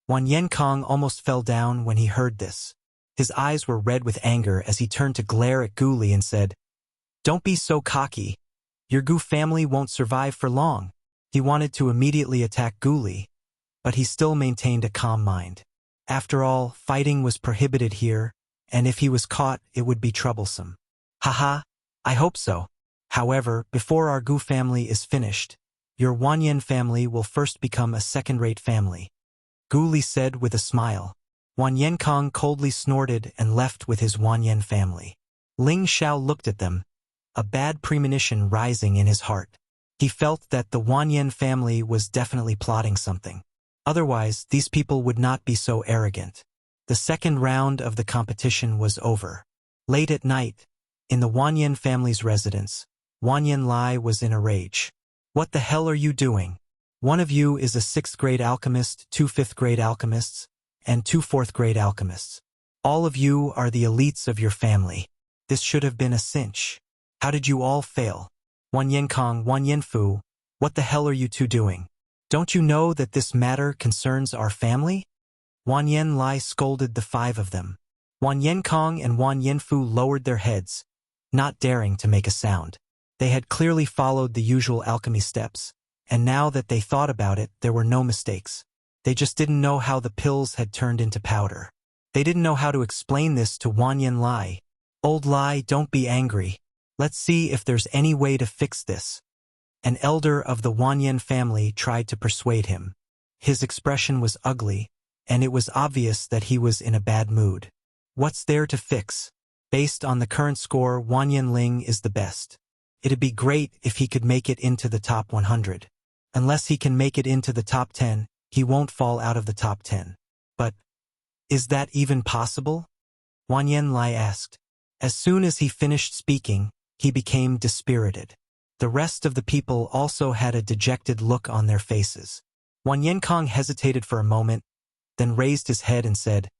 Wanyenkong almost fell down when he heard this. His eyes were red with anger as he turned to glare at Guli and said, "Don't be so cocky. Your Gu family won't survive for long." He wanted to immediately attack Guli, but he still maintained a calm mind. After all, fighting was prohibited here, and if he was caught, it would be troublesome. "Haha, I hope so. However, before our Gu family is finished, your Wanyan family will first become a second-rate family," Guli said with a smile. Wanyenkong coldly snorted and left with his Wanyan family. Ling Xiao looked at them, a bad premonition rising in his heart. He felt that the Wanyan family was definitely plotting something. Otherwise, these people would not be so arrogant. The second round of the competition was over. Late at night, in the Wanyan family's residence, Wanyan Lai was in a rage. "What the hell are you doing? One of you is a 6th-grade alchemist, 2 5th-grade alchemists, and 2 4th-grade alchemists. All of you are the elites of your family. This should have been a cinch. How did you all fail? Wanyenkong, Wanyenfu, what the hell are you two doing? Don't you know that this matter concerns our family?" Wanyan Lai scolded the 5 of them. Wanyenkong and Wanyenfu lowered their heads, not daring to make a sound. They had clearly followed the usual alchemy steps, and now that they thought about it, there were no mistakes. They just didn't know how the pills had turned into powder. They didn't know how to explain this to Wanyan Lai. "Old Lai, don't be angry. Let's see if there's any way to fix this." An elder of the Wanyan family tried to persuade him. His expression was ugly, and it was obvious that he was in a bad mood. "What's there to fix? Based on the current score, Wanyan Ling is the best. It'd be great if he could make it into the top 100. Unless he can make it into the top 10, he won't fall out of the top 10. But is that even possible?" Wanyan Lai asked. As soon as he finished speaking, he became dispirited. The rest of the people also had a dejected look on their faces. Wanyenkong hesitated for a moment, then raised his head and said,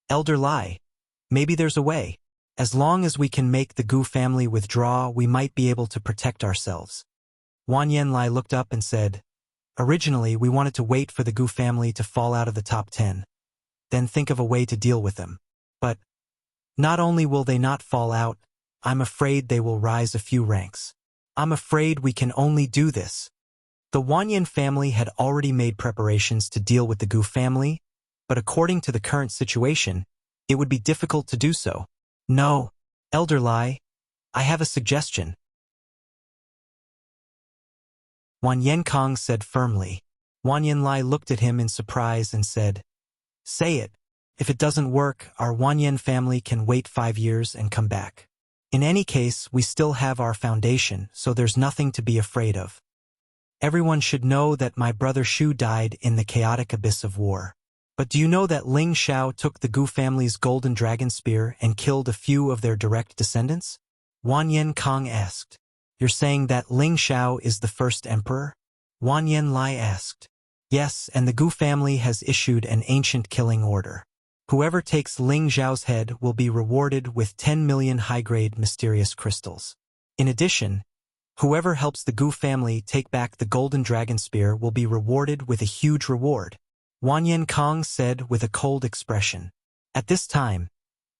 "Elder Lai, maybe there's a way. As long as we can make the Gu family withdraw, we might be able to protect ourselves." Wanyan Lai looked up and said, "Originally, we wanted to wait for the Gu family to fall out of the top 10, then think of a way to deal with them. But not only will they not fall out, I'm afraid they will rise a few ranks. I'm afraid we can only do this." The Wanyan family had already made preparations to deal with the Gu family, but according to the current situation, it would be difficult to do so. "No, Elder Lai, I have a suggestion," Wanyenkong said firmly. Wanyan Lai looked at him in surprise and said, "Say it. If it doesn't work, our Wanyan family can wait 5 years and come back. In any case, we still have our foundation, so there's nothing to be afraid of. Everyone should know that my brother Shu died in the chaotic abyss of war. But do you know that Ling Xiao took the Gu family's golden dragon spear and killed a few of their direct descendants?" Wanyenkong asked. "You're saying that Ling Xiao is the first emperor?" Wanyan Lai asked. "Yes, and the Gu family has issued an ancient killing order. Whoever takes Ling Xiao's head will be rewarded with 10 million high-grade mysterious crystals. In addition, whoever helps the Gu family take back the golden dragon spear will be rewarded with a huge reward," Wanyenkong said with a cold expression. At this time,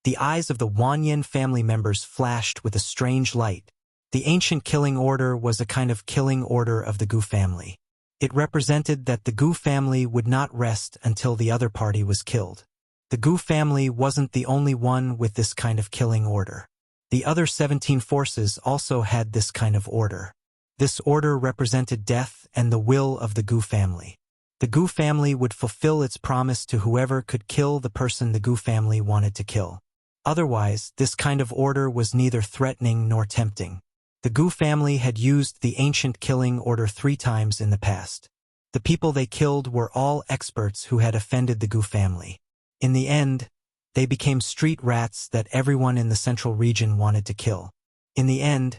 the eyes of the Wanyan family members flashed with a strange light. The ancient killing order was a kind of killing order of the Gu family. It represented that the Gu family would not rest until the other party was killed. The Gu family wasn't the only one with this kind of killing order. The other 17 forces also had this kind of order. This order represented death and the will of the Gu family. The Gu family would fulfill its promise to whoever could kill the person the Gu family wanted to kill. Otherwise, this kind of order was neither threatening nor tempting. The Gu family had used the ancient killing order 3 times in the past. The people they killed were all experts who had offended the Gu family. In the end, they became street rats that everyone in the central region wanted to kill. In the end,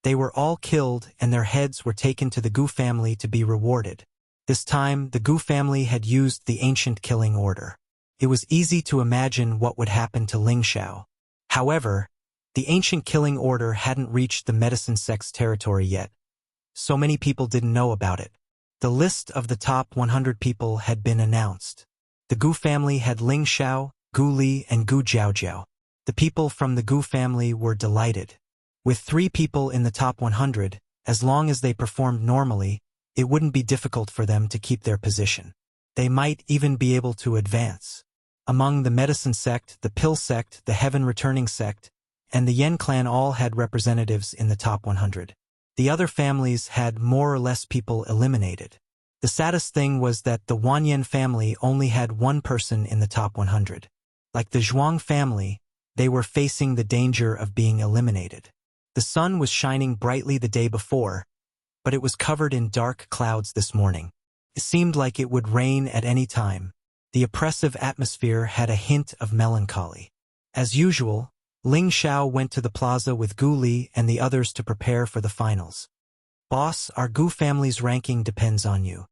They were all killed and their heads were taken to the Gu family to be rewarded. This time, the Gu family had used the ancient killing order. It was easy to imagine what would happen to Ling Xiao. However, the ancient killing order hadn't reached the medicine sect's territory yet. So many people didn't know about it. The list of the top 100 people had been announced. The Gu family had Ling Xiao, Gu Li, and Gu Jiaojiao. The people from the Gu family were delighted. With 3 people in the top 100, as long as they performed normally, it wouldn't be difficult for them to keep their position. They might even be able to advance. Among the medicine sect, the pill sect, the heaven returning sect, and the Yen clan all had representatives in the top 100. The other families had more or less people eliminated. The saddest thing was that the Wanyan family only had 1 person in the top 100. Like the Zhuang family, they were facing the danger of being eliminated. The sun was shining brightly the day before, but it was covered in dark clouds this morning. It seemed like it would rain at any time. The oppressive atmosphere had a hint of melancholy. As usual, Ling Xiao went to the plaza with Gu Li and the others to prepare for the finals. "Boss, our Gu family's ranking depends on you.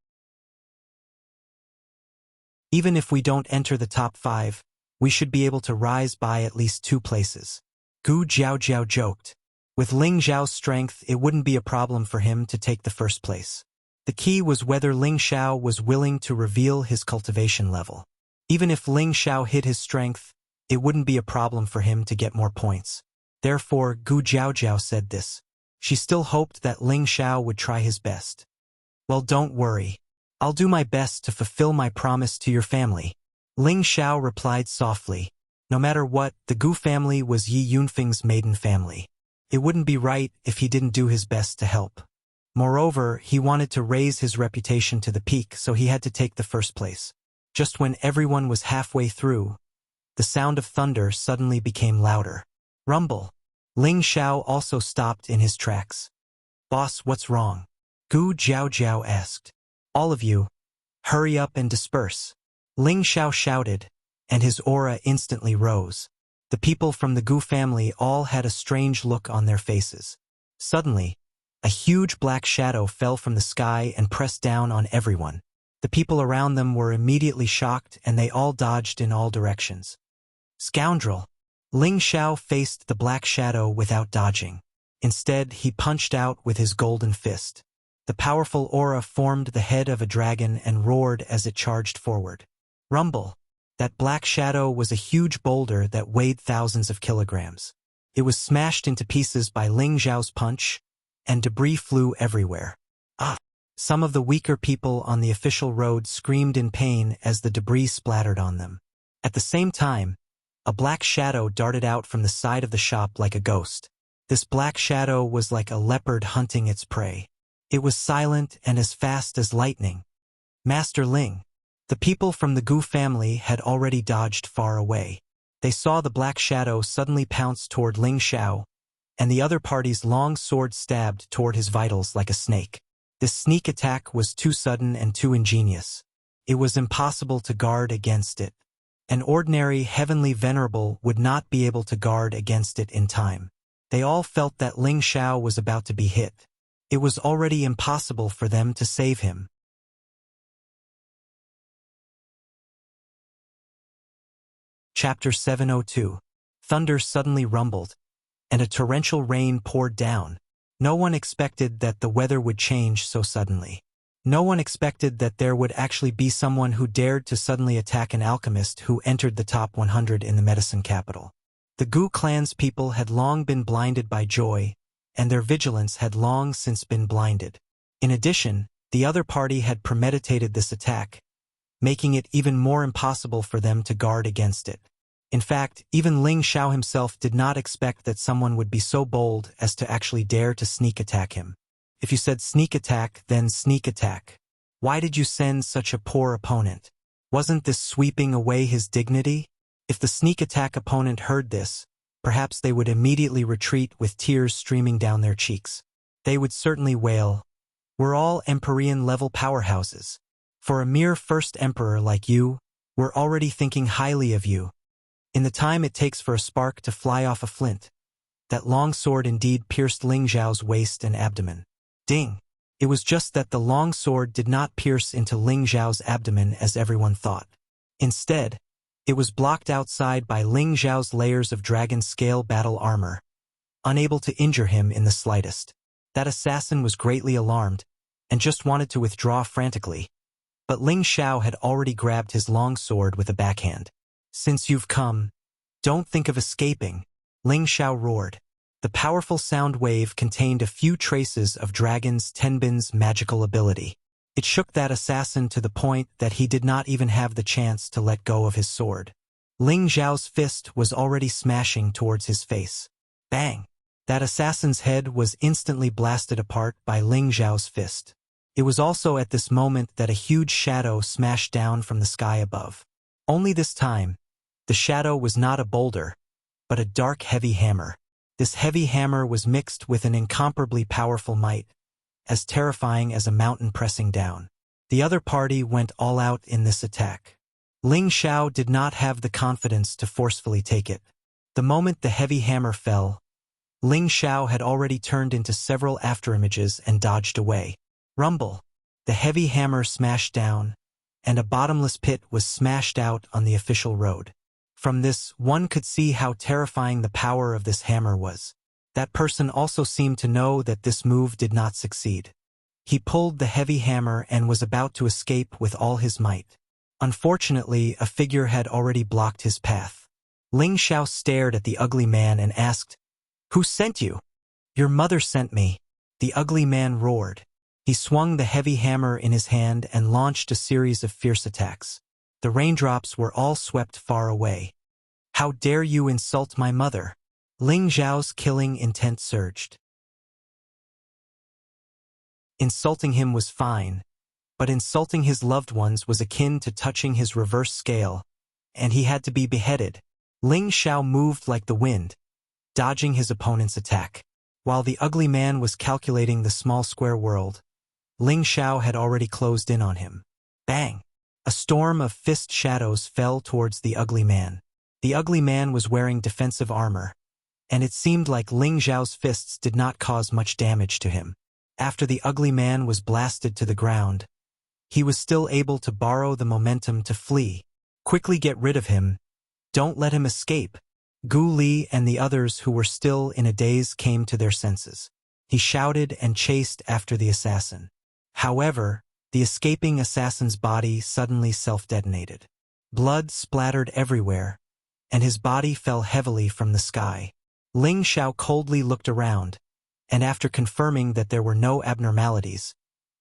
Even if we don't enter the top 5, we should be able to rise by at least 2 places." Gu Jiaojiao joked. With Ling Xiao's strength, it wouldn't be a problem for him to take the first place. The key was whether Ling Xiao was willing to reveal his cultivation level. Even if Ling Xiao hid his strength, it wouldn't be a problem for him to get more points. Therefore, Gu Jiaojiao said this. She still hoped that Ling Xiao would try his best. "Well, don't worry. I'll do my best to fulfill my promise to your family." Ling Xiao replied softly. No matter what, the Gu family was Yi Yunfeng's maiden family. It wouldn't be right if he didn't do his best to help. Moreover, he wanted to raise his reputation to the peak, so he had to take the first place. Just when everyone was halfway through, the sound of thunder suddenly became louder. Rumble. Ling Xiao also stopped in his tracks. "Boss, what's wrong?" Gu Jiaojiao asked. "All of you, hurry up and disperse." Ling Xiao shouted, and his aura instantly rose. The people from the Gu family all had a strange look on their faces. Suddenly, a huge black shadow fell from the sky and pressed down on everyone. The people around them were immediately shocked and they all dodged in all directions. "Scoundrel!" Ling Xiao faced the black shadow without dodging. Instead, he punched out with his golden fist. The powerful aura formed the head of a dragon and roared as it charged forward. Rumble! That black shadow was a huge boulder that weighed thousands of kilograms. It was smashed into pieces by Ling Xiao's punch, and debris flew everywhere. Ah! Some of the weaker people on the official road screamed in pain as the debris splattered on them. At the same time, a black shadow darted out from the side of the shop like a ghost. This black shadow was like a leopard hunting its prey. It was silent and as fast as lightning. "Master Ling." The people from the Gu family had already dodged far away. They saw the black shadow suddenly pounce toward Ling Xiao, and the other party's long sword stabbed toward his vitals like a snake. This sneak attack was too sudden and too ingenious. It was impossible to guard against it. An ordinary heavenly venerable would not be able to guard against it in time. They all felt that Ling Xiao was about to be hit. It was already impossible for them to save him. Chapter 702. Thunder suddenly rumbled, and a torrential rain poured down. No one expected that the weather would change so suddenly. No one expected that there would actually be someone who dared to suddenly attack an alchemist who entered the top 100 in the medicine capital. The Gu clan's people had long been blinded by joy, and their vigilance had long since been blinded. In addition, the other party had premeditated this attack, making it even more impossible for them to guard against it. In fact, even Ling Xiao himself did not expect that someone would be so bold as to actually dare to sneak attack him. If you said sneak attack, then sneak attack. Why did you send such a poor opponent? Wasn't this sweeping away his dignity? If the sneak attack opponent heard this, perhaps they would immediately retreat with tears streaming down their cheeks. They would certainly wail, "We're all Empyrean-level powerhouses. For a mere first emperor like you, we're already thinking highly of you. In the time it takes for a spark to fly off a flint, That long sword indeed pierced Ling Xiao's waist and abdomen. Ding! It was just that the long sword did not pierce into Ling Xiao's abdomen as everyone thought. Instead, it was blocked outside by Ling Xiao's layers of dragon scale battle armor, unable to injure him in the slightest. That assassin was greatly alarmed and just wanted to withdraw frantically. But Ling Xiao had already grabbed his long sword with a backhand. "Since you've come, don't think of escaping," Ling Xiao roared. The powerful sound wave contained a few traces of Dragon's Tenbin's magical ability. It shook that assassin to the point that he did not even have the chance to let go of his sword. Ling Xiao's fist was already smashing towards his face. Bang! That assassin's head was instantly blasted apart by Ling Xiao's fist. It was also at this moment that a huge shadow smashed down from the sky above. Only this time, the shadow was not a boulder, but a dark heavy hammer. This heavy hammer was mixed with an incomparably powerful might, as terrifying as a mountain pressing down. The other party went all out in this attack. Ling Xiao did not have the confidence to forcefully take it. The moment the heavy hammer fell, Ling Xiao had already turned into several afterimages and dodged away. Rumble! The heavy hammer smashed down, and a bottomless pit was smashed out on the official road. From this, one could see how terrifying the power of this hammer was. That person also seemed to know that this move did not succeed. He pulled the heavy hammer and was about to escape with all his might. Unfortunately, a figure had already blocked his path. Ling Xiao stared at the ugly man and asked, "Who sent you?" "Your mother sent me," the ugly man roared. He swung the heavy hammer in his hand and launched a series of fierce attacks. The raindrops were all swept far away. "How dare you insult my mother?" Ling Xiao's killing intent surged. Insulting him was fine, but insulting his loved ones was akin to touching his reverse scale, and he had to be beheaded. Ling Xiao moved like the wind, dodging his opponent's attack. While the ugly man was calculating the small square world, Ling Xiao had already closed in on him. Bang! A storm of fist shadows fell towards the ugly man. The ugly man was wearing defensive armor, and it seemed like Ling Xiao's fists did not cause much damage to him. After the ugly man was blasted to the ground, he was still able to borrow the momentum to flee. "Quickly get rid of him. Don't let him escape." Gu Li and the others who were still in a daze came to their senses. He shouted and chased after the assassin. However, the escaping assassin's body suddenly self-detonated. Blood splattered everywhere, and his body fell heavily from the sky. Ling Xiao coldly looked around, and after confirming that there were no abnormalities,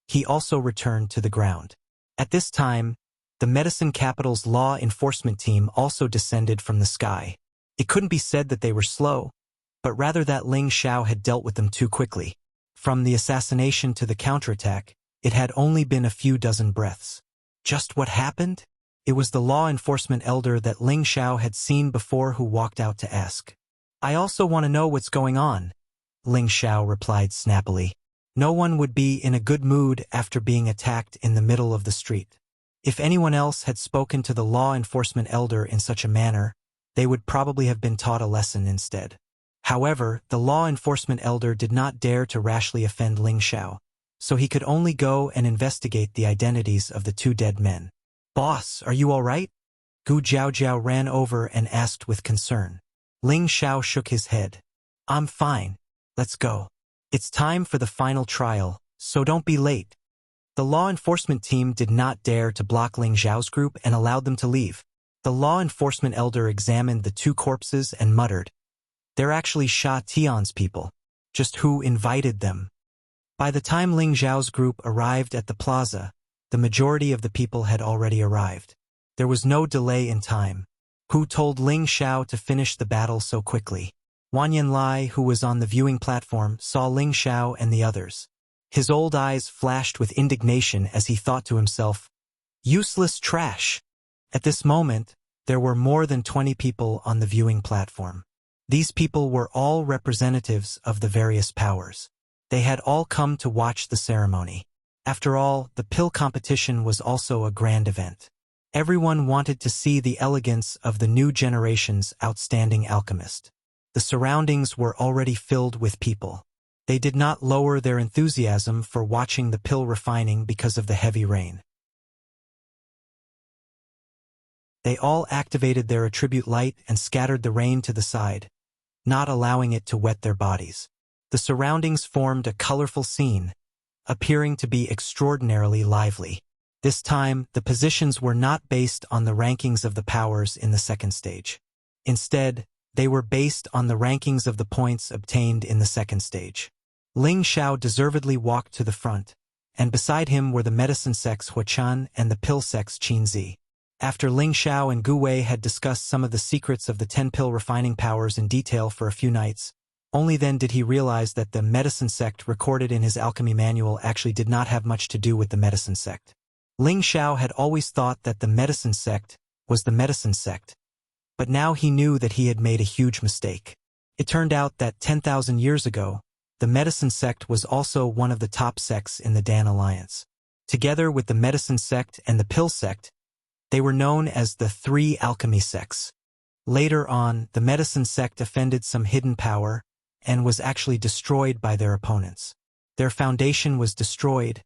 he also returned to the ground. At this time, the medicine capital's law enforcement team also descended from the sky. It couldn't be said that they were slow, but rather that Ling Xiao had dealt with them too quickly. From the assassination to the counterattack, it had only been a few dozen breaths. Just what happened? It was the law enforcement elder that Ling Xiao had seen before who walked out to ask. "I also want to know what's going on," Ling Xiao replied snappily. No one would be in a good mood after being attacked in the middle of the street. If anyone else had spoken to the law enforcement elder in such a manner, they would probably have been taught a lesson instead. However, the law enforcement elder did not dare to rashly offend Ling Xiao, so he could only go and investigate the identities of the two dead men. "Boss, are you all right?" Gu Jiaojiao ran over and asked with concern. Ling Xiao shook his head. "I'm fine. Let's go. It's time for the final trial, so don't be late." The law enforcement team did not dare to block Ling Xiao's group and allowed them to leave. The law enforcement elder examined the two corpses and muttered, "They're actually Sha Tian's people. Just who invited them?" By the time Ling Xiao's group arrived at the plaza, the majority of the people had already arrived. There was no delay in time. Who told Ling Xiao to finish the battle so quickly? Wan Yanlai, who was on the viewing platform, saw Ling Xiao and the others. His old eyes flashed with indignation as he thought to himself, "Useless trash." At this moment, there were more than 20 people on the viewing platform. These people were all representatives of the various powers. They had all come to watch the ceremony. After all, the pill competition was also a grand event. Everyone wanted to see the elegance of the new generation's outstanding alchemist. The The surroundings were already filled with people. They did not lower their enthusiasm for watching the pill refining because of the heavy rain. They all activated their attribute light and scattered the rain to the side, not allowing it to wet their bodies. The surroundings formed a colorful scene, appearing to be extraordinarily lively. This time, the positions were not based on the rankings of the powers in the second stage. Instead, they were based on the rankings of the points obtained in the second stage. Ling Xiao deservedly walked to the front, and beside him were the medicine sex Huachan and the pill sex Qinzi. After Ling Xiao and Gu Wei had discussed some of the secrets of the 10 pill refining powers in detail for a few nights, only then did he realize that the medicine sect recorded in his alchemy manual actually did not have much to do with the medicine sect. Ling Xiao had always thought that the medicine sect was the medicine sect, but now he knew that he had made a huge mistake. It turned out that 10,000 years ago, the medicine sect was also one of the top sects in the Dan Alliance. Together with the medicine sect and the pill sect, they were known as the three alchemy sects. Later on, the medicine sect offended some hidden power and was actually destroyed by their opponents. Their foundation was destroyed,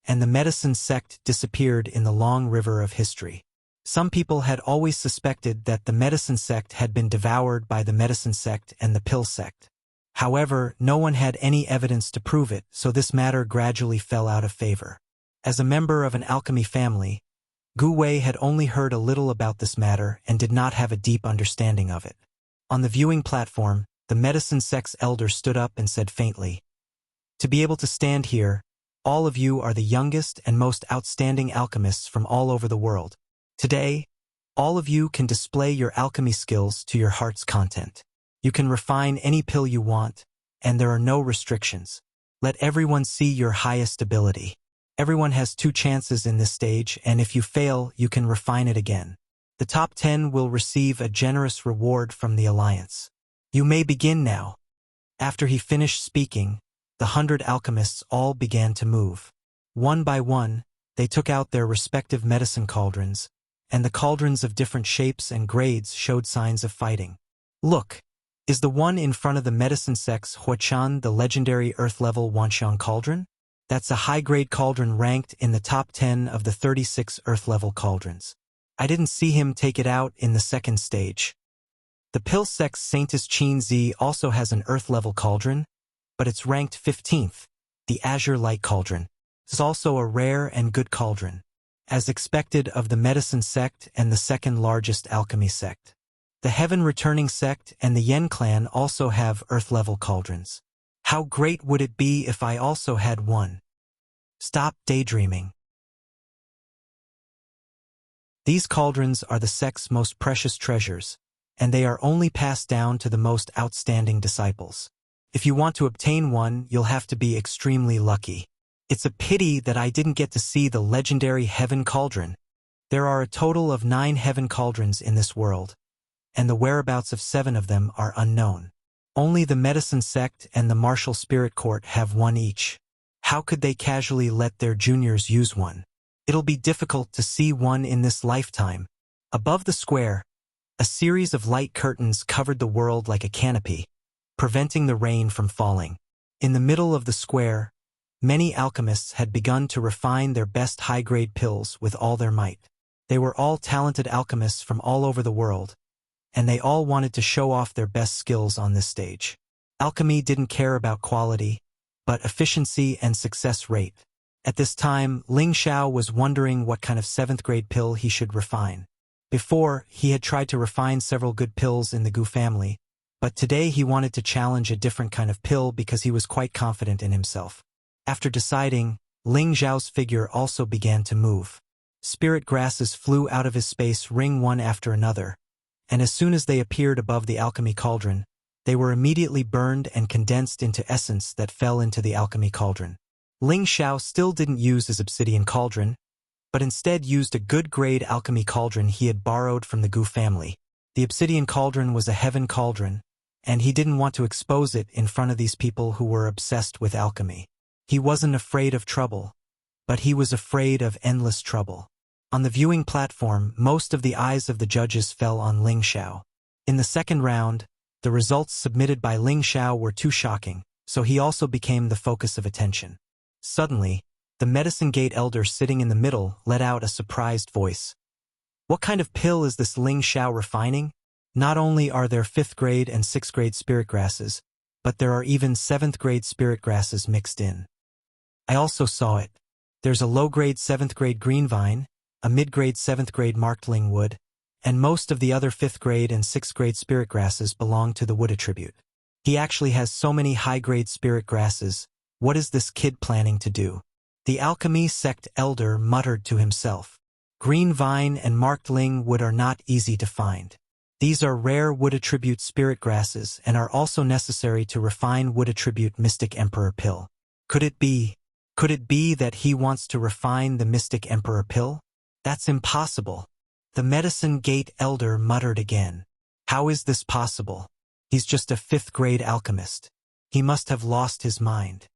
and the medicine sect disappeared in the long river of history. Some people had always suspected that the medicine sect had been devoured by the medicine sect and the pill sect. However, no one had any evidence to prove it, so this matter gradually fell out of favor. As a member of an alchemy family, Gu Wei had only heard a little about this matter and did not have a deep understanding of it. On the viewing platform, the medicine sect's elder stood up and said faintly, "To be able to stand here, all of you are the youngest and most outstanding alchemists from all over the world. Today, all of you can display your alchemy skills to your heart's content. You can refine any pill you want, and there are no restrictions. Let everyone see your highest ability. Everyone has 2 chances in this stage, and if you fail, you can refine it again. The top 10 will receive a generous reward from the Alliance. You may begin now." After he finished speaking, the 100 alchemists all began to move. One by one, they took out their respective medicine cauldrons, and the cauldrons of different shapes and grades showed signs of fighting. Look, is the one in front of the medicine sect's Huachan the legendary Earth-level Wanxiang cauldron? That's a high-grade cauldron ranked in the top 10 of the 36 Earth-level cauldrons. I didn't see him take it out in the second stage. The pill sect's Saintess Qinzi also has an Earth-level cauldron, but it's ranked 15th, the Azure Light Cauldron. It's also a rare and good cauldron, as expected of the medicine sect and the second largest alchemy sect. The Heaven Returning sect and the Yen clan also have Earth-level cauldrons. How great would it be if I also had one? Stop daydreaming. These cauldrons are the sect's most precious treasures, and they are only passed down to the most outstanding disciples. If you want to obtain one, you'll have to be extremely lucky. It's a pity that I didn't get to see the legendary Heaven Cauldron. There are a total of 9 Heaven Cauldrons in this world, and the whereabouts of 7 of them are unknown. Only the medicine sect and the martial spirit court have one each. How could they casually let their juniors use one? It'll be difficult to see one in this lifetime. Above the square, a series of light curtains covered the world like a canopy, preventing the rain from falling. In the middle of the square, many alchemists had begun to refine their best high-grade pills with all their might. They were all talented alchemists from all over the world, and they all wanted to show off their best skills on this stage. Alchemy didn't care about quality, but efficiency and success rate. At this time, Ling Xiao was wondering what kind of 7th grade pill he should refine. Before, he had tried to refine several good pills in the Gu family, but today he wanted to challenge a different kind of pill because he was quite confident in himself. After deciding, Ling Xiao's figure also began to move. Spirit grasses flew out of his space ring one after another, and as soon as they appeared above the alchemy cauldron, they were immediately burned and condensed into essence that fell into the alchemy cauldron. Ling Xiao still didn't use his obsidian cauldron, but instead used a good-grade alchemy cauldron he had borrowed from the Gu family. The obsidian cauldron was a heaven cauldron, and he didn't want to expose it in front of these people who were obsessed with alchemy. He wasn't afraid of trouble, but he was afraid of endless trouble. On the viewing platform, most of the eyes of the judges fell on Ling Xiao. In the second round, The results submitted by Ling Xiao were too shocking, so he also became the focus of attention. Suddenly, the Medicine Gate elder sitting in the middle let out a surprised voice. What kind of pill is this Ling Xiao refining? Not only are there 5th grade and 6th grade spirit grasses, but there are even 7th grade spirit grasses mixed in. I also saw it. There's a low-grade 7th grade green vine, a mid-grade 7th grade marked ling wood, and most of the other 5th grade and 6th grade spirit grasses belong to the wood attribute. He actually has so many high-grade spirit grasses. What is this kid planning to do? The alchemy sect elder muttered to himself. Green vine and marked ling wood are not easy to find. These are rare wood attribute spirit grasses and are also necessary to refine wood attribute Mystic Emperor pill. Could it be that he wants to refine the Mystic Emperor pill? That's impossible. The Medicine Gate elder muttered again. How is this possible? He's just a 5th grade alchemist. He must have lost his mind.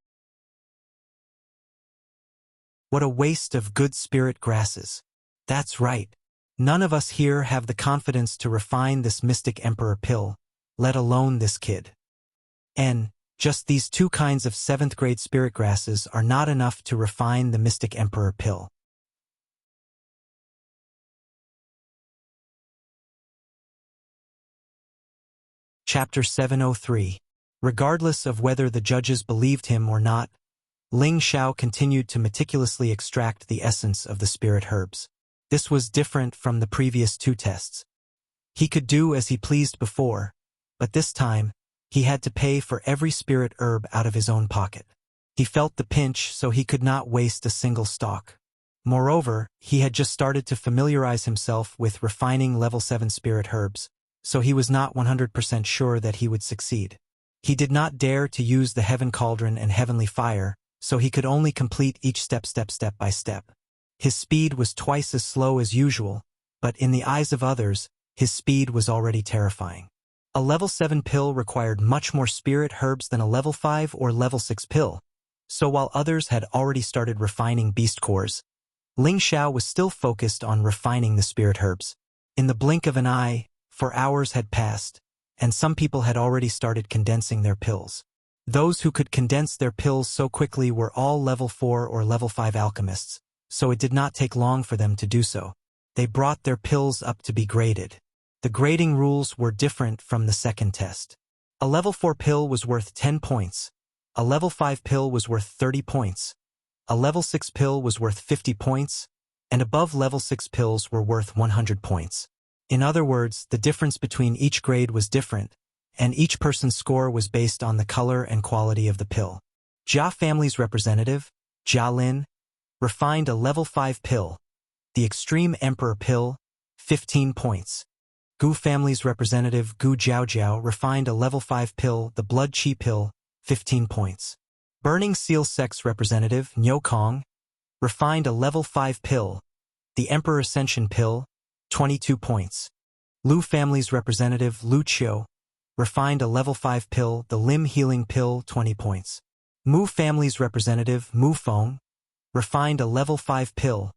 What a waste of good spirit grasses. That's right. None of us here have the confidence to refine this Mystic Emperor pill, let alone this kid. And just these 2 kinds of 7th grade spirit grasses are not enough to refine the Mystic Emperor pill. Chapter 703. Regardless of whether the judges believed him or not, Ling Xiao continued to meticulously extract the essence of the spirit herbs. This was different from the previous 2 tests. He could do as he pleased before, but this time, he had to pay for every spirit herb out of his own pocket. He felt the pinch, so he could not waste a single stalk. Moreover, he had just started to familiarize himself with refining level 7 spirit herbs, so he was not 100% sure that he would succeed. He did not dare to use the Heaven Cauldron and Heavenly Fire, so he could only complete each step by step. His speed was twice as slow as usual, but in the eyes of others, his speed was already terrifying. A level 7 pill required much more spirit herbs than a level 5 or level 6 pill, so while others had already started refining beast cores, Ling Xiao was still focused on refining the spirit herbs. In the blink of an eye, 4 hours had passed, and some people had already started condensing their pills. Those who could condense their pills so quickly were all level 4 or level 5 alchemists, so it did not take long for them to do so. They brought their pills up to be graded. The grading rules were different from the second test. A level 4 pill was worth 10 points. A level 5 pill was worth 30 points. A level 6 pill was worth 50 points, and above level 6 pills were worth 100 points. In other words, the difference between each grade was different, and each person's score was based on the color and quality of the pill. Jia family's representative, Jia Lin, refined a level 5 pill, the Extreme Emperor pill, 15 points. Gu family's representative, Gu Jiaojiao, refined a level 5 pill, the Blood Qi pill, 15 points. Burning Seal sect's representative, Niu Kong, refined a level 5 pill, the Emperor Ascension pill, 22 points. Lu family's representative, Lu Qiu, refined a level 5 pill, the Limb Healing pill, 20 points. Mu family's representative, Mu Feng, refined a level 5 pill,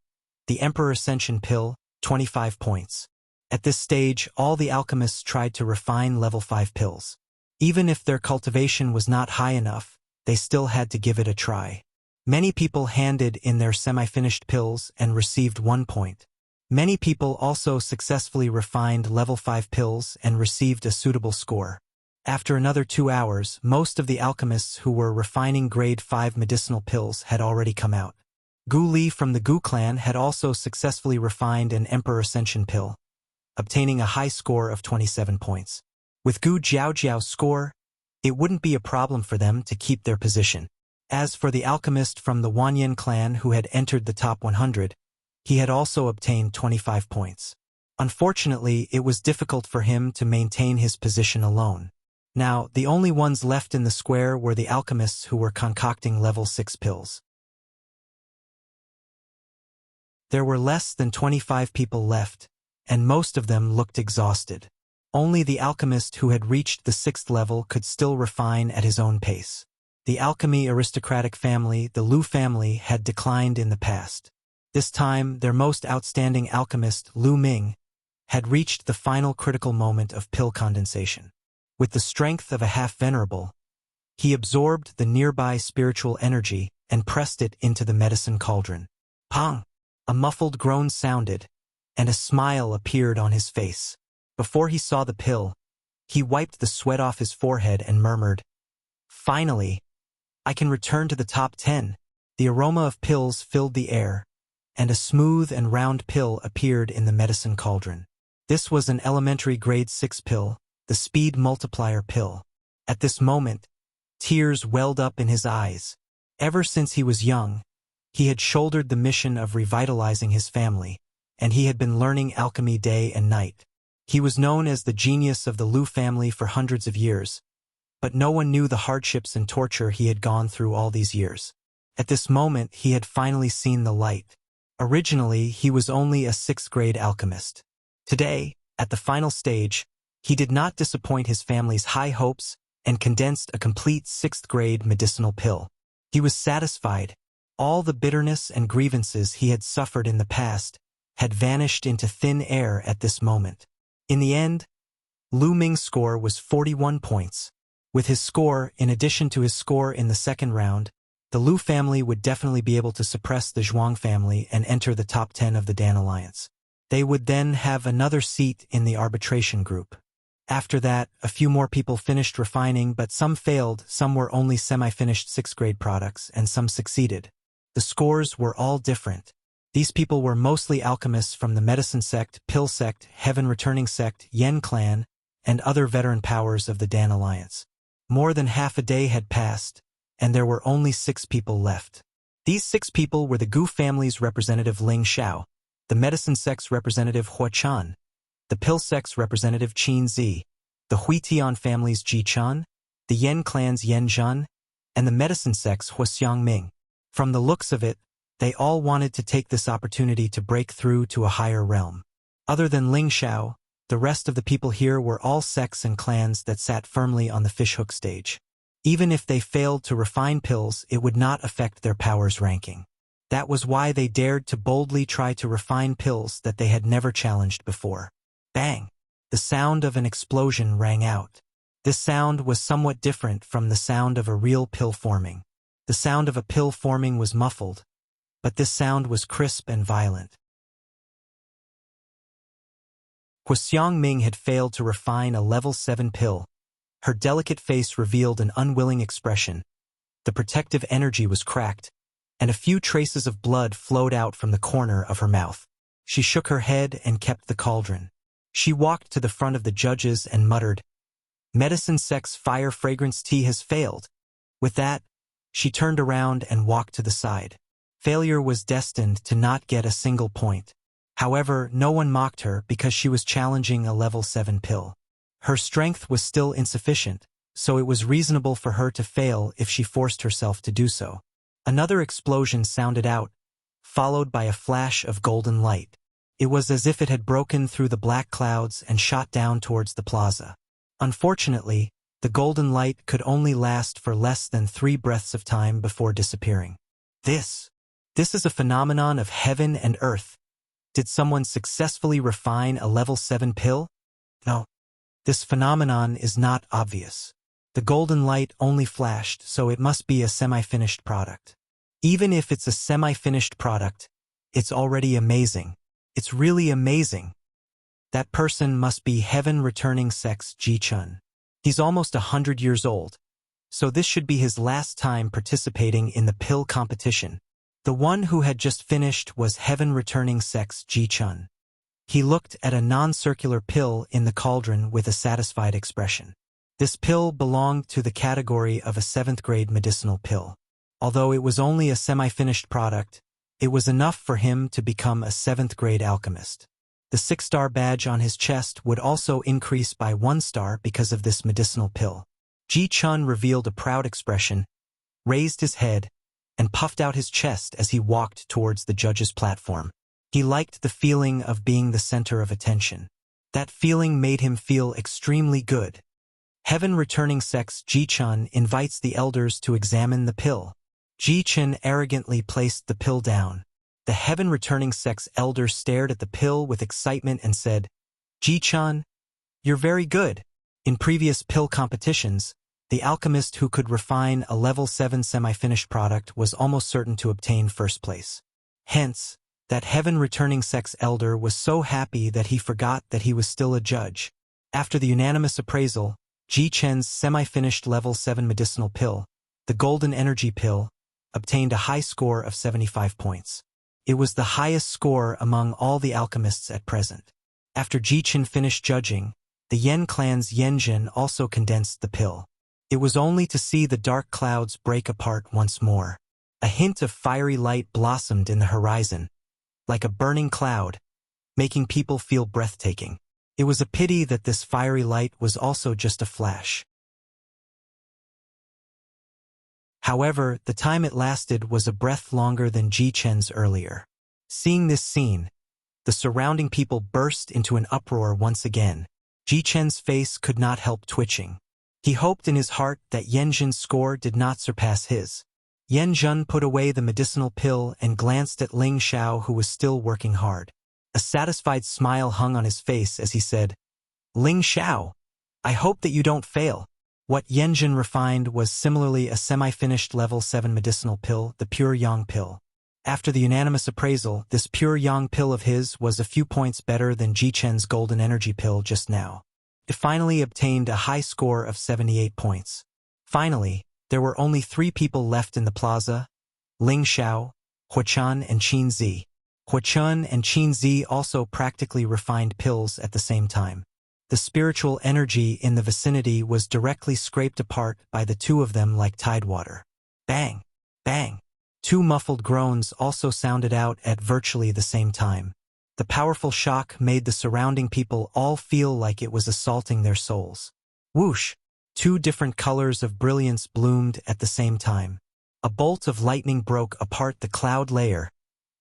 the Emperor Ascension pill, 25 points. At this stage, all the alchemists tried to refine level 5 pills. Even if their cultivation was not high enough, they still had to give it a try. Many people handed in their semi-finished pills and received 1 point. Many people also successfully refined level 5 pills and received a suitable score. After another 2 hours, most of the alchemists who were refining grade 5 medicinal pills had already come out. Gu Li from the Gu clan had also successfully refined an Emperor Ascension pill, obtaining a high score of 27 points. With Gu Jiaojiao's score, it wouldn't be a problem for them to keep their position. As for the alchemist from the Wanyan clan who had entered the top 100, he had also obtained 25 points. Unfortunately, it was difficult for him to maintain his position alone. Now, the only ones left in the square were the alchemists who were concocting level 6 pills. There were less than 25 people left, and most of them looked exhausted. Only the alchemist who had reached the 6th level could still refine at his own pace. The alchemy aristocratic family, the Lu family, had declined in the past. This time, their most outstanding alchemist, Lu Ming, had reached the final critical moment of pill condensation. With the strength of a half-venerable, he absorbed the nearby spiritual energy and pressed it into the medicine cauldron. Pong! A muffled groan sounded, and a smile appeared on his face. Before he saw the pill, he wiped the sweat off his forehead and murmured, "Finally, I can return to the top 10. The aroma of pills filled the air, and a smooth and round pill appeared in the medicine cauldron. This was an elementary grade 6 pill, the speed multiplier pill. At this moment, tears welled up in his eyes. Ever since he was young, he had shouldered the mission of revitalizing his family, and he had been learning alchemy day and night. He was known as the genius of the Lu family for hundreds of years, but no one knew the hardships and torture he had gone through all these years. At this moment, he had finally seen the light. Originally, he was only a 6th grade alchemist. Today, at the final stage, he did not disappoint his family's high hopes and condensed a complete 6th grade medicinal pill. He was satisfied. All the bitterness and grievances he had suffered in the past had vanished into thin air at this moment. In the end, Lu Ming's score was 41 points. With his score, in addition to his score in the second round, the Lu family would definitely be able to suppress the Zhuang family and enter the top 10 of the Dan Alliance. They would then have another seat in the arbitration group. After that, a few more people finished refining, but some failed, some were only semi-finished 6th grade products, and some succeeded. The scores were all different. These people were mostly alchemists from the Medicine Sect, Pill Sect, Heaven Returning Sect, Yen Clan, and other veteran powers of the Dan Alliance. More than half a day had passed, and there were only 6 people left. These 6 people were the Gu family's representative Ling Xiao, the Medicine Sect's representative Hua Chan, the Pill Sect's representative Qin Zi, the Huitian family's Ji Chan, the Yen Clan's Yen Zhan, and the Medicine Sect's Hua Xiang Ming. From the looks of it, they all wanted to take this opportunity to break through to a higher realm. Other than Ling Xiao, the rest of the people here were all sects and clans that sat firmly on the fishhook stage. Even if they failed to refine pills, it would not affect their powers ranking. That was why they dared to boldly try to refine pills that they had never challenged before. Bang! The sound of an explosion rang out. This sound was somewhat different from the sound of a real pill forming. The sound of a pill forming was muffled, but this sound was crisp and violent. Hua Xiangming had failed to refine a level 7 pill. Her delicate face revealed an unwilling expression. The protective energy was cracked, and a few traces of blood flowed out from the corner of her mouth. She shook her head and kept the cauldron. She walked to the front of the judges and muttered, "Medicine Sect's fire fragrance tea has failed." With that, she turned around and walked to the side. Failure was destined to not get a single point. However, no one mocked her because she was challenging a level 7 pill. Her strength was still insufficient, so it was reasonable for her to fail if she forced herself to do so. Another explosion sounded out, followed by a flash of golden light. It was as if it had broken through the black clouds and shot down towards the plaza. Unfortunately, the golden light could only last for less than 3 breaths of time before disappearing. This is a phenomenon of heaven and earth. Did someone successfully refine a level 7 pill? No. This phenomenon is not obvious. The golden light only flashed, so it must be a semi-finished product. Even if it's a semi-finished product, it's already amazing. It's really amazing. That person must be Heaven Returning Sect's Ji Chun. He's almost 100 years old, so this should be his last time participating in the pill competition. The one who had just finished was Heaven Returning Sect's Ji Chun. He looked at a non-circular pill in the cauldron with a satisfied expression. This pill belonged to the category of a 7th grade medicinal pill. Although it was only a semi-finished product, it was enough for him to become a 7th grade alchemist. The 6-star badge on his chest would also increase by 1 star because of this medicinal pill. Ji Chun revealed a proud expression, raised his head, and puffed out his chest as he walked towards the judge's platform. He liked the feeling of being the center of attention. That feeling made him feel extremely good. Heaven Returning Sect's Ji Chun invites the elders to examine the pill. Ji Chun arrogantly placed the pill down. The Heaven Returning Sect's elder stared at the pill with excitement and said, "Ji Chun, you're very good. In previous pill competitions, the alchemist who could refine a level 7 semi-finished product was almost certain to obtain first place. Hence, that heaven-returning sex elder was so happy that he forgot that he was still a judge. After the unanimous appraisal, Ji Chen's semi-finished level 7 medicinal pill, the golden energy pill, obtained a high score of 75 points. It was the highest score among all the alchemists at present. After Ji Chen finished judging, the Yen clan's Yenjin also condensed the pill. It was only to see the dark clouds break apart once more. A hint of fiery light blossomed in the horizon, like a burning cloud, making people feel breathtaking. It was a pity that this fiery light was also just a flash. However, the time it lasted was a breath longer than Ji Chen's earlier. Seeing this scene, the surrounding people burst into an uproar once again. Ji Chen's face could not help twitching. He hoped in his heart that Yenjin's score did not surpass his. Yenjin put away the medicinal pill and glanced at Ling Xiao, who was still working hard. A satisfied smile hung on his face as he said, "Ling Xiao, I hope that you don't fail." What Yenjin refined was similarly a semi-finished level 7 medicinal pill, the pure yang pill. After the unanimous appraisal, this pure yang pill of his was a few points better than Ji Chen's golden energy pill just now. It finally obtained a high score of 78 points. Finally, there were only 3 people left in the plaza: Ling Xiao, Huachan, and Qin Zi. Huachan and Qin Zi also practically refined pills at the same time. The spiritual energy in the vicinity was directly scraped apart by the two of them like tidewater. Bang! Bang! 2 muffled groans also sounded out at virtually the same time. The powerful shock made the surrounding people all feel like it was assaulting their souls. Whoosh! 2 different colors of brilliance bloomed at the same time. A bolt of lightning broke apart the cloud layer,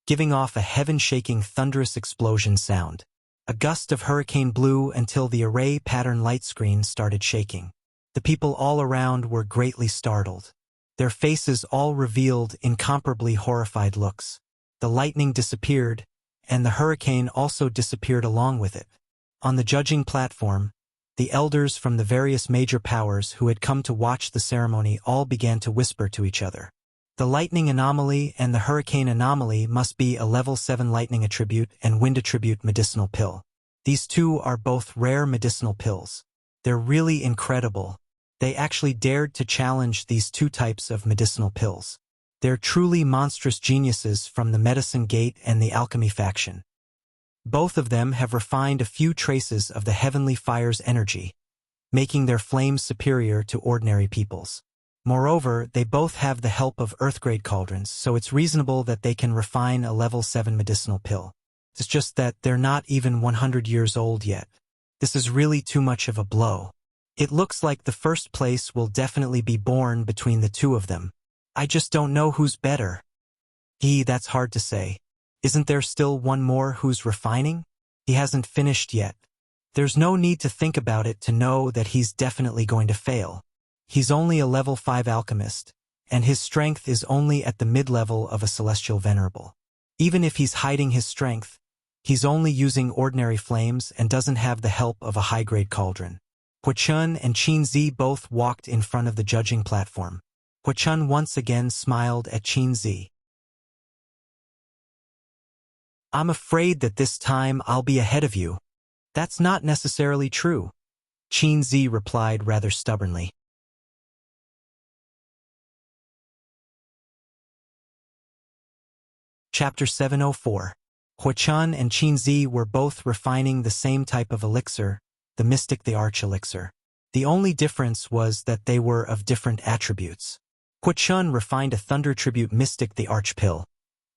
giving off a heaven-shaking thunderous explosion sound. A gust of hurricane blew until the array pattern light screen started shaking. The people all around were greatly startled. Their faces all revealed incomparably horrified looks. The lightning disappeared, and the hurricane also disappeared along with it. On the judging platform, the elders from the various major powers who had come to watch the ceremony all began to whisper to each other. The lightning anomaly and the hurricane anomaly must be a level 7 lightning attribute and wind attribute medicinal pill. These two are both rare medicinal pills. They're really incredible. They actually dared to challenge these 2 types of medicinal pills. They're truly monstrous geniuses from the Medicine Gate and the Alchemy faction. Both of them have refined a few traces of the heavenly fire's energy, making their flames superior to ordinary people's. Moreover, they both have the help of Earthgrade cauldrons, so it's reasonable that they can refine a level 7 medicinal pill. It's just that they're not even 100 years old yet. This is really too much of a blow. It looks like the first place will definitely be born between the 2 of them. I just don't know who's better. That's hard to say. Isn't there still one more who's refining? He hasn't finished yet. There's no need to think about it to know that he's definitely going to fail. He's only a level 5 alchemist, and his strength is only at the mid-level of a celestial venerable. Even if he's hiding his strength, he's only using ordinary flames and doesn't have the help of a high-grade cauldron. Huachun and Qin Zi both walked in front of the judging platform. Huachun once again smiled at Qin Zi. "I'm afraid that this time I'll be ahead of you." "That's not necessarily true," Qin Zi replied rather stubbornly. Chapter 704. Huachan and Qin Zi were both refining the same type of elixir, the Mystic the Arch elixir. The only difference was that they were of different attributes. Huachan refined a Thunder Tribute Mystic the Arch pill,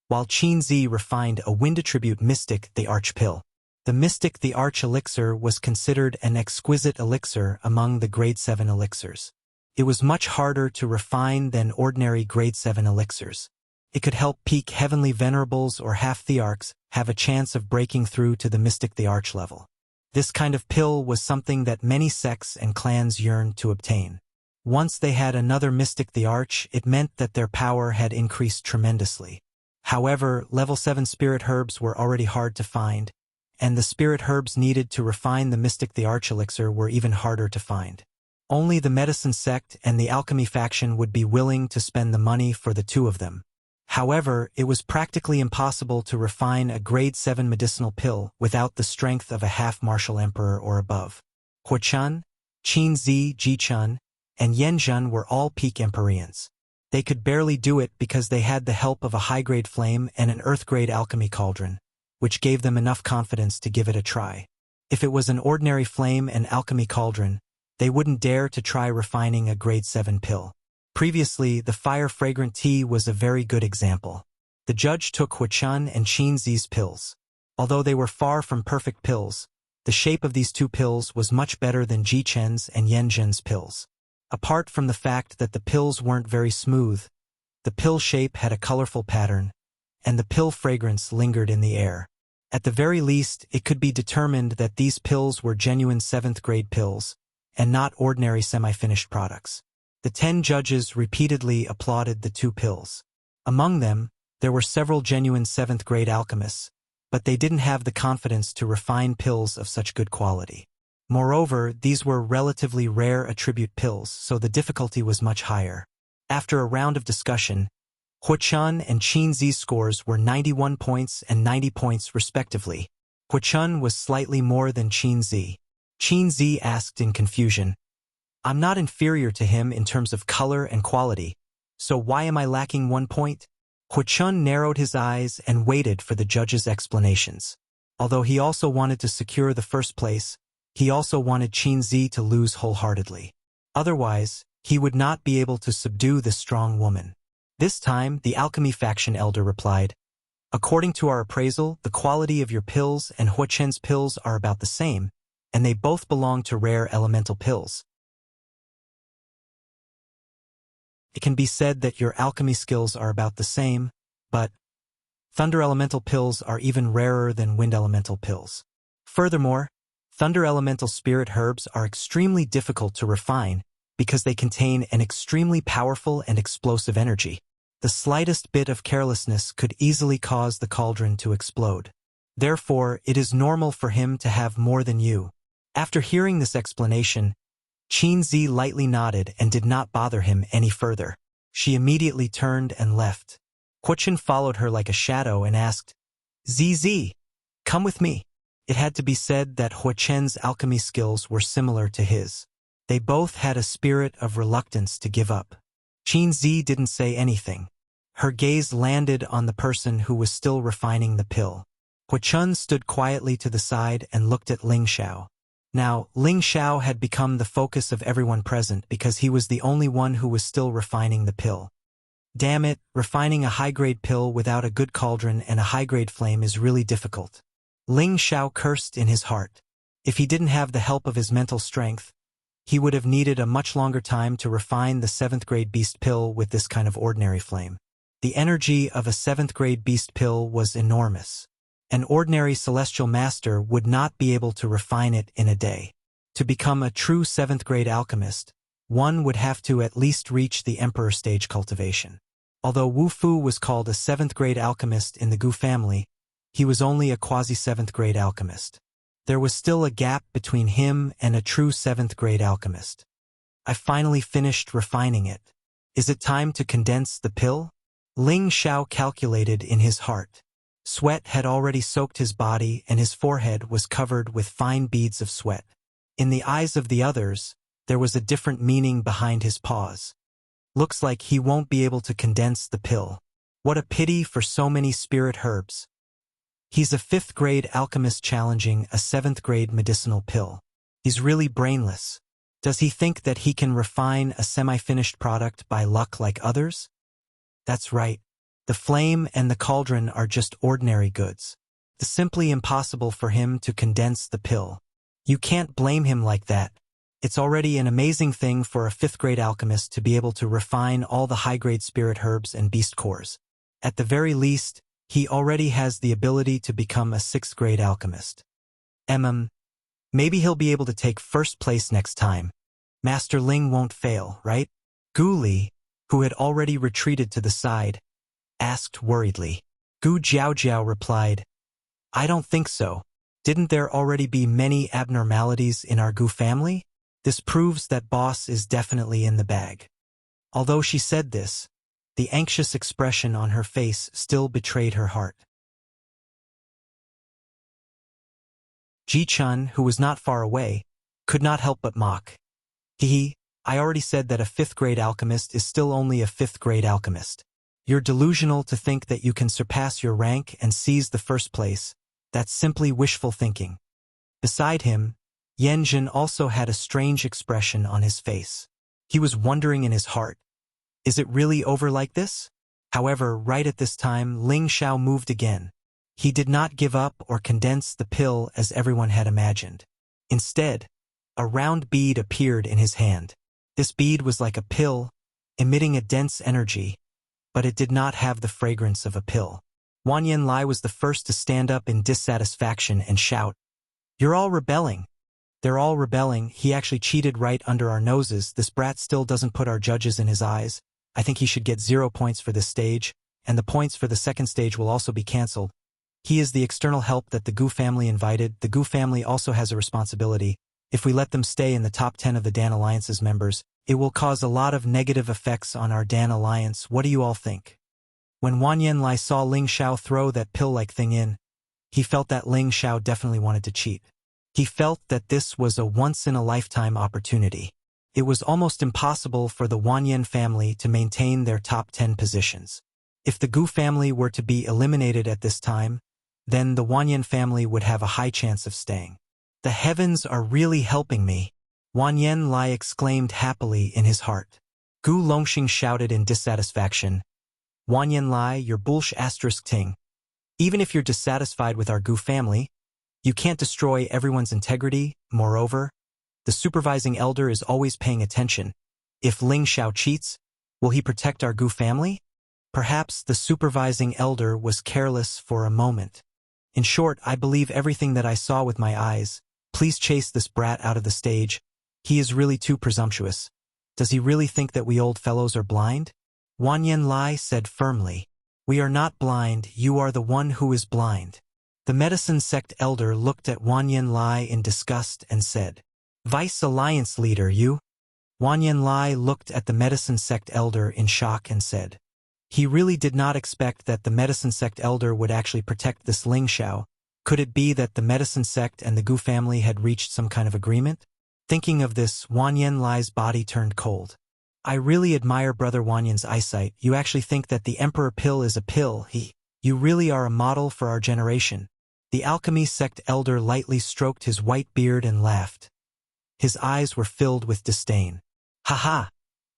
while Qin Zi refined a Wind Attribute Mystic the Arch pill. The Mystic the Arch elixir was considered an exquisite elixir among the Grade 7 elixirs. It was much harder to refine than ordinary Grade 7 elixirs. It could help peak Heavenly Venerables or Half-Thearchs have a chance of breaking through to the Mystic the Arch level. This kind of pill was something that many sects and clans yearned to obtain. Once they had another Mystic the Arch, it meant that their power had increased tremendously. However, level 7 spirit herbs were already hard to find, and the spirit herbs needed to refine the mystic the arch elixir were even harder to find. Only the medicine sect and the alchemy faction would be willing to spend the money for the two of them. However, it was practically impossible to refine a grade 7 medicinal pill without the strength of a half-martial emperor or above. Huachun, Qinzi, Jichun, and Yanzhen were all peak Empyreans. They could barely do it because they had the help of a high-grade flame and an earth-grade alchemy cauldron, which gave them enough confidence to give it a try. If it was an ordinary flame and alchemy cauldron, they wouldn't dare to try refining a grade 7 pill. Previously, the fire-fragrant tea was a very good example. The judge took Huachun and Qinzi's pills. Although they were far from perfect pills, the shape of these two pills was much better than Jichen's and Yanzhen's pills. Apart from the fact that the pills weren't very smooth, the pill shape had a colorful pattern, and the pill fragrance lingered in the air. At the very least, it could be determined that these pills were genuine 7th-grade pills, and not ordinary semi-finished products. The 10 judges repeatedly applauded the two pills. Among them, there were several genuine 7th-grade alchemists, but they didn't have the confidence to refine pills of such good quality. Moreover, these were relatively rare attribute pills, so the difficulty was much higher. After a round of discussion, Huachun and Qinzi's scores were 91 points and 90 points respectively. Huachun was slightly more than Qinzi. Qinzi asked in confusion, "I'm not inferior to him in terms of color and quality, so why am I lacking 1 point?" Huachun narrowed his eyes and waited for the judge's explanations. Although he also wanted to secure the first place, he also wanted Qinzi to lose wholeheartedly. Otherwise, he would not be able to subdue this strong woman. This time, the alchemy faction elder replied, "According to our appraisal, the quality of your pills and Huachun's pills are about the same, and they both belong to rare elemental pills. It can be said that your alchemy skills are about the same, but thunder elemental pills are even rarer than wind elemental pills. Furthermore, thunder elemental spirit herbs are extremely difficult to refine because they contain an extremely powerful and explosive energy. The slightest bit of carelessness could easily cause the cauldron to explode. Therefore, it is normal for him to have more than you." After hearing this explanation, Qinzi lightly nodded and did not bother him any further. She immediately turned and left. Huachun followed her like a shadow and asked, "ZZ, come with me." It had to be said that Huachun's alchemy skills were similar to his. They both had a spirit of reluctance to give up. Qinzi didn't say anything. Her gaze landed on the person who was still refining the pill. Huachun stood quietly to the side and looked at Ling Xiao. Now, Ling Xiao had become the focus of everyone present because he was the only one who was still refining the pill. Damn it, refining a high-grade pill without a good cauldron and a high-grade flame is really difficult. Ling Xiao cursed in his heart. If he didn't have the help of his mental strength, he would have needed a much longer time to refine the 7th-grade beast pill with this kind of ordinary flame. The energy of a 7th-grade beast pill was enormous. An ordinary celestial master would not be able to refine it in a day. To become a true 7th-grade alchemist, one would have to at least reach the emperor stage cultivation. Although Wu Fu was called a 7th-grade alchemist in the Gu family, he was only a quasi-7th-grade alchemist. There was still a gap between him and a true 7th-grade alchemist. "I finally finished refining it. Is it time to condense the pill?" Ling Xiao calculated in his heart. Sweat had already soaked his body and his forehead was covered with fine beads of sweat. In the eyes of the others, there was a different meaning behind his pause. Looks like he won't be able to condense the pill. What a pity for so many spirit herbs. He's a 5th-grade alchemist challenging a 7th-grade medicinal pill. He's really brainless. Does he think that he can refine a semi-finished product by luck like others? That's right. The flame and the cauldron are just ordinary goods. It's simply impossible for him to condense the pill. You can't blame him like that. It's already an amazing thing for a 5th-grade alchemist to be able to refine all the high-grade spirit herbs and beast cores. At the very least, he already has the ability to become a 6th-grade alchemist. Maybe he'll be able to take first place next time. Master Ling won't fail, right? Gu Li, who had already retreated to the side, asked worriedly. Gu Jiaojiao replied, "I don't think so. Didn't there already be many abnormalities in our Gu family? This proves that boss is definitely in the bag. Although she said this, the anxious expression on her face still betrayed her heart. Ji-chun, who was not far away, could not help but mock. I already said that a 5th-grade alchemist is still only a 5th-grade alchemist. You're delusional to think that you can surpass your rank and seize the first place. That's simply wishful thinking. Beside him, Yanjin also had a strange expression on his face. He was wondering in his heart, is it really over like this? However, right at this time, Ling Xiao moved again. He did not give up or condense the pill as everyone had imagined. Instead, a round bead appeared in his hand. This bead was like a pill, emitting a dense energy, but it did not have the fragrance of a pill. Wan Yanlai was the first to stand up in dissatisfaction and shout, "You're all rebelling. They're all rebelling. He actually cheated right under our noses. This brat still doesn't put our judges in his eyes. I think he should get 0 points for this stage, and the points for the second stage will also be cancelled. He is the external help that the Gu family invited. The Gu family also has a responsibility. If we let them stay in the top 10 of the Dan Alliance's members, it will cause a lot of negative effects on our Dan Alliance. What do you all think?" When Wan Yanlai saw Ling Xiao throw that pill-like thing in, he felt that Ling Xiao definitely wanted to cheat. He felt that this was a once-in-a-lifetime opportunity. It was almost impossible for the Wanyan family to maintain their top 10 positions. If the Gu family were to be eliminated at this time, then the Wanyan family would have a high chance of staying. "The heavens are really helping me," Wan Yanlai exclaimed happily in his heart. Gu Longxing shouted in dissatisfaction, "Wan Yanlai, you're bullsh** ting. Even if you're dissatisfied with our Gu family, you can't destroy everyone's integrity. Moreover, the supervising elder is always paying attention. If Ling Xiao cheats, will he protect our Gu family?" Perhaps the supervising elder was careless for a moment. "In short, I believe everything that I saw with my eyes. Please chase this brat out of the stage. He is really too presumptuous. Does he really think that we old fellows are blind?" Wan Yanlai said firmly, "We are not blind, you are the one who is blind." The medicine sect elder looked at Wan Yanlai in disgust and said, "Vice Alliance leader, you?" Wan Yanlai looked at the medicine sect elder in shock and said, he really did not expect that the medicine sect elder would actually protect this Ling Xiao. Could it be that the medicine sect and the Gu family had reached some kind of agreement? Thinking of this, Wan Yanlai's body turned cold. "I really admire Brother Wanyan's eyesight. You actually think that the Emperor Pill is a pill. You really are a model for our generation." The alchemy sect elder lightly stroked his white beard and laughed. His eyes were filled with disdain. "Ha!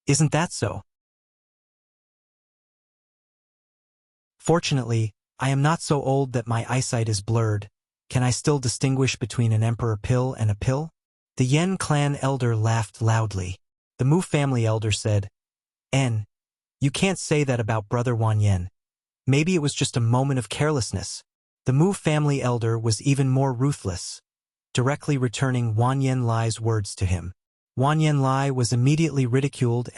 Isn't that so? Fortunately, I am not so old that my eyesight is blurred. Can I still distinguish between an Emperor Pill and a pill?" The Yen clan elder laughed loudly. The Mu family elder said, You can't say that about Brother Wan Yen. Maybe it was just a moment of carelessness." The Mu family elder was even more ruthless, directly returning Wan Yanlai's words to him. Wan Yanlai was immediately ridiculed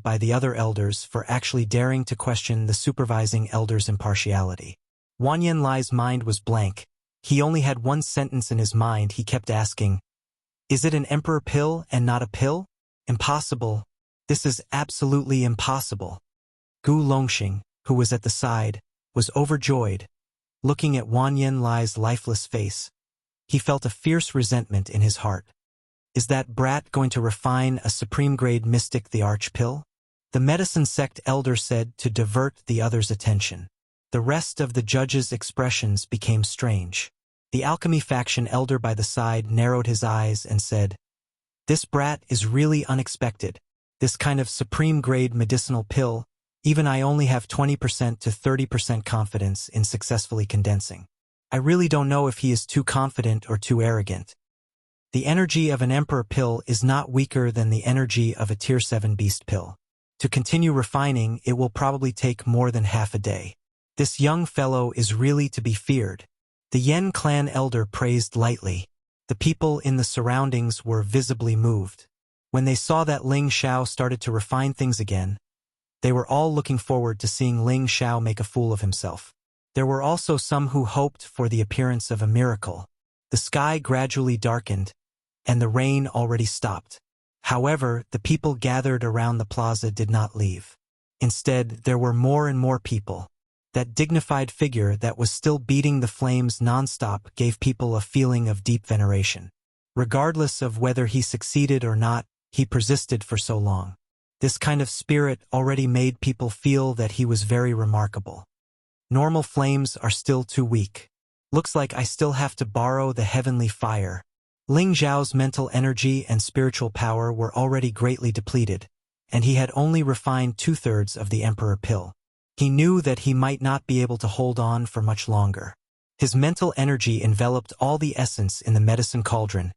by the other elders for actually daring to question the supervising elder's impartiality. Wan Yanlai's mind was blank. He only had one sentence in his mind. He kept asking, "Is it an Emperor Pill and not a pill? Impossible. This is absolutely impossible." Gu Longxing, who was at the side, was overjoyed. Looking at Wan Yanlai's lifeless face, he felt a fierce resentment in his heart. Is that brat going to refine a supreme-grade mystic, the Arch-Pill? The medicine sect elder said to divert the others' attention. The rest of the judges' expressions became strange. The alchemy faction elder by the side narrowed his eyes and said, "This brat is really unexpected. This kind of supreme-grade medicinal pill, even I only have 20% to 30% confidence in successfully condensing. I really don't know if he is too confident or too arrogant. The energy of an Emperor Pill is not weaker than the energy of a Tier 7 Beast Pill. To continue refining, it will probably take more than half a day. This young fellow is really to be feared." The Yen clan elder praised lightly. The people in the surroundings were visibly moved. When they saw that Ling Xiao started to refine things again, they were all looking forward to seeing Ling Xiao make a fool of himself. There were also some who hoped for the appearance of a miracle. The sky gradually darkened, and the rain already stopped. However, the people gathered around the plaza did not leave. Instead, there were more and more people. That dignified figure that was still beating the flames nonstop gave people a feeling of deep veneration. Regardless of whether he succeeded or not, he persisted for so long. This kind of spirit already made people feel that he was very remarkable. Normal flames are still too weak. Looks like I still have to borrow the heavenly fire. Ling Zhao's mental energy and spiritual power were already greatly depleted, and he had only refined 2/3 of the Emperor Pill. He knew that he might not be able to hold on for much longer. His mental energy enveloped all the essence in the medicine cauldron,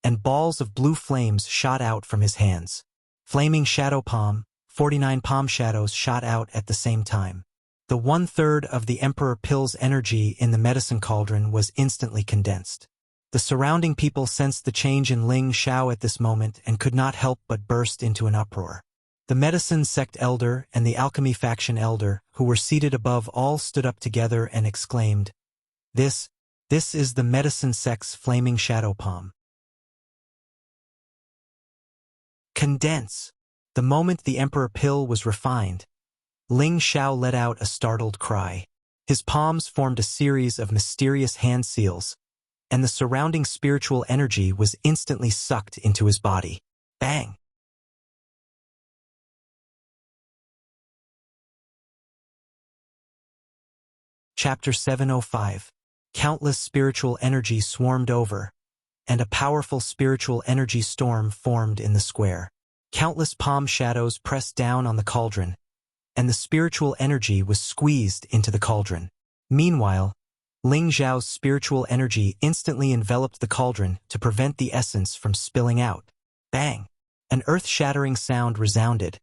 and balls of blue flames shot out from his hands. Flaming shadow palm, 49 palm shadows shot out at the same time. The 1/3 of the Emperor Pill's energy in the medicine cauldron was instantly condensed. The surrounding people sensed the change in Ling Xiao at this moment and could not help but burst into an uproar. The medicine sect elder and the alchemy faction elder, who were seated above all, stood up together and exclaimed, This is the medicine sect's flaming shadow palm. Condense. The moment the Emperor Pill was refined, Ling Xiao let out a startled cry. His palms formed a series of mysterious hand seals, and the surrounding spiritual energy was instantly sucked into his body. Bang! Chapter 705. Countless spiritual energy swarmed over, and a powerful spiritual energy storm formed in the square. Countless palm shadows pressed down on the cauldron, and the spiritual energy was squeezed into the cauldron. Meanwhile, Ling Zhao's spiritual energy instantly enveloped the cauldron to prevent the essence from spilling out. Bang! An earth-shattering sound resounded,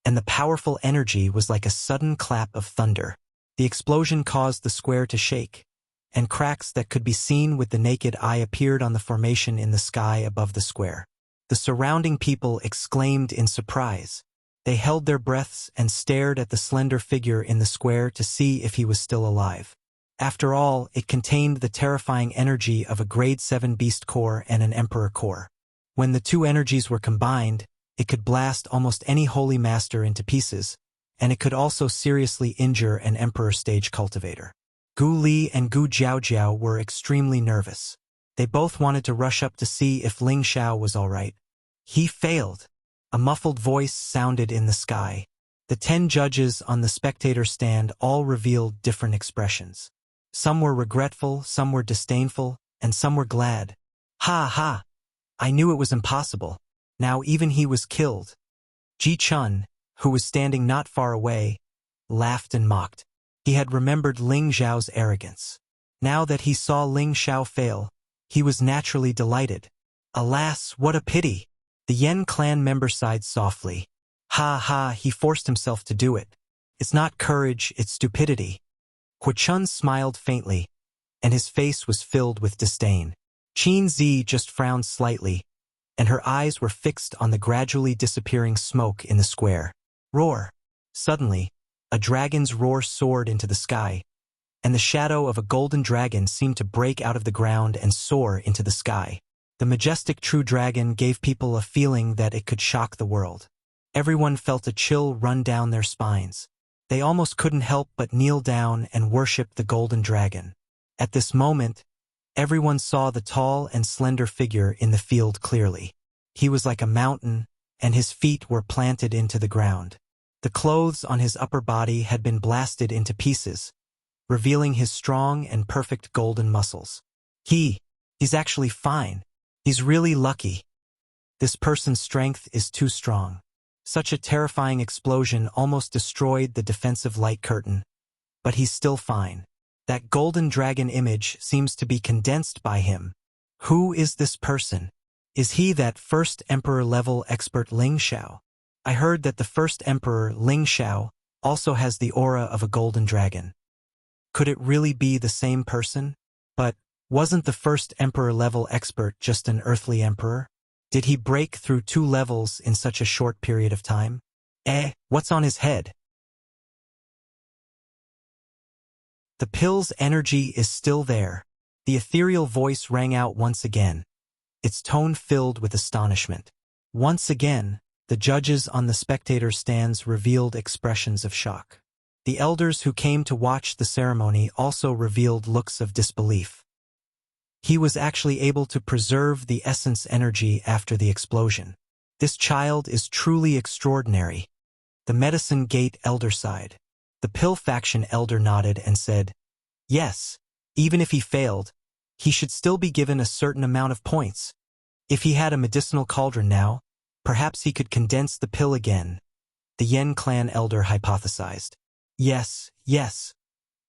and the powerful energy was like a sudden clap of thunder. The explosion caused the square to shake, and cracks that could be seen with the naked eye appeared on the formation in the sky above the square. The surrounding people exclaimed in surprise. They held their breaths and stared at the slender figure in the square to see if he was still alive. After all, it contained the terrifying energy of a grade 7 beast core and an emperor core. When the two energies were combined, it could blast almost any holy master into pieces, and it could also seriously injure an emperor stage cultivator. Gu Li and Gu Jiaojiao were extremely nervous. They both wanted to rush up to see if Ling Xiao was all right. He failed. A muffled voice sounded in the sky. The 10 judges on the spectator stand all revealed different expressions. Some were regretful, some were disdainful, and some were glad. Ha ha! I knew it was impossible. Now even he was killed. Ji Chun, who was standing not far away, laughed and mocked. He had remembered Ling Zhao's arrogance. Now that he saw Ling Xiao fail, he was naturally delighted. Alas, what a pity! The Yen clan member sighed softly. Ha ha, he forced himself to do it. It's not courage, it's stupidity. Hu Chun smiled faintly, and his face was filled with disdain. Qin Zi just frowned slightly, and her eyes were fixed on the gradually disappearing smoke in the square. Roar! Suddenly, a dragon's roar soared into the sky, and the shadow of a golden dragon seemed to break out of the ground and soar into the sky. The majestic true dragon gave people a feeling that it could shock the world. Everyone felt a chill run down their spines. They almost couldn't help but kneel down and worship the golden dragon. At this moment, everyone saw the tall and slender figure in the field clearly. He was like a mountain, and his feet were planted into the ground. The clothes on his upper body had been blasted into pieces, revealing his strong and perfect golden muscles. He's actually fine. He's really lucky. This person's strength is too strong. Such a terrifying explosion almost destroyed the defensive light curtain, but he's still fine. That golden dragon image seems to be condensed by him. Who is this person? Is he that first emperor-level expert Ling Xiao? I heard that the first emperor, Ling Xiao, also has the aura of a golden dragon. Could it really be the same person? But wasn't the first emperor-level expert just an earthly emperor? Did he break through 2 levels in such a short period of time? What's on his head? The pill's energy is still there. The ethereal voice rang out once again, its tone filled with astonishment. Once again, the judges on the spectator stands revealed expressions of shock. The elders who came to watch the ceremony also revealed looks of disbelief. He was actually able to preserve the essence energy after the explosion. This child is truly extraordinary. The Medicine Gate elder sighed. The Pill faction elder nodded and said, yes, even if he failed, he should still be given a certain amount of points. If he had a medicinal cauldron now, perhaps he could condense the pill again. The Yen clan elder hypothesized. Yes, yes.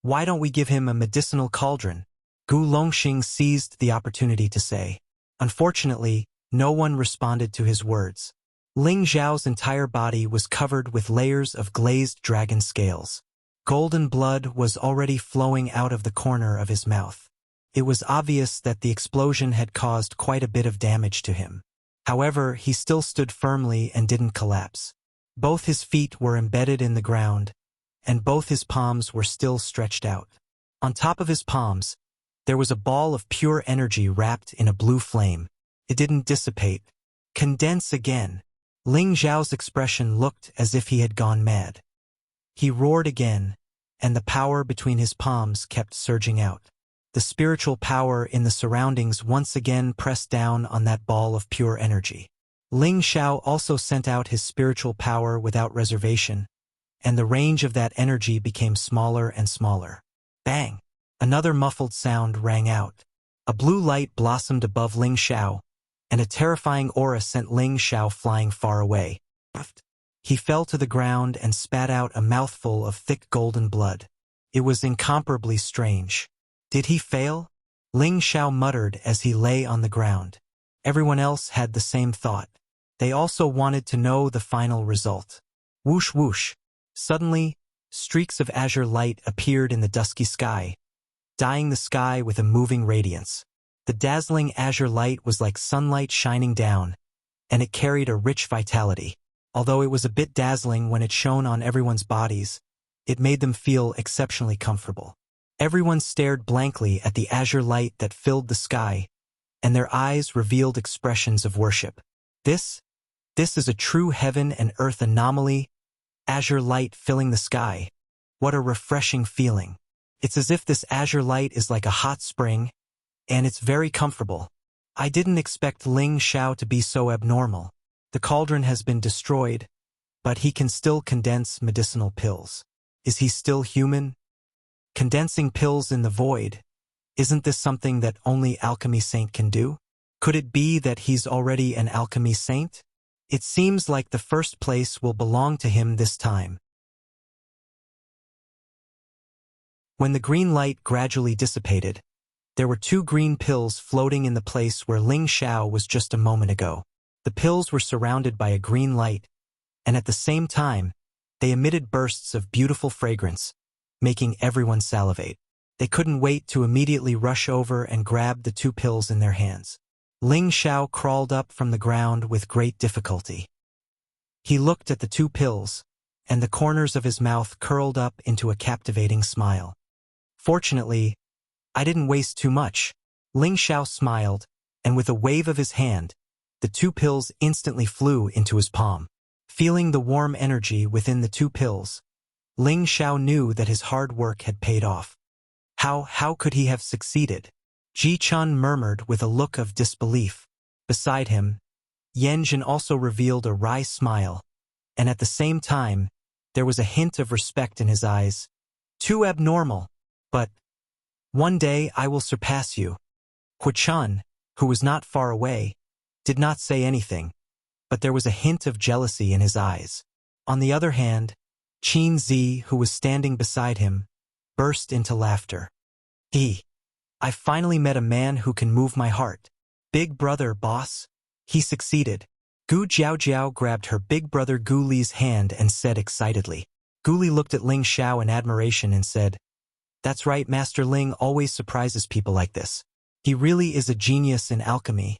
Why don't we give him a medicinal cauldron? Gu Longxing seized the opportunity to say. Unfortunately, no one responded to his words. Ling Zhao's entire body was covered with layers of glazed dragon scales. Golden blood was already flowing out of the corner of his mouth. It was obvious that the explosion had caused quite a bit of damage to him. However, he still stood firmly and didn't collapse. Both his feet were embedded in the ground, and both his palms were still stretched out. On top of his palms, there was a ball of pure energy wrapped in a blue flame. It didn't dissipate. Condense again. Ling Zhao's expression looked as if he had gone mad. He roared again, and the power between his palms kept surging out. The spiritual power in the surroundings once again pressed down on that ball of pure energy. Ling Zhao also sent out his spiritual power without reservation, and the range of that energy became smaller and smaller. Bang! Another muffled sound rang out. A blue light blossomed above Ling Zhao, and a terrifying aura sent Ling Zhao flying far away. He fell to the ground and spat out a mouthful of thick golden blood. It was incomparably strange. Did he fail? Ling Zhao muttered as he lay on the ground. Everyone else had the same thought. They also wanted to know the final result. Whoosh whoosh. Suddenly, streaks of azure light appeared in the dusky sky, dyeing the sky with a moving radiance. The dazzling azure light was like sunlight shining down, and it carried a rich vitality. Although it was a bit dazzling when it shone on everyone's bodies, it made them feel exceptionally comfortable. Everyone stared blankly at the azure light that filled the sky, and their eyes revealed expressions of worship. This is a true heaven and earth anomaly, azure light filling the sky. What a refreshing feeling. It's as if this azure light is like a hot spring, and it's very comfortable. I didn't expect Ling Zhao to be so abnormal. The cauldron has been destroyed, but he can still condense medicinal pills. Is he still human? Condensing pills in the void, isn't this something that only alchemy saint can do? Could it be that he's already an alchemy saint? It seems like the first place will belong to him this time. When the green light gradually dissipated, there were 2 green pills floating in the place where Ling Zhao was just a moment ago. The pills were surrounded by a green light, and at the same time, they emitted bursts of beautiful fragrance, making everyone salivate. They couldn't wait to immediately rush over and grab the 2 pills in their hands. Ling Zhao crawled up from the ground with great difficulty. He looked at the 2 pills, and the corners of his mouth curled up into a captivating smile. Fortunately, I didn't waste too much. Ling Zhao smiled, and with a wave of his hand, the 2 pills instantly flew into his palm. Feeling the warm energy within the 2 pills, Ling Zhao knew that his hard work had paid off. How could he have succeeded? Ji Chun murmured with a look of disbelief. Beside him, Yan Jin also revealed a wry smile, and at the same time, there was a hint of respect in his eyes. Too abnormal, but one day I will surpass you. Hu Chun, who was not far away, did not say anything, but there was a hint of jealousy in his eyes. On the other hand, Qin Zi, who was standing beside him, burst into laughter. I finally met a man who can move my heart. Big brother, boss. He succeeded. Gu Jiaojiao grabbed her big brother Gu Li's hand and said excitedly. Gu Li looked at Ling Zhao in admiration and said, "That's right, Master Ling always surprises people like this. He really is a genius in alchemy,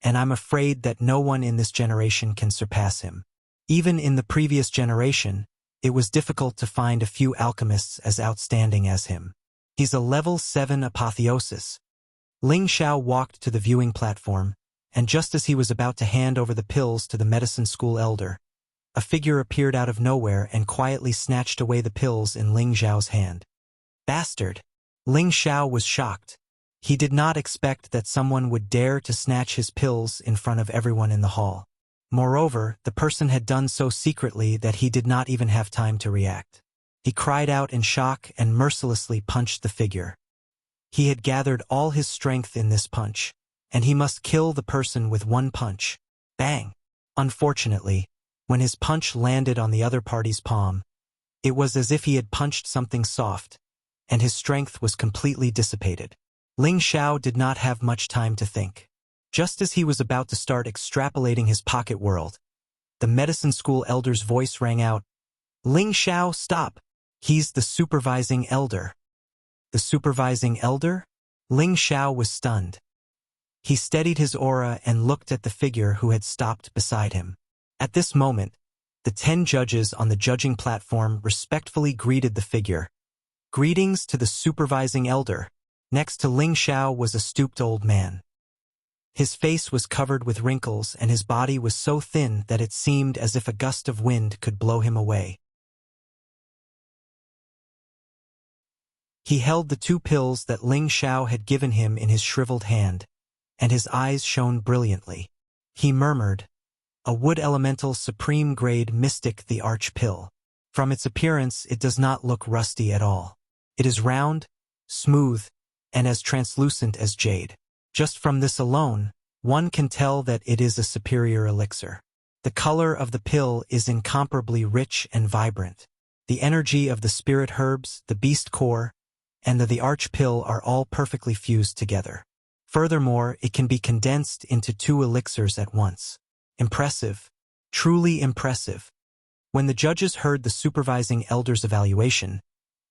and I'm afraid that no one in this generation can surpass him. Even in the previous generation, it was difficult to find a few alchemists as outstanding as him. He's a level 7 apotheosis. Ling Xiao walked to the viewing platform, and just as he was about to hand over the pills to the medicine school elder, a figure appeared out of nowhere and quietly snatched away the pills in Ling Xiao's hand. Bastard! Ling Xiao was shocked. He did not expect that someone would dare to snatch his pills in front of everyone in the hall. Moreover, the person had done so secretly that he did not even have time to react. He cried out in shock and mercilessly punched the figure. He had gathered all his strength in this punch, and he must kill the person with one punch. Bang! Unfortunately, when his punch landed on the other party's palm, it was as if he had punched something soft, and his strength was completely dissipated. Ling Xiao did not have much time to think. Just as he was about to start extrapolating his pocket world, the medicine school elder's voice rang out, "Ling Xiao, stop! He's the supervising elder." The supervising elder? Ling Xiao was stunned. He steadied his aura and looked at the figure who had stopped beside him. At this moment, the 10 judges on the judging platform respectfully greeted the figure. "Greetings to the supervising elder." Next to Ling Xiao was a stooped old man. His face was covered with wrinkles and his body was so thin that it seemed as if a gust of wind could blow him away. He held the 2 pills that Ling Xiao had given him in his shriveled hand, and his eyes shone brilliantly. He murmured, "A wood elemental supreme grade mystic the arch pill. From its appearance it does not look rusty at all. It is round, smooth, and as translucent as jade. Just from this alone, one can tell that it is a superior elixir. The color of the pill is incomparably rich and vibrant. The energy of the spirit herbs, the beast core, and the arch pill are all perfectly fused together. Furthermore, it can be condensed into 2 elixirs at once. Impressive. Truly impressive." When the judges heard the supervising elder's evaluation,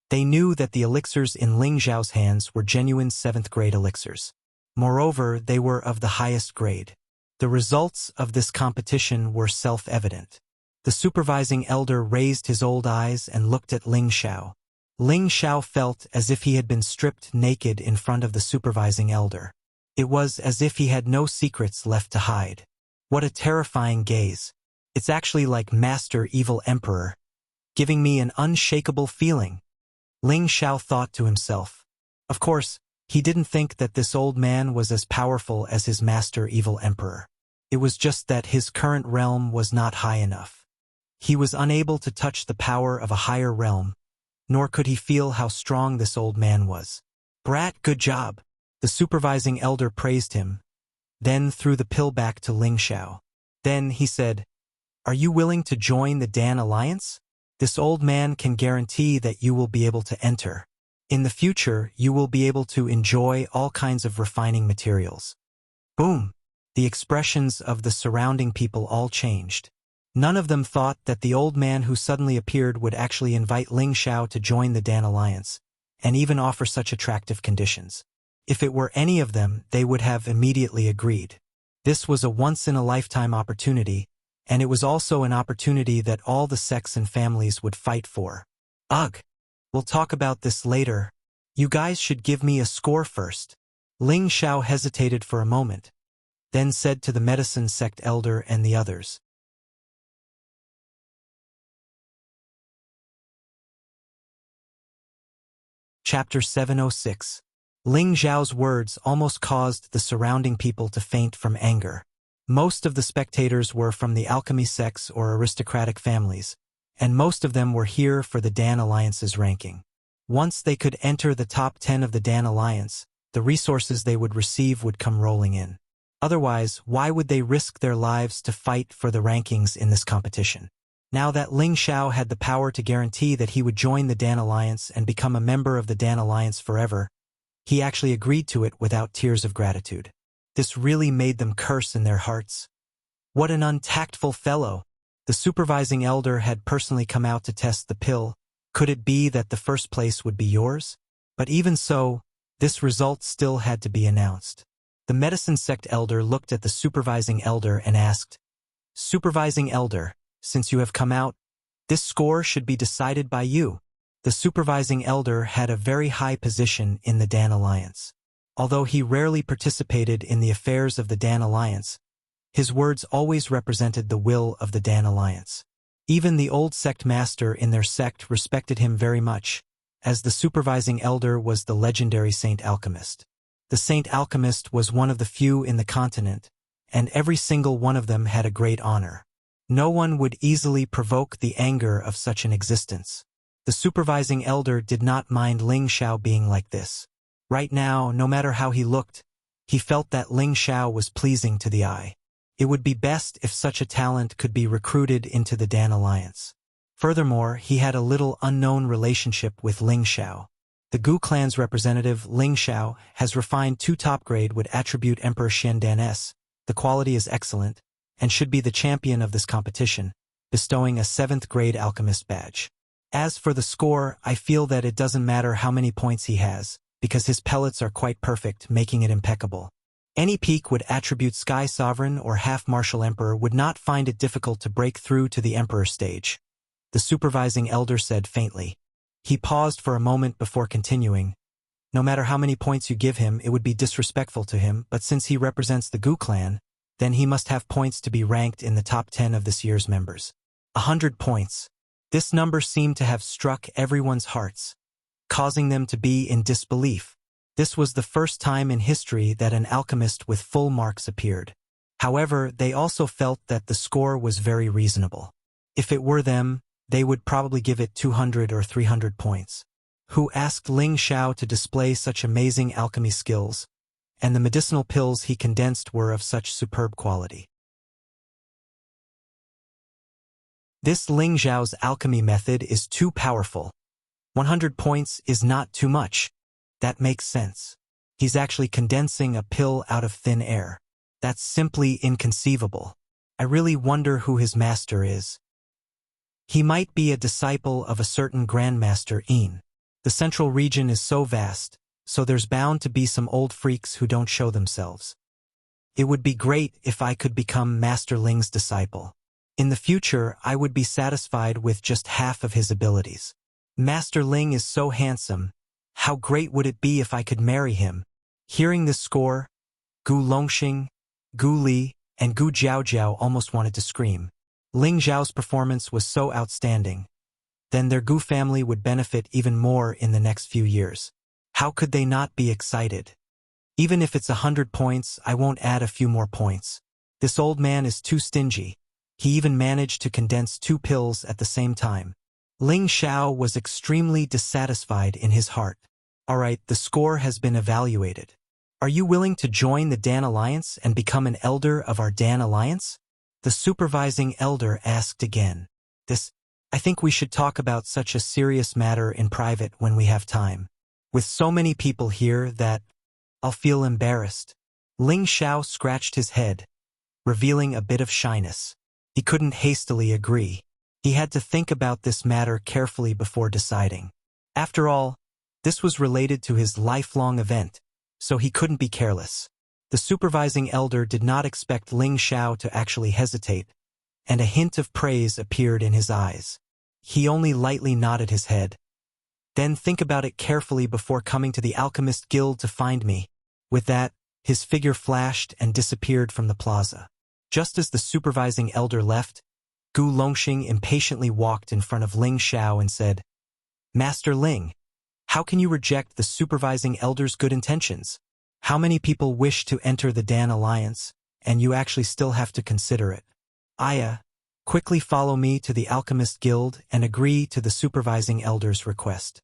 they knew that the elixirs in Ling Xiao's hands were genuine 7th grade elixirs. Moreover, they were of the highest grade. The results of this competition were self-evident. The supervising elder raised his old eyes and looked at Ling Xiao. Ling Xiao felt as if he had been stripped naked in front of the supervising elder. It was as if he had no secrets left to hide. What a terrifying gaze. It's actually like Master Evil Emperor, giving me an unshakable feeling. Ling Xiao thought to himself. Of course, he didn't think that this old man was as powerful as his Master Evil Emperor. It was just that his current realm was not high enough. He was unable to touch the power of a higher realm, nor could he feel how strong this old man was. "Brat, good job." The supervising elder praised him, then threw the pill back to Ling Xiao. Then he said, "Are you willing to join the Dan Alliance? This old man can guarantee that you will be able to enter. In the future, you will be able to enjoy all kinds of refining materials." Boom! The expressions of the surrounding people all changed. None of them thought that the old man who suddenly appeared would actually invite Ling Xiao to join the Dan Alliance, and even offer such attractive conditions. If it were any of them, they would have immediately agreed. This was a once-in-a-lifetime opportunity, and it was also an opportunity that all the sects and families would fight for. Ugh! We'll talk about this later. You guys should give me a score first. Ling Xiao hesitated for a moment, then said to the medicine sect elder and the others. Chapter 706. Ling Xiao's words almost caused the surrounding people to faint from anger. Most of the spectators were from the alchemy sects or aristocratic families, and most of them were here for the Dan Alliance's ranking. Once they could enter the top 10 of the Dan Alliance, the resources they would receive would come rolling in. Otherwise, why would they risk their lives to fight for the rankings in this competition? Now that Ling Xiao had the power to guarantee that he would join the Dan Alliance and become a member of the Dan Alliance forever, he actually agreed to it without tears of gratitude. This really made them curse in their hearts. What an untactful fellow! The supervising elder had personally come out to test the pill. Could it be that the first place would be yours? But even so, this result still had to be announced. The medicine sect elder looked at the supervising elder and asked, "Supervising elder, since you have come out, this score should be decided by you." The supervising elder had a very high position in the Dan Alliance. Although he rarely participated in the affairs of the Dan Alliance, his words always represented the will of the Dan Alliance. Even the old sect master in their sect respected him very much, as the supervising elder was the legendary Saint Alchemist. The Saint Alchemist was one of the few in the continent, and every single one of them had a great honor. No one would easily provoke the anger of such an existence. The supervising elder did not mind Ling Xiao being like this. Right now, no matter how he looked, he felt that Ling Xiao was pleasing to the eye. It would be best if such a talent could be recruited into the Dan Alliance. Furthermore, he had a little unknown relationship with Ling Xiao. The Gu clan's representative, Ling Xiao, has refined 2 top grade would attribute Emperor Xian Dan S. The quality is excellent, and should be the champion of this competition, bestowing a 7th grade alchemist badge. As for the score, I feel that it doesn't matter how many points he has, because his pellets are quite perfect, making it impeccable. Any peak would attribute Sky Sovereign or Half-Martial Emperor would not find it difficult to break through to the Emperor stage. The supervising elder said faintly. He paused for a moment before continuing. No matter how many points you give him, it would be disrespectful to him, but since he represents the Gu clan, then he must have points to be ranked in the top 10 of this year's members. 100 points. This number seemed to have struck everyone's hearts, causing them to be in disbelief. This was the first time in history that an alchemist with full marks appeared. However, they also felt that the score was very reasonable. If it were them, they would probably give it 200 or 300 points. Who asked Ling Xiao to display such amazing alchemy skills, and the medicinal pills he condensed were of such superb quality. This Ling Xiao's alchemy method is too powerful. 100 points is not too much. That makes sense. He's actually condensing a pill out of thin air. That's simply inconceivable. I really wonder who his master is. He might be a disciple of a certain Grandmaster Yin. The central region is so vast, so there's bound to be some old freaks who don't show themselves. It would be great if I could become Master Ling's disciple. In the future, I would be satisfied with just half of his abilities. Master Ling is so handsome. How great would it be if I could marry him? Hearing this score, Gu Longxing, Gu Li, and Gu Jiaojiao almost wanted to scream. Ling Xiao's performance was so outstanding. Then their Gu family would benefit even more in the next few years. How could they not be excited? Even if it's 100 points, I won't add a few more points. This old man is too stingy. He even managed to condense 2 pills at the same time. Ling Xiao was extremely dissatisfied in his heart. Alright, the score has been evaluated. Are you willing to join the Dan Alliance and become an elder of our Dan Alliance? The supervising elder asked again. I think we should talk about such a serious matter in private when we have time. With so many people here that I'll feel embarrassed. Ling Xiao scratched his head, revealing a bit of shyness. He couldn't hastily agree. He had to think about this matter carefully before deciding. After all, this was related to his lifelong event, so he couldn't be careless. The supervising elder did not expect Ling Xiao to actually hesitate, and a hint of praise appeared in his eyes. He only lightly nodded his head. Then think about it carefully before coming to the Alchemist Guild to find me. With that, his figure flashed and disappeared from the plaza. Just as the supervising elder left, Gu Longxing impatiently walked in front of Ling Xiao and said, Master Ling, how can you reject the supervising elder's good intentions? How many people wish to enter the Dan Alliance, and you actually still have to consider it? Aya, quickly follow me to the Alchemist Guild and agree to the supervising elder's request.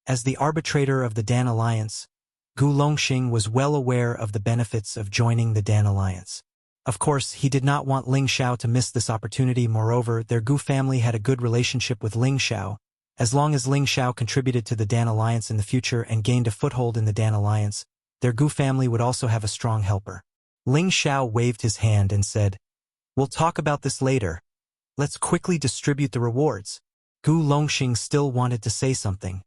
As the arbitrator of the Dan Alliance, Gu Longxing was well aware of the benefits of joining the Dan Alliance. Of course, he did not want Ling Xiao to miss this opportunity. Moreover, their Gu family had a good relationship with Ling Xiao. As long as Ling Xiao contributed to the Dan Alliance in the future and gained a foothold in the Dan Alliance, their Gu family would also have a strong helper. Ling Xiao waved his hand and said, We'll talk about this later. Let's quickly distribute the rewards. Gu Longxing still wanted to say something,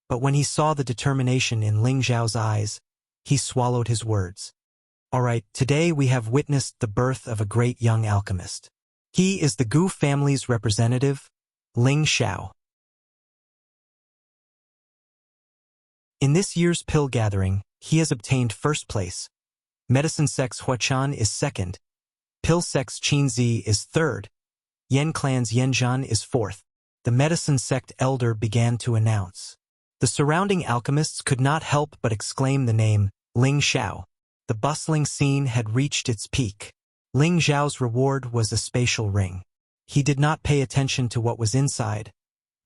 but when he saw the determination in Ling Xiao's eyes, he swallowed his words. Alright, today we have witnessed the birth of a great young alchemist. He is the Gu family's representative, Ling Xiao. In this year's pill gathering, He has obtained first place. Medicine Sect's Huachan is second. Pill Sect's Qinzi is third. Yen Clan's Yanzhan is fourth. The Medicine Sect elder began to announce. The surrounding alchemists could not help but exclaim the name, Ling Xiao. The bustling scene had reached its peak. Ling Xiao's reward was a spatial ring. He did not pay attention to what was inside,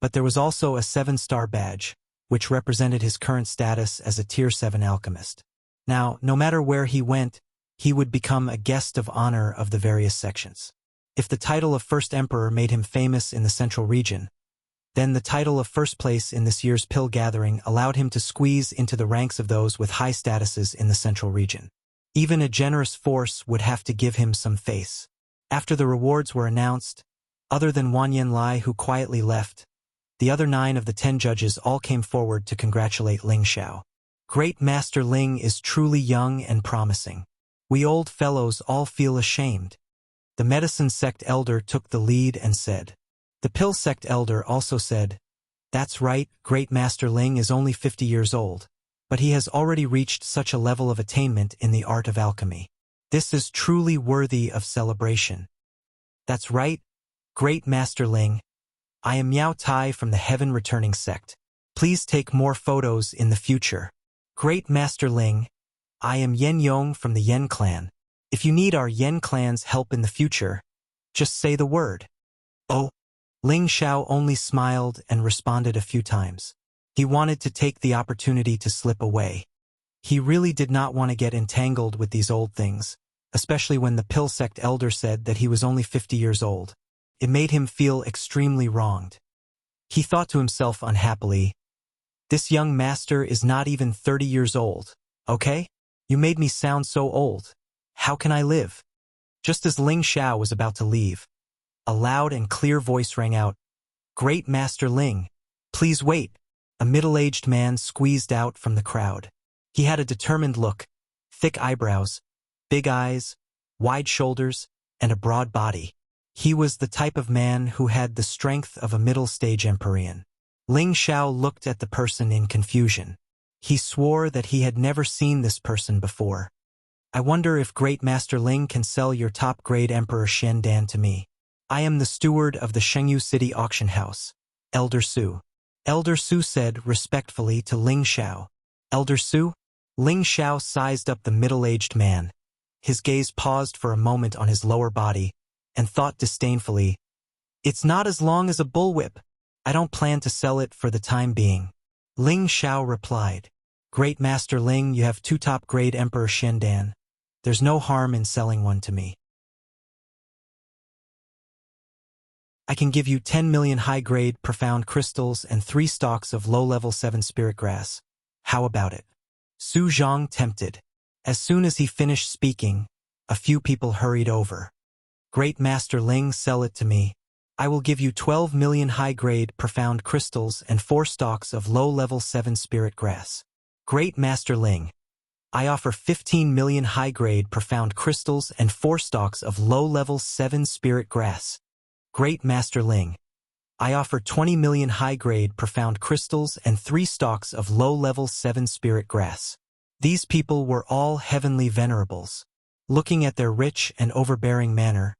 but there was also a 7-star badge, which represented his current status as a Tier 7 alchemist. Now, no matter where he went, he would become a guest of honor of the various sections. If the title of First Emperor made him famous in the Central Region, then the title of first place in this year's pill gathering allowed him to squeeze into the ranks of those with high statuses in the Central Region. Even a generous force would have to give him some face. After the rewards were announced, other than Wan Yanlai, who quietly left, the other 9 of the 10 judges all came forward to congratulate Ling Xiao. Great Master Ling is truly young and promising. We old fellows all feel ashamed. The Medicine Sect elder took the lead and said. The Pill Sect elder also said, "That's right, Great Master Ling is only 50 years old, but he has already reached such a level of attainment in the art of alchemy. This is truly worthy of celebration." "That's right, Great Master Ling. I am Miao Tai from the Heaven Returning Sect. Please take more photos in the future." "Great Master Ling, I am Yen Yong from the Yen clan. If you need our Yen clan's help in the future, just say the word." "Oh." Ling Xiao only smiled and responded a few times. He wanted to take the opportunity to slip away. He really did not want to get entangled with these old things, especially when the Pill Sect elder said that he was only 50 years old. It made him feel extremely wronged. He thought to himself unhappily, "This young master is not even 30 years old, okay? You made me sound so old. How can I live?" Just as Ling Xiao was about to leave, a loud and clear voice rang out, "Great Master Ling, please wait." A middle-aged man squeezed out from the crowd. He had a determined look, thick eyebrows, big eyes, wide shoulders, and a broad body. He was the type of man who had the strength of a middle-stage Empyrean. Ling Xiao looked at the person in confusion. He swore that he had never seen this person before. "I wonder if Great Master Ling can sell your top-grade Emperor Shen Dan to me. I am the steward of the Shengyu City Auction House, Elder Su." Elder Su said respectfully to Ling Xiao. "Elder Su?" Ling Xiao sized up the middle-aged man. His gaze paused for a moment on his lower body, and thought disdainfully, "It's not as long as a bullwhip. I don't plan to sell it for the time being." Ling Xiao replied, "Great Master Ling, you have 2 top-grade Emperor Shen Dan. There's no harm in selling one to me. I can give you 10 million high-grade profound crystals and 3 stalks of low-level 7 spirit grass. How about it?" Su Zhang tempted. As soon as he finished speaking, a few people hurried over. "Great Master Ling, sell it to me. I will give you 12 million high-grade profound crystals and 4 stalks of low-level 7 spirit grass." "Great Master Ling, I offer 15 million high-grade profound crystals and 4 stalks of low-level 7 spirit grass." "Great Master Ling, I offer 20 million high-grade profound crystals and 3 stalks of low-level 7 spirit grass." These people were all heavenly venerables. Looking at their rich and overbearing manner,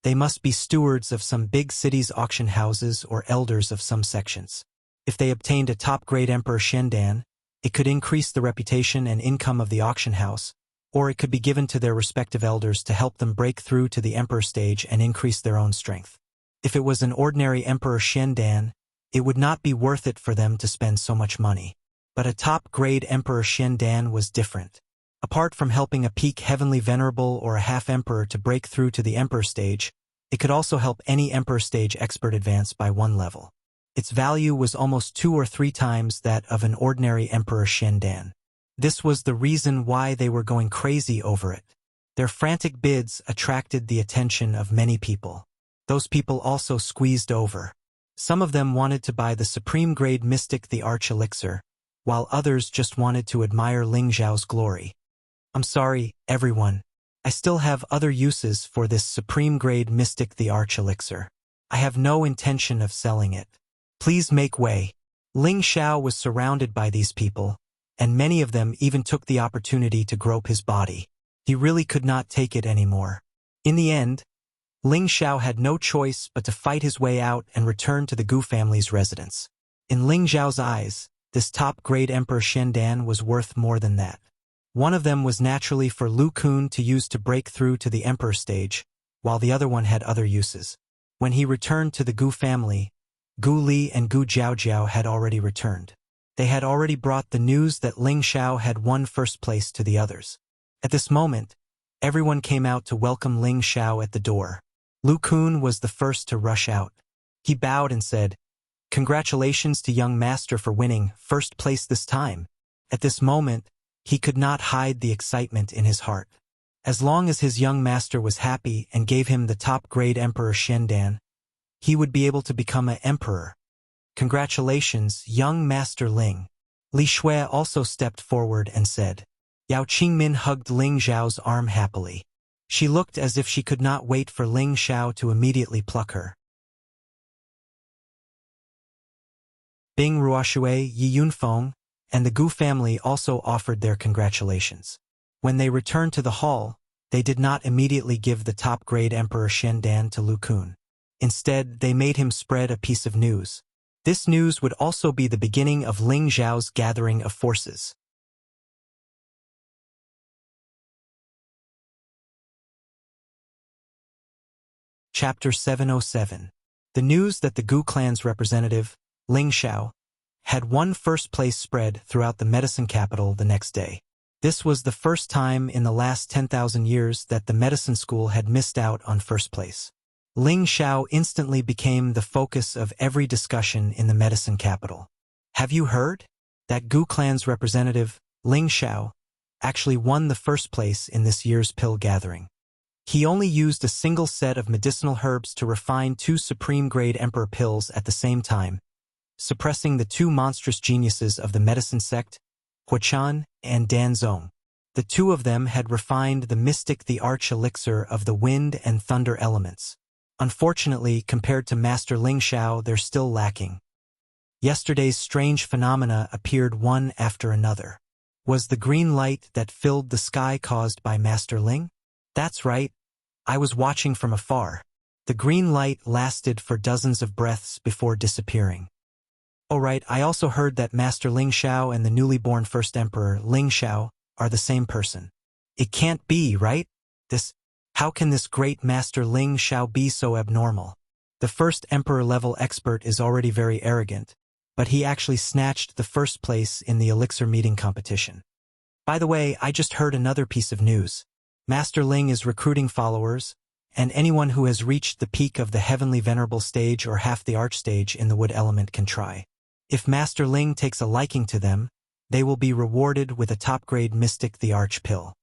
they must be stewards of some big city's auction houses or elders of some sections. If they obtained a top-grade Emperor Shendan, it could increase the reputation and income of the auction house, or it could be given to their respective elders to help them break through to the Emperor stage and increase their own strength. If it was an ordinary Emperor Shendan, it would not be worth it for them to spend so much money. But a top-grade Emperor Shendan was different. Apart from helping a peak heavenly venerable or a half-emperor to break through to the Emperor stage, it could also help any Emperor stage expert advance by 1 level. Its value was almost 2 or 3 times that of an ordinary Emperor Shendan. This was the reason why they were going crazy over it. Their frantic bids attracted the attention of many people. Those people also squeezed over. Some of them wanted to buy the supreme-grade mystic the Arch Elixir, while others just wanted to admire Ling Xiao's glory. "I'm sorry, everyone. I still have other uses for this supreme-grade mystic the Arch Elixir. I have no intention of selling it. Please make way." Ling Xiao was surrounded by these people, and many of them even took the opportunity to grope his body. He really could not take it anymore. In the end, Ling Xiao had no choice but to fight his way out and return to the Gu family's residence. In Ling Xiao's eyes, this top-grade Emperor Shendan was worth more than that. One of them was naturally for Lu Kun to use to break through to the Emperor stage, while the other one had other uses. When he returned to the Gu family, Gu Li and Gu Jiaojiao had already returned. They had already brought the news that Ling Xiao had won first place to the others. At this moment, everyone came out to welcome Ling Xiao at the door. Lu Kun was the first to rush out. He bowed and said, "Congratulations to young master for winning first place this time." At this moment, he could not hide the excitement in his heart. As long as his young master was happy and gave him the top-grade Emperor Shendan, he would be able to become an emperor. "Congratulations, young Master Ling." Li Shui also stepped forward and said. Yao Qingmin hugged Ling Xiao's arm happily. She looked as if she could not wait for Ling Xiao to immediately pluck her. Bing Ruoshui, Yi Yunfeng, and the Gu family also offered their congratulations. When they returned to the hall, they did not immediately give the top-grade Emperor Shendan to Lu Kun. Instead, they made him spread a piece of news. This news would also be the beginning of Ling Xiao's gathering of forces. Chapter 707. The news that the Gu clan's representative, Ling Xiao, had won first place spread throughout the medicine capital the next day. This was the first time in the last 10,000 years that the medicine school had missed out on first place. Ling Xiao instantly became the focus of every discussion in the medicine capital. Have you heard? That Gu clan's representative, Ling Xiao, actually won the first place in this year's pill gathering. He only used a single set of medicinal herbs to refine 2 supreme-grade emperor pills at the same time, suppressing the 2 monstrous geniuses of the medicine sect, Huachan and Danzong. The 2 of them had refined the mystic the arch elixir of the wind and thunder elements. Unfortunately, compared to Master Ling Xiao, they're still lacking. Yesterday's strange phenomena appeared one after another. Was the green light that filled the sky caused by Master Ling? That's right. I was watching from afar. The green light lasted for dozens of breaths before disappearing. Oh right, I also heard that Master Ling Xiao and the newly born first emperor, Ling Xiao, are the same person. It can't be, right? How can this great Master Ling Xiao be so abnormal? The first emperor-level expert is already very arrogant, but he actually snatched the first place in the elixir meeting competition. By the way, I just heard another piece of news. Master Ling is recruiting followers, and anyone who has reached the peak of the heavenly venerable stage or half the arch stage in the wood element can try. If Master Ling takes a liking to them, they will be rewarded with a top-grade mystic the arch pill.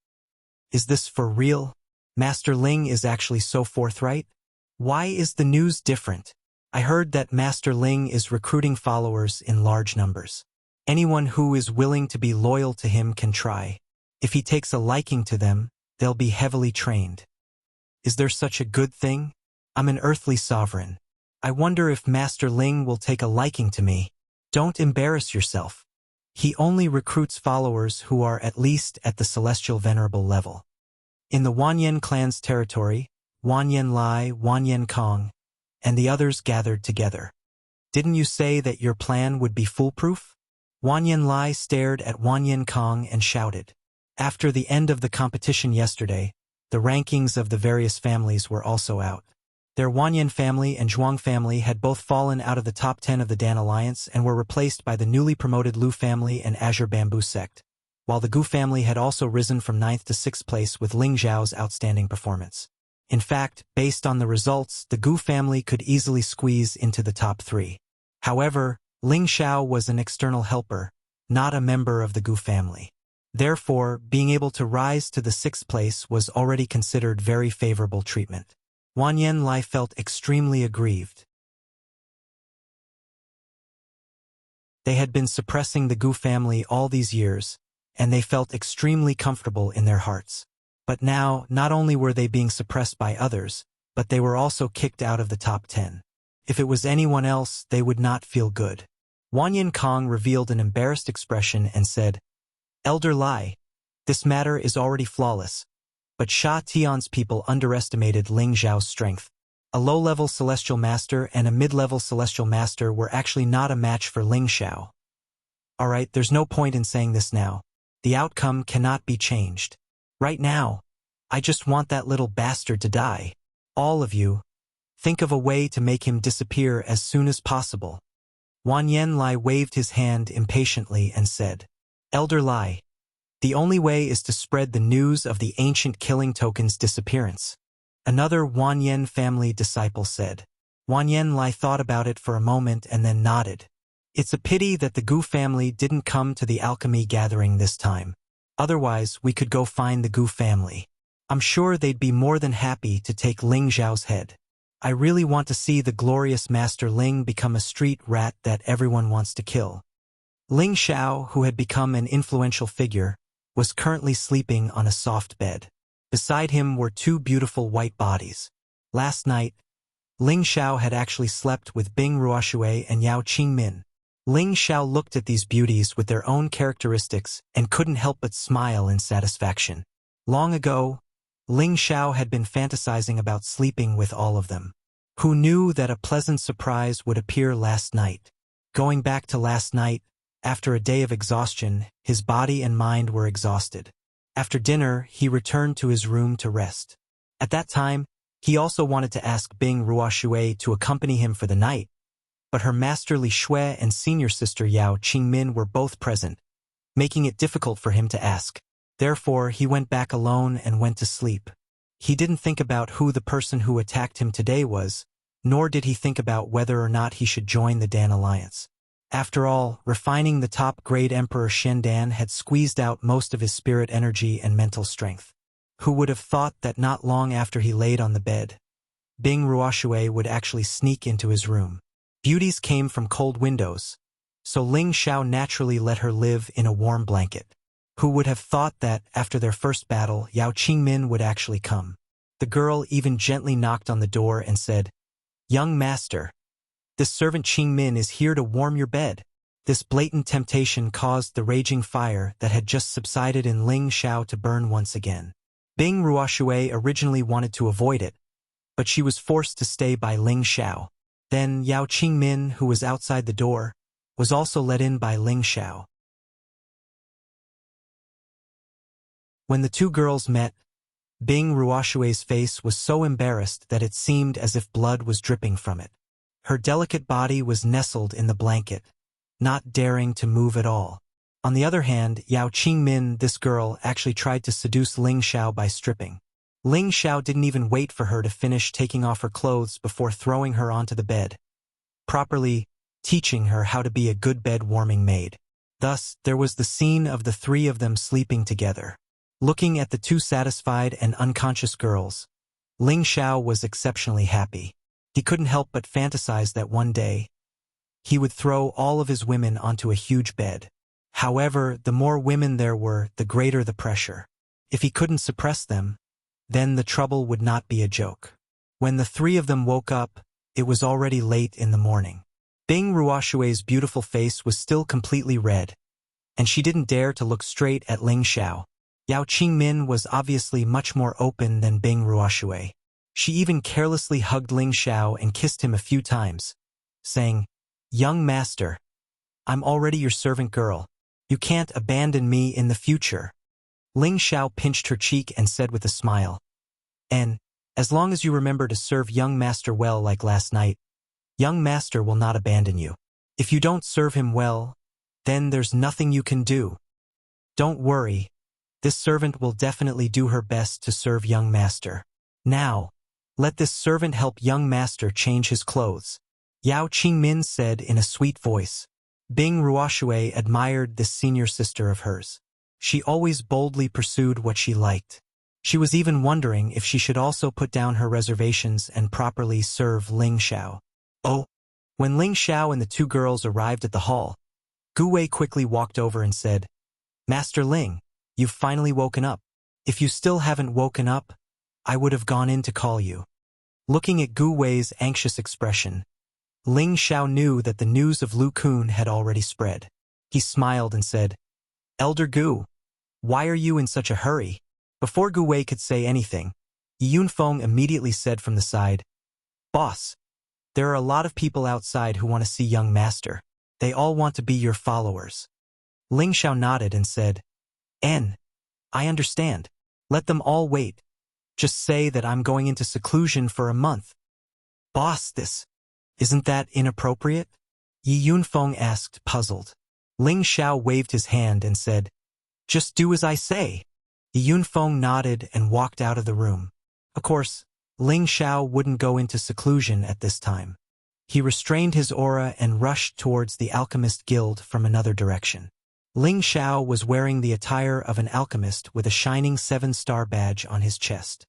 Is this for real? Master Ling is actually so forthright? Why is the news different? I heard that Master Ling is recruiting followers in large numbers. Anyone who is willing to be loyal to him can try. If he takes a liking to them, they'll be heavily trained. Is there such a good thing? I'm an earthly sovereign. I wonder if Master Ling will take a liking to me. Don't embarrass yourself. He only recruits followers who are at least at the celestial venerable level. In the Wanyan clan's territory, Wanyan Lai, Wanyan Kong, and the others gathered together. Didn't you say that your plan would be foolproof? Wanyan Lai stared at Wanyan Kong and shouted. After the end of the competition yesterday, the rankings of the various families were also out. Their Wanyan family and Zhuang family had both fallen out of the top 10 of the Dan Alliance and were replaced by the newly promoted Lu family and Azure Bamboo sect, while the Gu family had also risen from 9th to 6th place with Ling Xiao's outstanding performance. In fact, based on the results, the Gu family could easily squeeze into the top 3. However, Ling Xiao was an external helper, not a member of the Gu family. Therefore, being able to rise to the 6th place was already considered very favorable treatment. Wanyan Lai felt extremely aggrieved. They had been suppressing the Gu family all these years, and they felt extremely comfortable in their hearts. But now, not only were they being suppressed by others, but they were also kicked out of the top 10. If it was anyone else, they would not feel good. Wanyan Kong revealed an embarrassed expression and said, Elder Lai, this matter is already flawless. But Sha Tian's people underestimated Ling Zhao's strength. A low-level celestial master and a mid-level celestial master were actually not a match for Ling Xiao. Alright, there's no point in saying this now. The outcome cannot be changed. Right now, I just want that little bastard to die. All of you, think of a way to make him disappear as soon as possible. Wanyan Lai waved his hand impatiently and said, Elder Lai, the only way is to spread the news of the ancient killing token's disappearance. Another Wanyan family disciple said. Wanyan Lai thought about it for a moment and then nodded. It's a pity that the Gu family didn't come to the alchemy gathering this time. Otherwise, we could go find the Gu family. I'm sure they'd be more than happy to take Ling Zhao's head. I really want to see the glorious Master Ling become a street rat that everyone wants to kill. Ling Xiao, who had become an influential figure, was currently sleeping on a soft bed. Beside him were two beautiful white bodies. Last night, Ling Xiao had actually slept with Bing Ruoshui and Yao Qingmin. Ling Xiao looked at these beauties with their own characteristics and couldn't help but smile in satisfaction. Long ago, Ling Xiao had been fantasizing about sleeping with all of them. Who knew that a pleasant surprise would appear last night? Going back to last night, after a day of exhaustion, his body and mind were exhausted. After dinner, he returned to his room to rest. At that time, he also wanted to ask Bing Ruoshui to accompany him for the night, but her master Li Shui and senior sister Yao Qingmin were both present, making it difficult for him to ask. Therefore, he went back alone and went to sleep. He didn't think about who the person who attacked him today was, nor did he think about whether or not he should join the Dan Alliance. After all, refining the top-grade Emperor Shendan had squeezed out most of his spirit energy and mental strength. Who would have thought that not long after he laid on the bed, Bing Ruoshui would actually sneak into his room. Beauties came from cold windows, so Ling Xiao naturally let her live in a warm blanket. Who would have thought that, after their first battle, Yao Qingmin would actually come? The girl even gently knocked on the door and said, Young master, this servant Qingmin is here to warm your bed. This blatant temptation caused the raging fire that had just subsided in Ling Xiao to burn once again. Bing Ruoshui originally wanted to avoid it, but she was forced to stay by Ling Xiao. Then Yao Qingmin, who was outside the door, was also let in by Ling Xiao. When the two girls met, Bing Ruoshui's face was so embarrassed that it seemed as if blood was dripping from it. Her delicate body was nestled in the blanket, not daring to move at all. On the other hand, Yao Qingmin, this girl, actually tried to seduce Ling Xiao by stripping. Ling Xiao didn't even wait for her to finish taking off her clothes before throwing her onto the bed, properly teaching her how to be a good bed-warming maid. Thus, there was the scene of the three of them sleeping together. Looking at the two satisfied and unconscious girls, Ling Xiao was exceptionally happy. He couldn't help but fantasize that one day, he would throw all of his women onto a huge bed. However, the more women there were, the greater the pressure. If he couldn't suppress them, then the trouble would not be a joke. When the three of them woke up, it was already late in the morning. Bing Ruoshui's beautiful face was still completely red, and she didn't dare to look straight at Ling Xiao. Yao Qingmin was obviously much more open than Bing Ruoshui. She even carelessly hugged Ling Xiao and kissed him a few times, saying, Young master, I'm already your servant girl. You can't abandon me in the future. Ling Xiao pinched her cheek and said with a smile, And, as long as you remember to serve young master well like last night, young master will not abandon you. If you don't serve him well, then there's nothing you can do. Don't worry, this servant will definitely do her best to serve young master. Now, let this servant help young master change his clothes. Yao Qingmin said in a sweet voice. Bing Ruoshui admired this senior sister of hers. She always boldly pursued what she liked. She was even wondering if she should also put down her reservations and properly serve Ling Xiao. Oh! When Ling Xiao and the two girls arrived at the hall, Gu Wei quickly walked over and said, Master Ling, you've finally woken up. If you still haven't woken up, I would have gone in to call you. Looking at Gu Wei's anxious expression, Ling Xiao knew that the news of Lu Kun had already spread. He smiled and said, Elder Gu, why are you in such a hurry? Before Gu Wei could say anything, Yunfeng immediately said from the side, Boss, there are a lot of people outside who want to see young master. They all want to be your followers. Ling Xiao nodded and said, I understand. Let them all wait. Just say that I'm going into seclusion for a month. Boss, isn't that inappropriate? Yi Yunfeng asked, puzzled. Ling Xiao waved his hand and said, Just do as I say. Yi Yunfeng nodded and walked out of the room. Of course, Ling Xiao wouldn't go into seclusion at this time. He restrained his aura and rushed towards the Alchemist Guild from another direction. Ling Xiao was wearing the attire of an alchemist with a shining 7-star badge on his chest.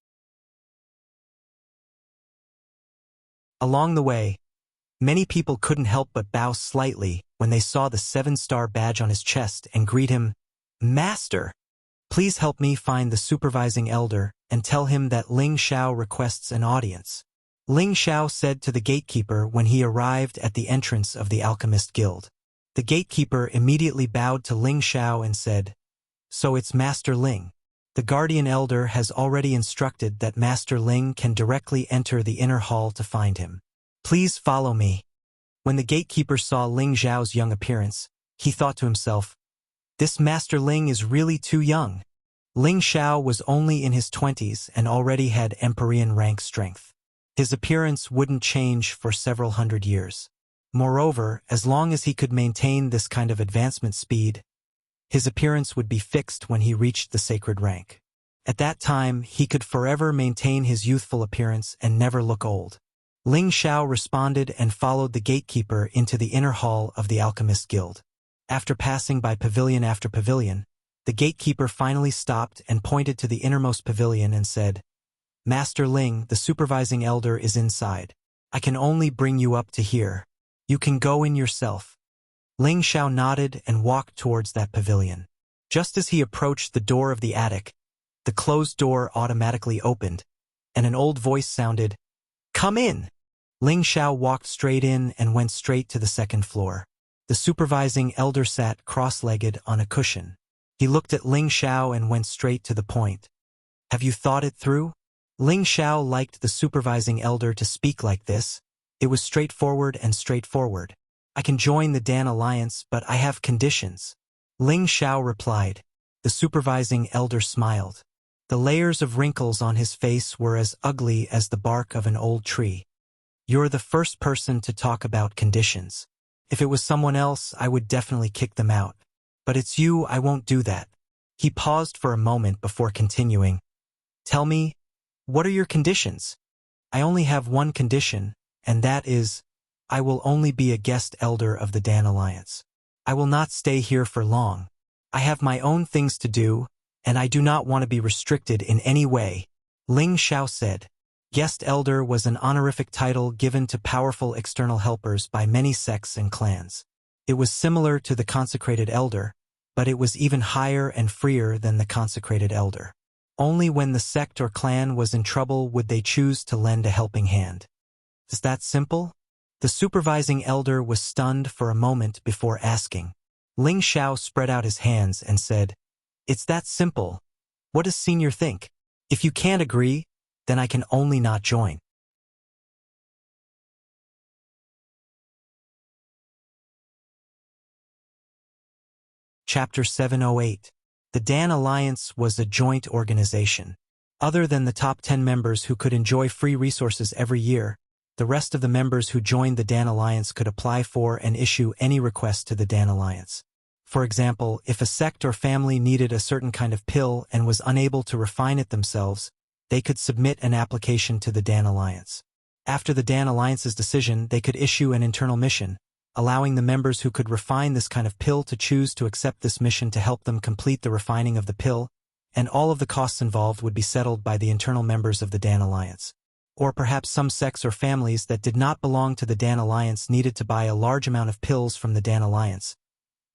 Along the way, many people couldn't help but bow slightly when they saw the 7-star badge on his chest and greet him, Master! Please help me find the supervising elder and tell him that Ling Xiao requests an audience. Ling Xiao said to the gatekeeper when he arrived at the entrance of the Alchemist Guild. The gatekeeper immediately bowed to Ling Xiao and said, So it's Master Ling. The guardian elder has already instructed that Master Ling can directly enter the inner hall to find him. Please follow me. When the gatekeeper saw Ling Xiao's young appearance, he thought to himself, This Master Ling is really too young. Ling Xiao was only in his 20s and already had Empyrean rank strength. His appearance wouldn't change for several hundred years. Moreover, as long as he could maintain this kind of advancement speed, his appearance would be fixed when he reached the sacred rank. At that time, he could forever maintain his youthful appearance and never look old. Ling Xiao responded and followed the gatekeeper into the inner hall of the Alchemist Guild. After passing by pavilion after pavilion, the gatekeeper finally stopped and pointed to the innermost pavilion and said, Master Ling, the supervising elder is inside. I can only bring you up to here. You can go in yourself. Ling Xiao nodded and walked towards that pavilion. Just as he approached the door of the attic, the closed door automatically opened, and an old voice sounded, Come in! Ling Xiao walked straight in and went straight to the second floor. The supervising elder sat cross-legged on a cushion. He looked at Ling Xiao and went straight to the point. Have you thought it through? Ling Xiao liked the supervising elder to speak like this. It was straightforward and straightforward. I can join the Dan Alliance, but I have conditions. Ling Xiao replied. The supervising elder smiled. The layers of wrinkles on his face were as ugly as the bark of an old tree. You're the first person to talk about conditions. If it was someone else, I would definitely kick them out. But it's you, I won't do that. He paused for a moment before continuing. Tell me, what are your conditions? I only have one condition, and that is, I will only be a guest elder of the Dan Alliance. I will not stay here for long. I have my own things to do, and I do not want to be restricted in any way. Ling Xiao said. Guest elder was an honorific title given to powerful external helpers by many sects and clans. It was similar to the consecrated elder, but it was even higher and freer than the consecrated elder. Only when the sect or clan was in trouble would they choose to lend a helping hand. Is that simple? The supervising elder was stunned for a moment before asking. Ling Xiao spread out his hands and said, It's that simple. What does senior think? If you can't agree, then I can only not join. Chapter 708. The Dan Alliance was a joint organization. Other than the top 10 members who could enjoy free resources every year, the rest of the members who joined the Dan Alliance could apply for and issue any request to the Dan Alliance. For example, if a sect or family needed a certain kind of pill and was unable to refine it themselves, they could submit an application to the Dan Alliance. After the Dan Alliance's decision, they could issue an internal mission, allowing the members who could refine this kind of pill to choose to accept this mission to help them complete the refining of the pill, and all of the costs involved would be settled by the internal members of the Dan Alliance. Or perhaps some sects or families that did not belong to the Dan Alliance needed to buy a large amount of pills from the Dan Alliance.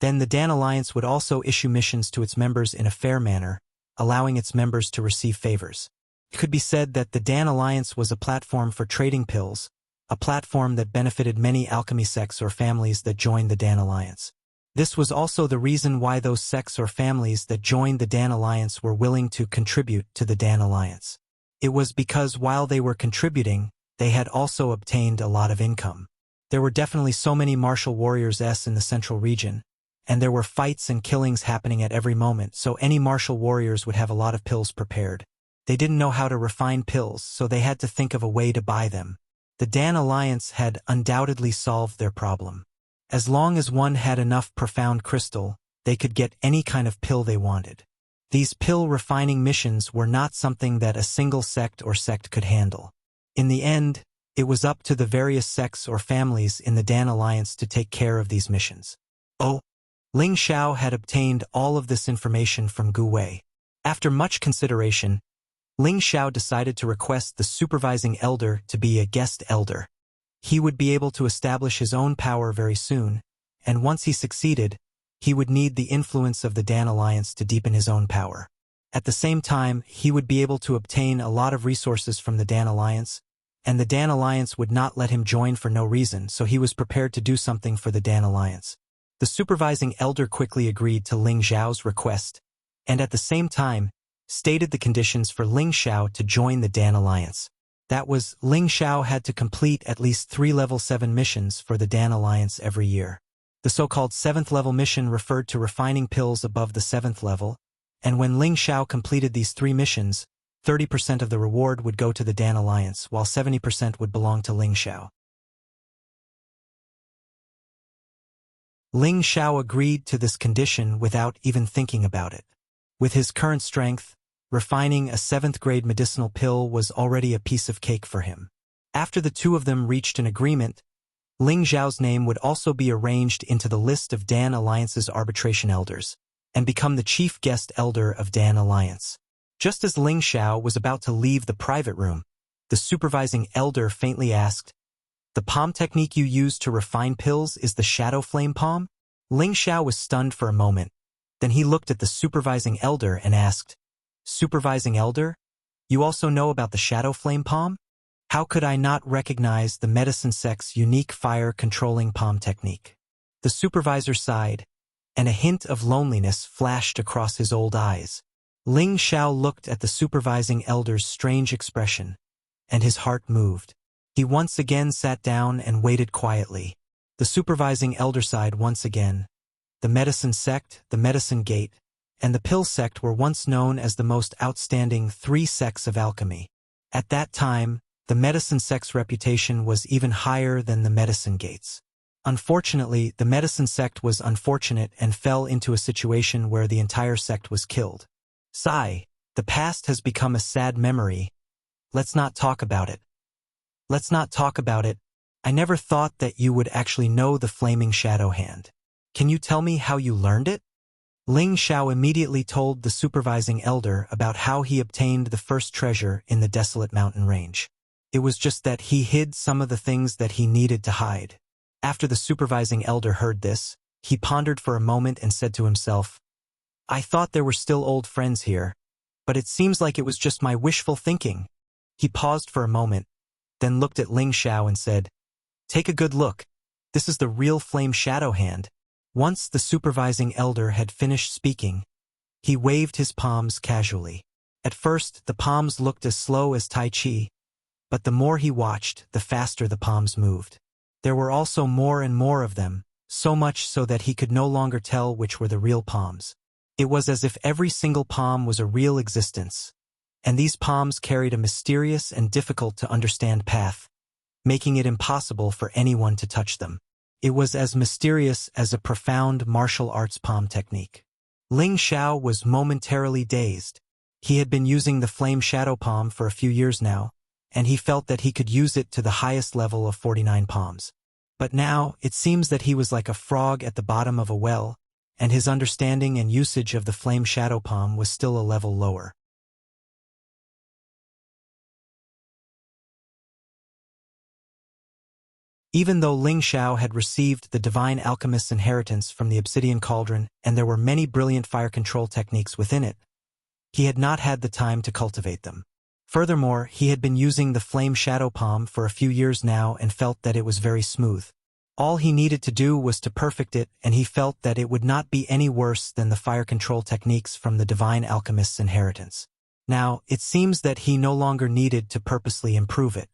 Then the Dan Alliance would also issue missions to its members in a fair manner, allowing its members to receive favors. It could be said that the Dan Alliance was a platform for trading pills, a platform that benefited many alchemy sects or families that joined the Dan Alliance. This was also the reason why those sects or families that joined the Dan Alliance were willing to contribute to the Dan Alliance. It was because while they were contributing, they had also obtained a lot of income. There were definitely so many martial warriors in the central region, and there were fights and killings happening at every moment, so any martial warriors would have a lot of pills prepared. They didn't know how to refine pills, so they had to think of a way to buy them. The Dan Alliance had undoubtedly solved their problem. As long as one had enough profound crystal, they could get any kind of pill they wanted. These pill refining missions were not something that a single sect could handle. In the end, it was up to the various sects or families in the Dan Alliance to take care of these missions. Ling Xiao had obtained all of this information from Gu Wei. After much consideration, Ling Xiao decided to request the supervising elder to be a guest elder. He would be able to establish his own power very soon, and once he succeeded, he would need the influence of the Dan Alliance to deepen his own power. At the same time, he would be able to obtain a lot of resources from the Dan Alliance, and the Dan Alliance would not let him join for no reason, so he was prepared to do something for the Dan Alliance. The supervising elder quickly agreed to Ling Xiao's request, and at the same time, stated the conditions for Ling Xiao to join the Dan Alliance. That was, Ling Xiao had to complete at least 3 level 7 missions for the Dan Alliance every year. The so-called 7th level mission referred to refining pills above the 7th level, and when Ling Xiao completed these 3 missions, 30% of the reward would go to the Dan Alliance, while 70% would belong to Ling Xiao. Ling Xiao agreed to this condition without even thinking about it. With his current strength, refining a 7th grade medicinal pill was already a piece of cake for him. After the two of them reached an agreement, Ling Xiao's name would also be arranged into the list of Dan Alliance's arbitration elders, and become the chief guest elder of Dan Alliance. Just as Ling Xiao was about to leave the private room, the supervising elder faintly asked, "The palm technique you use to refine pills is the shadow flame palm?" Ling Xiao was stunned for a moment. Then he looked at the supervising elder and asked, "Supervising elder, you also know about the shadow flame palm? How could I not recognize the medicine sect's unique fire-controlling palm technique?" The supervisor sighed, and a hint of loneliness flashed across his old eyes. Ling Xiao looked at the supervising elder's strange expression, and his heart moved. He once again sat down and waited quietly. The supervising elder sighed once again. The medicine sect, the medicine gate, and the pill sect were once known as the most outstanding 3 sects of alchemy. At that time, the medicine sect's reputation was even higher than the medicine gates. Unfortunately, the medicine sect was unfortunate and fell into a situation where the entire sect was killed. Sigh, the past has become a sad memory. Let's not talk about it. Let's not talk about it. I never thought that you would actually know the flaming shadow hand. Can you tell me how you learned it? Ling Xiao immediately told the supervising elder about how he obtained the first treasure in the desolate mountain range. It was just that he hid some of the things that he needed to hide. After the supervising elder heard this, he pondered for a moment and said to himself, "I thought there were still old friends here, but it seems like it was just my wishful thinking." He paused for a moment, then looked at Ling Xiao and said, "Take a good look. This is the real flame shadow hand." Once the supervising elder had finished speaking, he waved his palms casually. At first, the palms looked as slow as Tai Chi, but the more he watched, the faster the palms moved. There were also more and more of them, so much so that he could no longer tell which were the real palms. It was as if every single palm was a real existence, and these palms carried a mysterious and difficult-to-understand path, making it impossible for anyone to touch them. It was as mysterious as a profound martial arts palm technique. Ling Xiao was momentarily dazed. He had been using the flame shadow palm for a few years now, and he felt that he could use it to the highest level of 49 palms. But now, it seems that he was like a frog at the bottom of a well, and his understanding and usage of the flame shadow palm was still a level lower. Even though Ling Xiao had received the divine alchemist's inheritance from the obsidian cauldron and there were many brilliant fire control techniques within it, he had not had the time to cultivate them. Furthermore, he had been using the flame shadow palm for a few years now and felt that it was very smooth. All he needed to do was to perfect it, and he felt that it would not be any worse than the fire control techniques from the divine alchemist's inheritance. Now, it seems that he no longer needed to purposely improve it.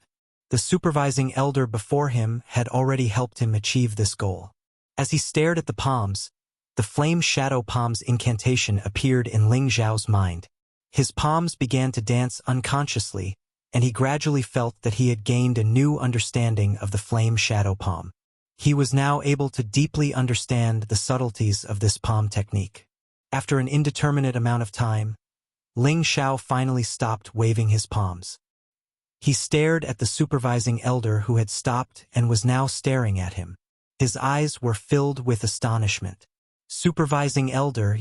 The supervising elder before him had already helped him achieve this goal. As he stared at the palms, the flame shadow palms incantation appeared in Ling Xiao's mind. His palms began to dance unconsciously, and he gradually felt that he had gained a new understanding of the flame shadow palm. He was now able to deeply understand the subtleties of this palm technique. After an indeterminate amount of time, Ling Xiao finally stopped waving his palms. He stared at the supervising elder who had stopped and was now staring at him. His eyes were filled with astonishment. "Supervising elder,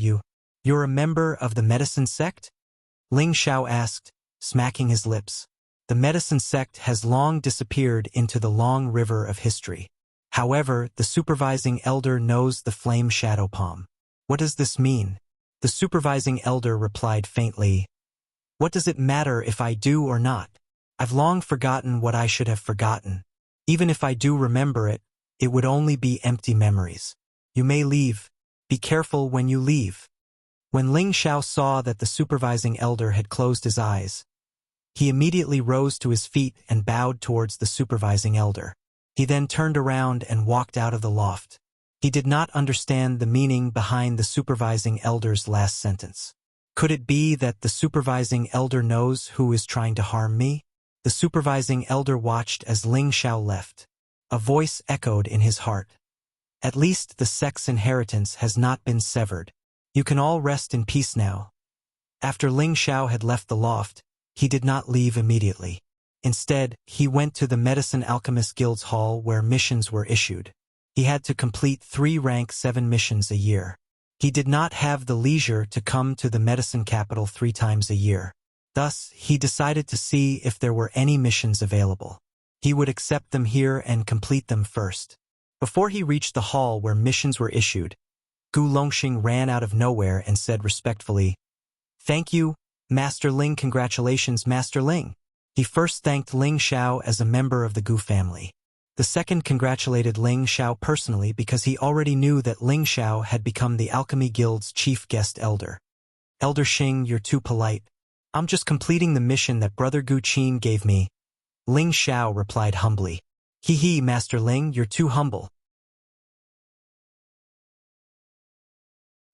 you're a member of the medicine sect?" Ling Xiao asked, smacking his lips. The medicine sect has long disappeared into the long river of history. However, the supervising elder knows the flame shadow palm. "What does this mean?" The supervising elder replied faintly, "What does it matter if I do or not? I've long forgotten what I should have forgotten. Even if I do remember it, it would only be empty memories. You may leave. Be careful when you leave." When Ling Xiao saw that the supervising elder had closed his eyes, he immediately rose to his feet and bowed towards the supervising elder. He then turned around and walked out of the loft. He did not understand the meaning behind the supervising elder's last sentence. Could it be that the supervising elder knows who is trying to harm me? The supervising elder watched as Ling Xiao left. A voice echoed in his heart. "At least the sect's inheritance has not been severed. You can all rest in peace now." After Ling Xiao had left the loft, he did not leave immediately. Instead, he went to the Medicine Alchemist Guild's hall where missions were issued. He had to complete 3 rank 7 missions a year. He did not have the leisure to come to the medicine capital 3 times a year. Thus, he decided to see if there were any missions available. He would accept them here and complete them first. Before he reached the hall where missions were issued, Gu Longxing ran out of nowhere and said respectfully, "Thank you, Master Ling. Congratulations, Master Ling." He first thanked Ling Xiao as a member of the Gu family. The second congratulated Ling Xiao personally because he already knew that Ling Xiao had become the Alchemy Guild's chief guest elder. "Elder Xing, you're too polite. I'm just completing the mission that Brother Gu Qin gave me." Ling Xiao replied humbly. "Hee, Master Ling, you're too humble.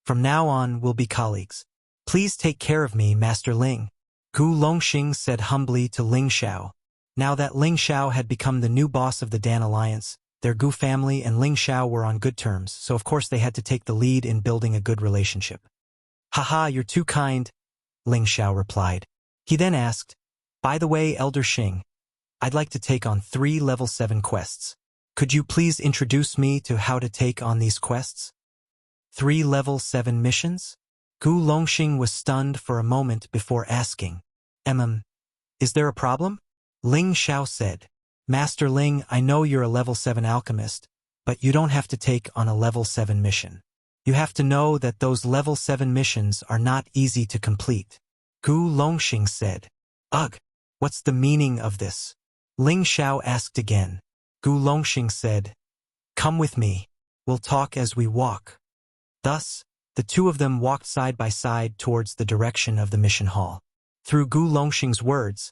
From now on, we'll be colleagues. Please take care of me, Master Ling." Gu Longxing said humbly to Ling Xiao. Now that Ling Xiao had become the new boss of the Dan Alliance, their Gu family and Ling Xiao were on good terms, so of course they had to take the lead in building a good relationship. "Haha, you're too kind," Ling Xiao replied. He then asked, "By the way, Elder Xing, I'd like to take on 3 level 7 quests. Could you please introduce me to how to take on these quests?" 3 level 7 missions? Gu Longxing was stunned for a moment before asking, Is there a problem?" Ling Xiao said, "Master Ling, I know you're a level 7 alchemist, but you don't have to take on a level 7 mission. You have to know that those level 7 missions are not easy to complete." Gu Longxing said, "Ugh, what's the meaning of this?" Ling Xiao asked again. Gu Longxing said, "Come with me. We'll talk as we walk." Thus, the two of them walked side by side towards the direction of the mission hall. Through Gu Longxing's words,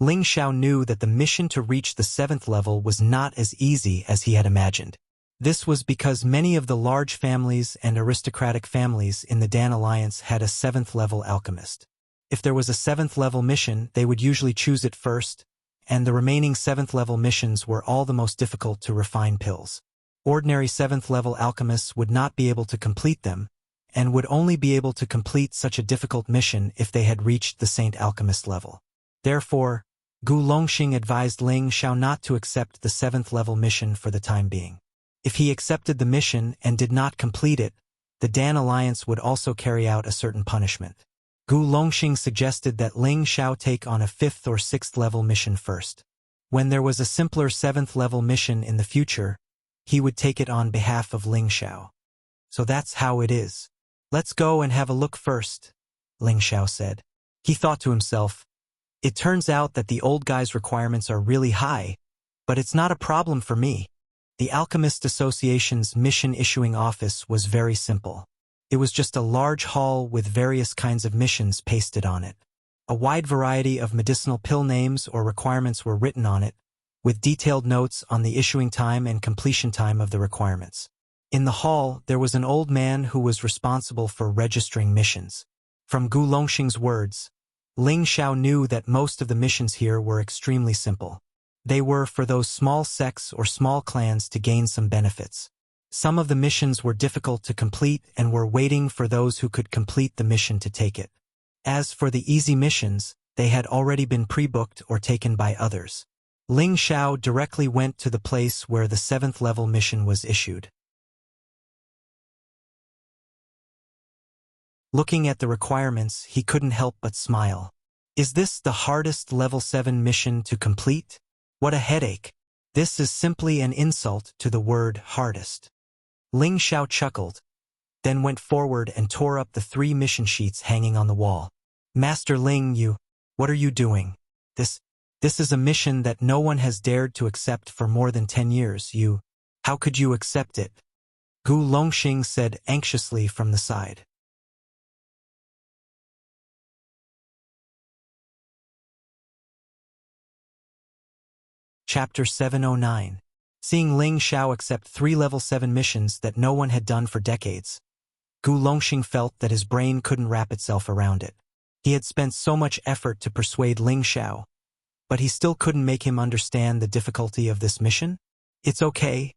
Ling Xiao knew that the mission to reach the 7th level was not as easy as he had imagined. This was because many of the large families and aristocratic families in the Dan Alliance had a 7th level alchemist. If there was a 7th level mission, they would usually choose it first, and the remaining 7th level missions were all the most difficult to refine pills. Ordinary 7th level alchemists would not be able to complete them, and would only be able to complete such a difficult mission if they had reached the Saint Alchemist level. Therefore, Gu Longxing advised Ling Xiao not to accept the 7th level mission for the time being. If he accepted the mission and did not complete it, the Dan Alliance would also carry out a certain punishment. Gu Longxing suggested that Ling Xiao take on a 5th or 6th level mission first. When there was a simpler 7th level mission in the future, he would take it on behalf of Ling Xiao. "So that's how it is. Let's go and have a look first," Ling Xiao said. He thought to himself, "It turns out that the old guy's requirements are really high, but it's not a problem for me. The Alchemist Association's mission-issuing office was very simple. It was just a large hall with various kinds of missions pasted on it. A wide variety of medicinal pill names or requirements were written on it, with detailed notes on the issuing time and completion time of the requirements. In the hall, there was an old man who was responsible for registering missions. From Gu Longxing's words, Ling Xiao knew that most of the missions here were extremely simple. They were for those small sects or small clans to gain some benefits. Some of the missions were difficult to complete and were waiting for those who could complete the mission to take it. As for the easy missions, they had already been pre-booked or taken by others. Ling Xiao directly went to the place where the 7th level mission was issued. Looking at the requirements, he couldn't help but smile. Is this the hardest level 7 mission to complete? What a headache. This is simply an insult to the word hardest. Ling Xiao chuckled, then went forward and tore up the 3 mission sheets hanging on the wall. Master Ling, what are you doing? This is a mission that no one has dared to accept for more than 10 years. How could you accept it? Gu Longxing said anxiously from the side. Chapter 709. Seeing Ling Xiao accept 3 level 7 missions that no one had done for decades, Gu Longxing felt that his brain couldn't wrap itself around it. He had spent so much effort to persuade Ling Xiao, but he still couldn't make him understand the difficulty of this mission. It's okay.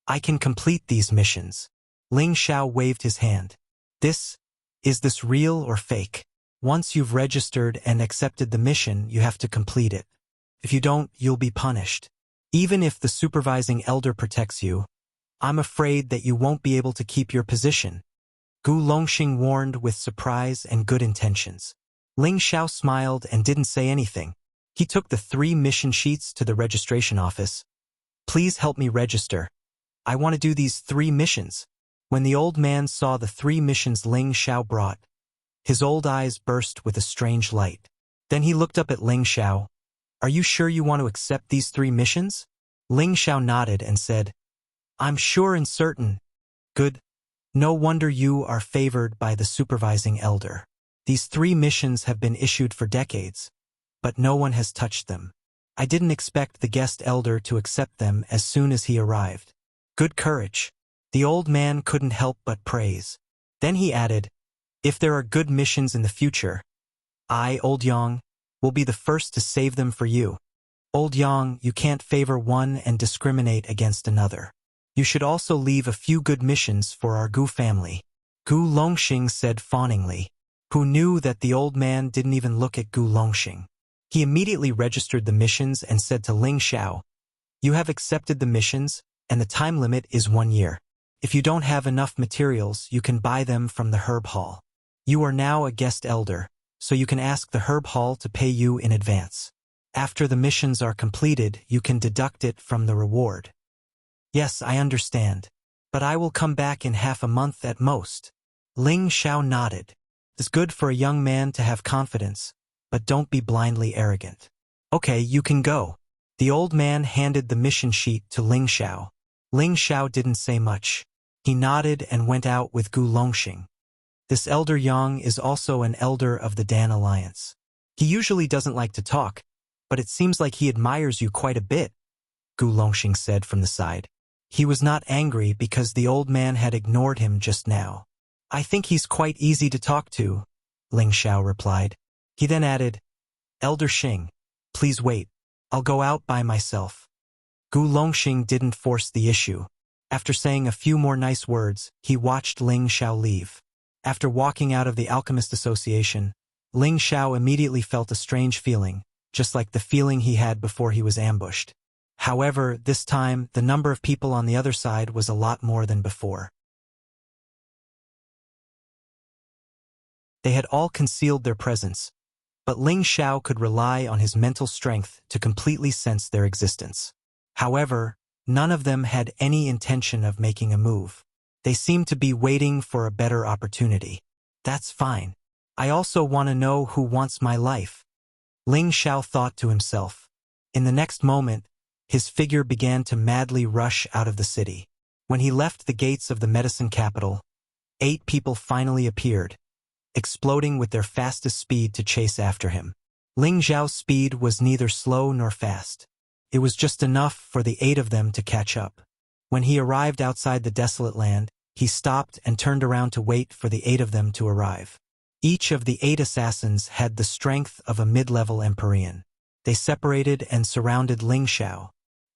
I can complete these missions. Ling Xiao waved his hand. Is this real or fake? Once you've registered and accepted the mission, you have to complete it. If you don't, you'll be punished. Even if the supervising elder protects you, I'm afraid that you won't be able to keep your position. Gu Longxing warned with surprise and good intentions. Ling Xiao smiled and didn't say anything. He took the 3 mission sheets to the registration office. Please help me register. I want to do these 3 missions. When the old man saw the 3 missions Ling Xiao brought, his old eyes burst with a strange light. Then he looked up at Ling Xiao. Are you sure you want to accept these 3 missions? Ling Xiao nodded and said, I'm sure and certain. Good. No wonder you are favored by the supervising elder. These 3 missions have been issued for decades, but no one has touched them. I didn't expect the guest elder to accept them as soon as he arrived. Good courage. The old man couldn't help but praise. Then he added, if there are good missions in the future, I, Old Yang, will be the first to save them for you. Old Yang, you can't favor one and discriminate against another. You should also leave a few good missions for our Gu family. Gu Longxing said fawningly, who knew that the old man didn't even look at Gu Longxing. He immediately registered the missions and said to Ling Xiao, you have accepted the missions, and the time limit is 1 year. If you don't have enough materials, you can buy them from the herb hall. You are now a guest elder, so you can ask the herb hall to pay you in advance. After the missions are completed, you can deduct it from the reward. Yes, I understand, but I will come back in half a month at most. Ling Xiao nodded. It's good for a young man to have confidence, but don't be blindly arrogant. Okay, you can go. The old man handed the mission sheet to Ling Xiao. Ling Xiao didn't say much. He nodded and went out with Gu Longxing. This elder Yang is also an elder of the Dan Alliance. He usually doesn't like to talk, but it seems like he admires you quite a bit, Gu Longxing said from the side. He was not angry because the old man had ignored him just now. I think he's quite easy to talk to, Ling Xiao replied. He then added, Elder Xing, please wait. I'll go out by myself. Gu Longxing didn't force the issue. After saying a few more nice words, he watched Ling Xiao leave. After walking out of the Alchemist Association, Ling Xiao immediately felt a strange feeling, just like the feeling he had before he was ambushed. However, this time, the number of people on the other side was a lot more than before. They had all concealed their presence, but Ling Xiao could rely on his mental strength to completely sense their existence. However, none of them had any intention of making a move. They seemed to be waiting for a better opportunity. That's fine. I also want to know who wants my life. Ling Xiao thought to himself. In the next moment, his figure began to madly rush out of the city. When he left the gates of the medicine capital, 8 people finally appeared, exploding with their fastest speed to chase after him. Ling Xiao's speed was neither slow nor fast. It was just enough for the 8 of them to catch up. When he arrived outside the desolate land, he stopped and turned around to wait for the 8 of them to arrive. Each of the 8 assassins had the strength of a mid-level Empyrean. They separated and surrounded Ling Xiao.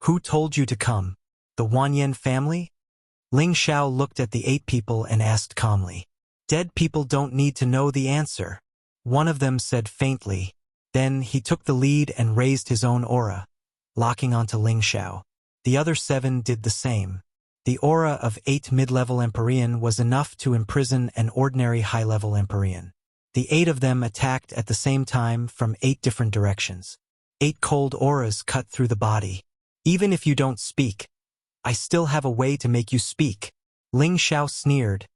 "Who told you to come? The Wanyan family?" Ling Xiao looked at the 8 people and asked calmly. "Dead people don't need to know the answer," one of them said faintly. Then he took the lead and raised his own aura, locking onto Ling Xiao. The other 7 did the same. The aura of 8 mid-level Empyrean was enough to imprison an ordinary high-level Empyrean. The 8 of them attacked at the same time from 8 different directions. 8 cold auras cut through the body. "Even if you don't speak, I still have a way to make you speak." Ling Xiao sneered,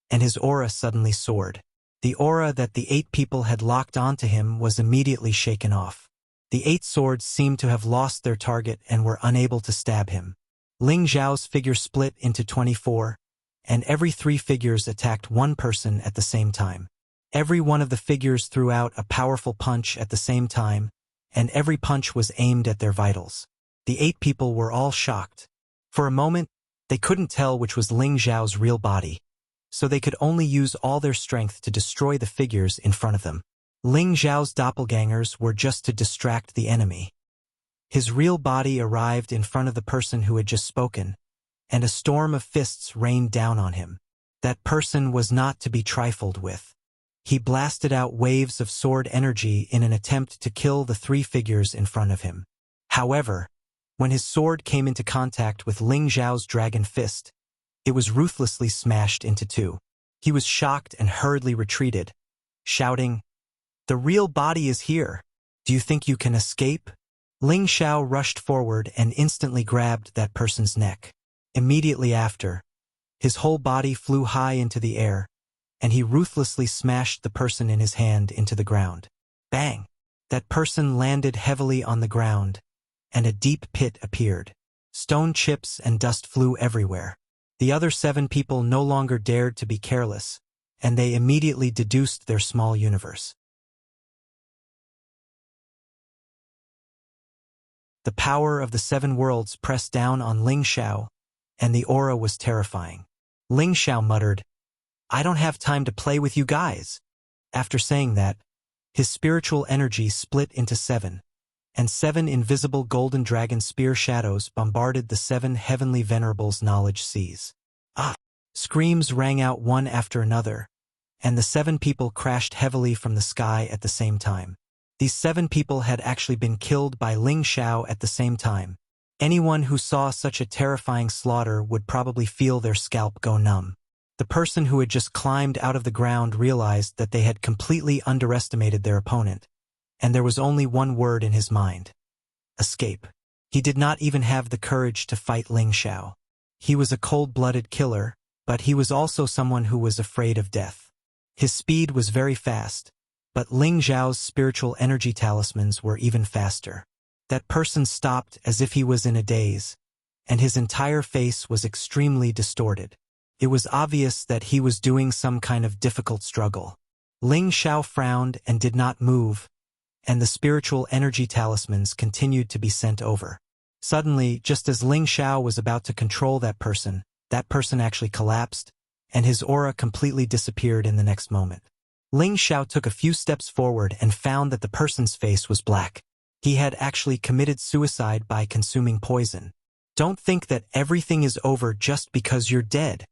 and his aura suddenly soared. The aura that the 8 people had locked onto him was immediately shaken off. The 8 swords seemed to have lost their target and were unable to stab him. Ling Xiao's figure split into 24, and every 3 figures attacked one person at the same time. Every one of the figures threw out a powerful punch at the same time, and every punch was aimed at their vitals. The 8 people were all shocked. For a moment, they couldn't tell which was Ling Xiao's real body, so they could only use all their strength to destroy the figures in front of them. Ling Xiao's doppelgangers were just to distract the enemy. His real body arrived in front of the person who had just spoken, and a storm of fists rained down on him. That person was not to be trifled with. He blasted out waves of sword energy in an attempt to kill the 3 figures in front of him. However, when his sword came into contact with Ling Xiao's dragon fist, it was ruthlessly smashed into 2. He was shocked and hurriedly retreated, shouting, "The real body is here. Do you think you can escape?" Ling Xiao rushed forward and instantly grabbed that person's neck. Immediately after, his whole body flew high into the air, and he ruthlessly smashed the person in his hand into the ground. Bang! That person landed heavily on the ground, and a deep pit appeared. Stone chips and dust flew everywhere. The other 7 people no longer dared to be careless, and they immediately deduced their small universe. The power of the 7 worlds pressed down on Ling Xiao, and the aura was terrifying. Ling Xiao muttered, "I don't have time to play with you guys." After saying that, his spiritual energy split into 7, and 7 invisible golden dragon spear shadows bombarded the 7 heavenly venerables' knowledge seas. Ah! Screams rang out one after another, and the 7 people crashed heavily from the sky at the same time. These 7 people had actually been killed by Ling Xiao at the same time. Anyone who saw such a terrifying slaughter would probably feel their scalp go numb. The person who had just climbed out of the ground realized that they had completely underestimated their opponent, and there was only one word in his mind: escape. He did not even have the courage to fight Ling Xiao. He was a cold-blooded killer, but he was also someone who was afraid of death. His speed was very fast, but Ling Xiao's spiritual energy talismans were even faster. That person stopped as if he was in a daze, and his entire face was extremely distorted. It was obvious that he was doing some kind of difficult struggle. Ling Xiao frowned and did not move, and the spiritual energy talismans continued to be sent over. Suddenly, just as Ling Xiao was about to control that person actually collapsed, and his aura completely disappeared in the next moment. Ling Xiao took a few steps forward and found that the person's face was black. He had actually committed suicide by consuming poison. "Don't think that everything is over just because you're dead,"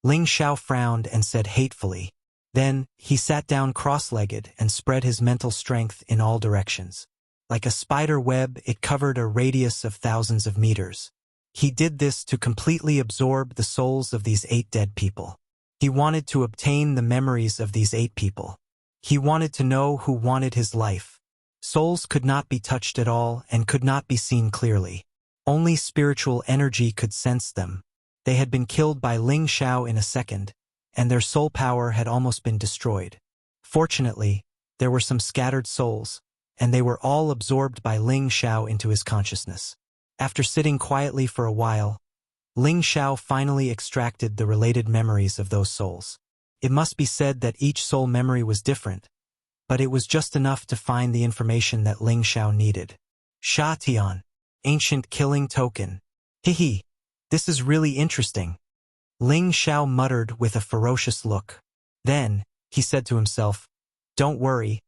Ling Xiao frowned and said hatefully. Then, he sat down cross-legged and spread his mental strength in all directions. Like a spider web, it covered a radius of thousands of meters. He did this to completely absorb the souls of these 8 dead people. He wanted to obtain the memories of these 8 people. He wanted to know who wanted his life. Souls could not be touched at all and could not be seen clearly. Only spiritual energy could sense them. They had been killed by Ling Xiao in a second, and their soul power had almost been destroyed. Fortunately, there were some scattered souls, and they were all absorbed by Ling Xiao into his consciousness. After sitting quietly for a while, Ling Xiao finally extracted the related memories of those souls. It must be said that each soul memory was different, but it was just enough to find the information that Ling Xiao needed. Sha Tian, ancient killing token. Hehe, this is really interesting. Ling Xiao muttered with a ferocious look. Then, he said to himself, "Don't worry,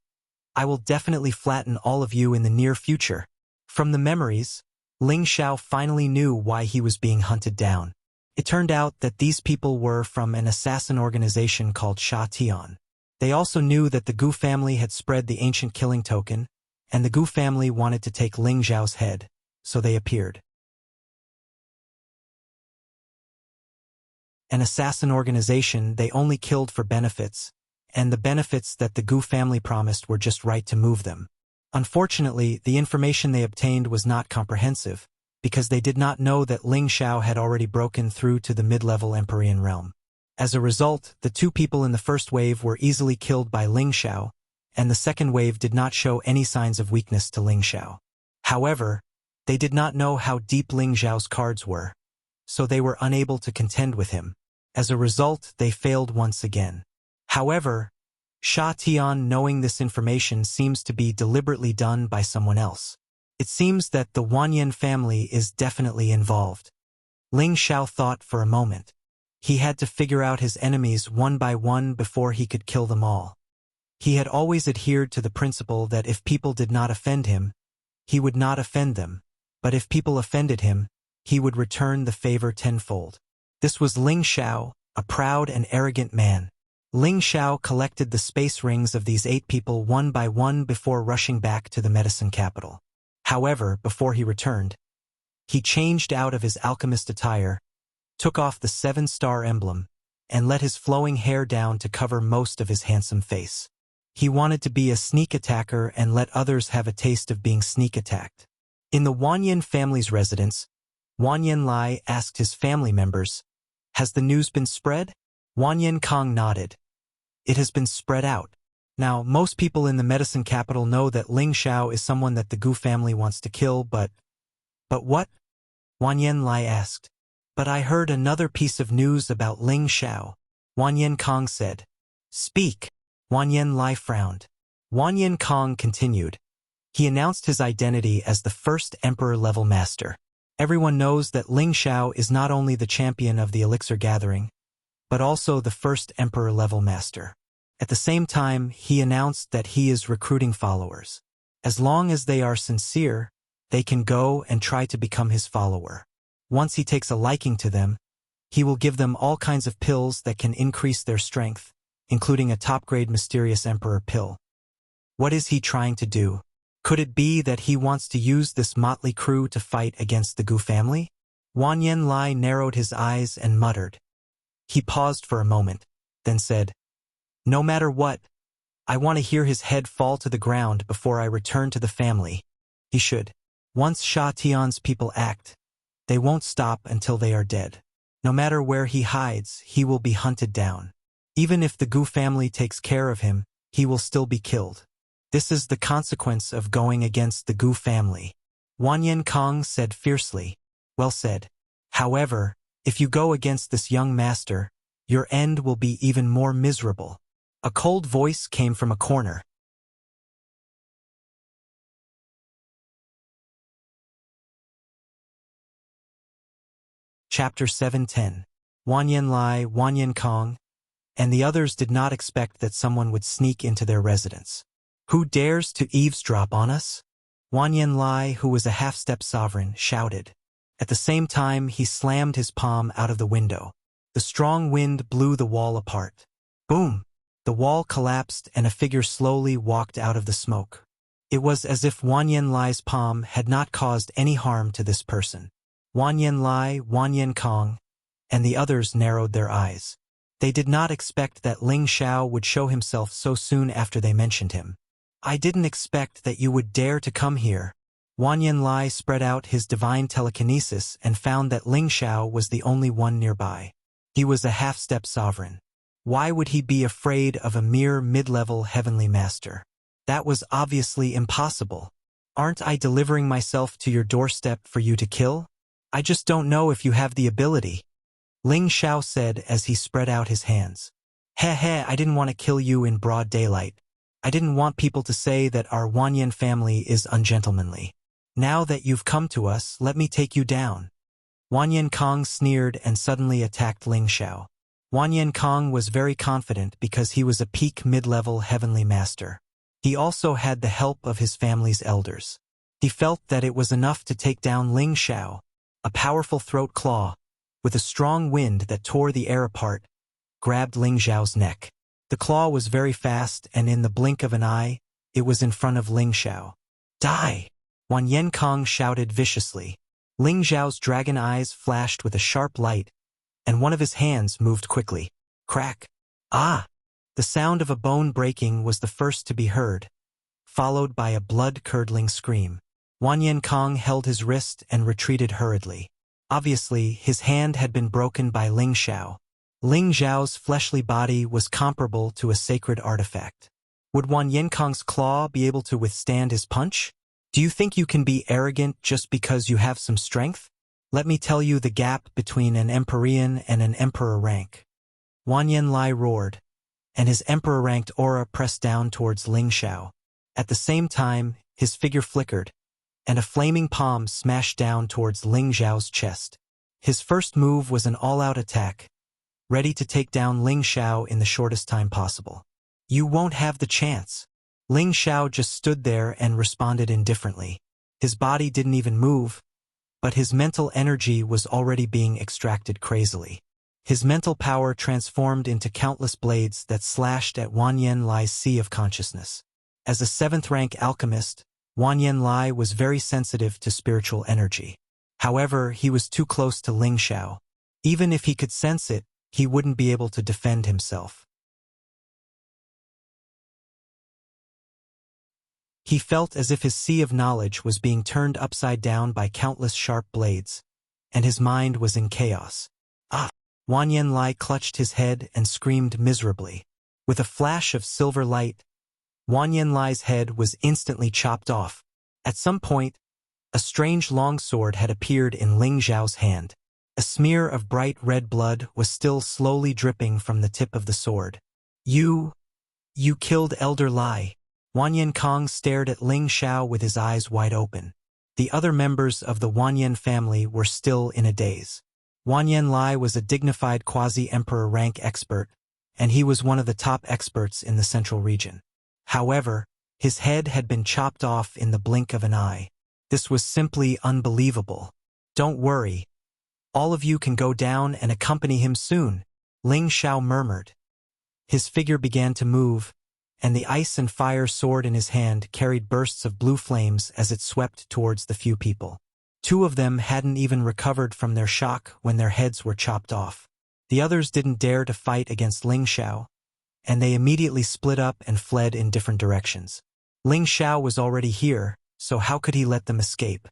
I will definitely flatten all of you in the near future." From the memories, Ling Xiao finally knew why he was being hunted down. It turned out that these people were from an assassin organization called Sha Tian. They also knew that the Gu family had spread the ancient killing token, and the Gu family wanted to take Ling Xiao's head, so they appeared. An assassin organization they only killed for benefits, and the benefits that the Gu family promised were just right to move them. Unfortunately, the information they obtained was not comprehensive, because they did not know that Ling Xiao had already broken through to the mid-level Empyrean realm. As a result, the two people in the first wave were easily killed by Ling Xiao, and the second wave did not show any signs of weakness to Ling Xiao. However, they did not know how deep Ling Xiao's cards were, so they were unable to contend with him. As a result, they failed once again. However, Sha Tian knowing this information seems to be deliberately done by someone else. It seems that the Wanyan family is definitely involved. Ling Xiao thought for a moment. He had to figure out his enemies one by one before he could kill them all. He had always adhered to the principle that if people did not offend him, he would not offend them, but if people offended him, he would return the favor tenfold. This was Ling Xiao, a proud and arrogant man. Ling Xiao collected the space rings of these 8 people one by one before rushing back to the medicine capital. However, before he returned, he changed out of his alchemist attire, took off the 7-star emblem, and let his flowing hair down to cover most of his handsome face. He wanted to be a sneak attacker and let others have a taste of being sneak attacked. In the Wanyan family's residence, Wanyan Lai asked his family members, "Has the news been spread?" Wanyan Kong nodded. "It has been spread out." Now, most people in the medicine capital know that Ling Xiao is someone that the Gu family wants to kill, but what? Wanyan Lai asked. "But I heard another piece of news about Ling Xiao," Wanyan Kong said. "Speak." Wanyan Lai frowned. Wanyan Kong continued. He announced his identity as the first Emperor-level master. Everyone knows that Ling Xiao is not only the champion of the Elixir Gathering, but also the first Emperor-level master. At the same time, he announced that he is recruiting followers. As long as they are sincere, they can go and try to become his follower. Once he takes a liking to them, he will give them all kinds of pills that can increase their strength, including a top-grade mysterious emperor pill. What is he trying to do? Could it be that he wants to use this motley crew to fight against the Gu family? Wanyan Lai narrowed his eyes and muttered. He paused for a moment, then said, "No matter what, I want to hear his head fall to the ground before I return to the family. He should. Once Sha Tian's people act, they won't stop until they are dead. No matter where he hides, he will be hunted down. Even if the Gu family takes care of him, he will still be killed. This is the consequence of going against the Gu family." Wanyan Kong said fiercely. "Well said. However, if you go against this young master, your end will be even more miserable." A cold voice came from a corner. Chapter 710. Wanyan Lai, Wanyan Kong, and the others did not expect that someone would sneak into their residence. "Who dares to eavesdrop on us?" Wanyan Lai, who was a half-step sovereign, shouted. At the same time, he slammed his palm out of the window. The strong wind blew the wall apart. Boom! The wall collapsed and a figure slowly walked out of the smoke. It was as if Wanyan Lai's palm had not caused any harm to this person. Wanyan Lai, Wanyan Kong, and the others narrowed their eyes. They did not expect that Ling Xiao would show himself so soon after they mentioned him. "I didn't expect that you would dare to come here." Wanyan Lai spread out his divine telekinesis and found that Ling Xiao was the only one nearby. He was a half-step sovereign. Why would he be afraid of a mere mid-level heavenly master? That was obviously impossible. Aren't I delivering myself to your doorstep for you to kill? I just don't know if you have the ability, Ling Xiao said as he spread out his hands. Heh, I didn't want to kill you in broad daylight. I didn't want people to say that our Wanyan family is ungentlemanly. Now that you've come to us, let me take you down. Wanyan Kong sneered and suddenly attacked Ling Xiao. Wanyan Kong was very confident because he was a peak mid-level heavenly master. He also had the help of his family's elders. He felt that it was enough to take down Ling Xiao, a powerful throat claw, with a strong wind that tore the air apart, grabbed Ling Xiao's neck. The claw was very fast, and in the blink of an eye, it was in front of Ling Xiao. Die! Wanyan Kong shouted viciously. Ling Xiao's dragon eyes flashed with a sharp light, and one of his hands moved quickly. Crack! Ah! The sound of a bone breaking was the first to be heard, followed by a blood-curdling scream. Wanyan Kong held his wrist and retreated hurriedly. Obviously, his hand had been broken by Ling Xiao. Ling Xiao's fleshly body was comparable to a sacred artifact. Would Wanyan Kong's claw be able to withstand his punch? Do you think you can be arrogant just because you have some strength? Let me tell you the gap between an Empyrean and an Emperor rank. Wanyan Lai roared, and his Emperor-ranked aura pressed down towards Ling Xiao. At the same time, his figure flickered, and a flaming palm smashed down towards Ling Xiao's chest. His first move was an all-out attack, ready to take down Ling Xiao in the shortest time possible. You won't have the chance. Ling Xiao just stood there and responded indifferently. His body didn't even move, but his mental energy was already being extracted crazily. His mental power transformed into countless blades that slashed at Wanyan Lai's sea of consciousness. As a 7th-rank alchemist, Wanyan Lai was very sensitive to spiritual energy. However, he was too close to Ling Xiao. Even if he could sense it, he wouldn't be able to defend himself. He felt as if his sea of knowledge was being turned upside down by countless sharp blades, and his mind was in chaos. Ah! Wanyan Lai clutched his head and screamed miserably. With a flash of silver light, Wanyan Lai's head was instantly chopped off. At some point, a strange longsword had appeared in Ling Xiao's hand. A smear of bright red blood was still slowly dripping from the tip of the sword. You killed Elder Lai. Wanyan Kong stared at Ling Xiao with his eyes wide open. The other members of the Wanyan family were still in a daze. Wanyan Lai was a dignified quasi-emperor rank expert, and he was one of the top experts in the central region. However, his head had been chopped off in the blink of an eye. This was simply unbelievable. Don't worry. All of you can go down and accompany him soon, Ling Xiao murmured. His figure began to move, and the ice and fire sword in his hand carried bursts of blue flames as it swept towards the few people. 2 of them hadn't even recovered from their shock when their heads were chopped off. The others didn't dare to fight against Ling Xiao, and they immediately split up and fled in different directions. Ling Xiao was already here, so how could he let them escape?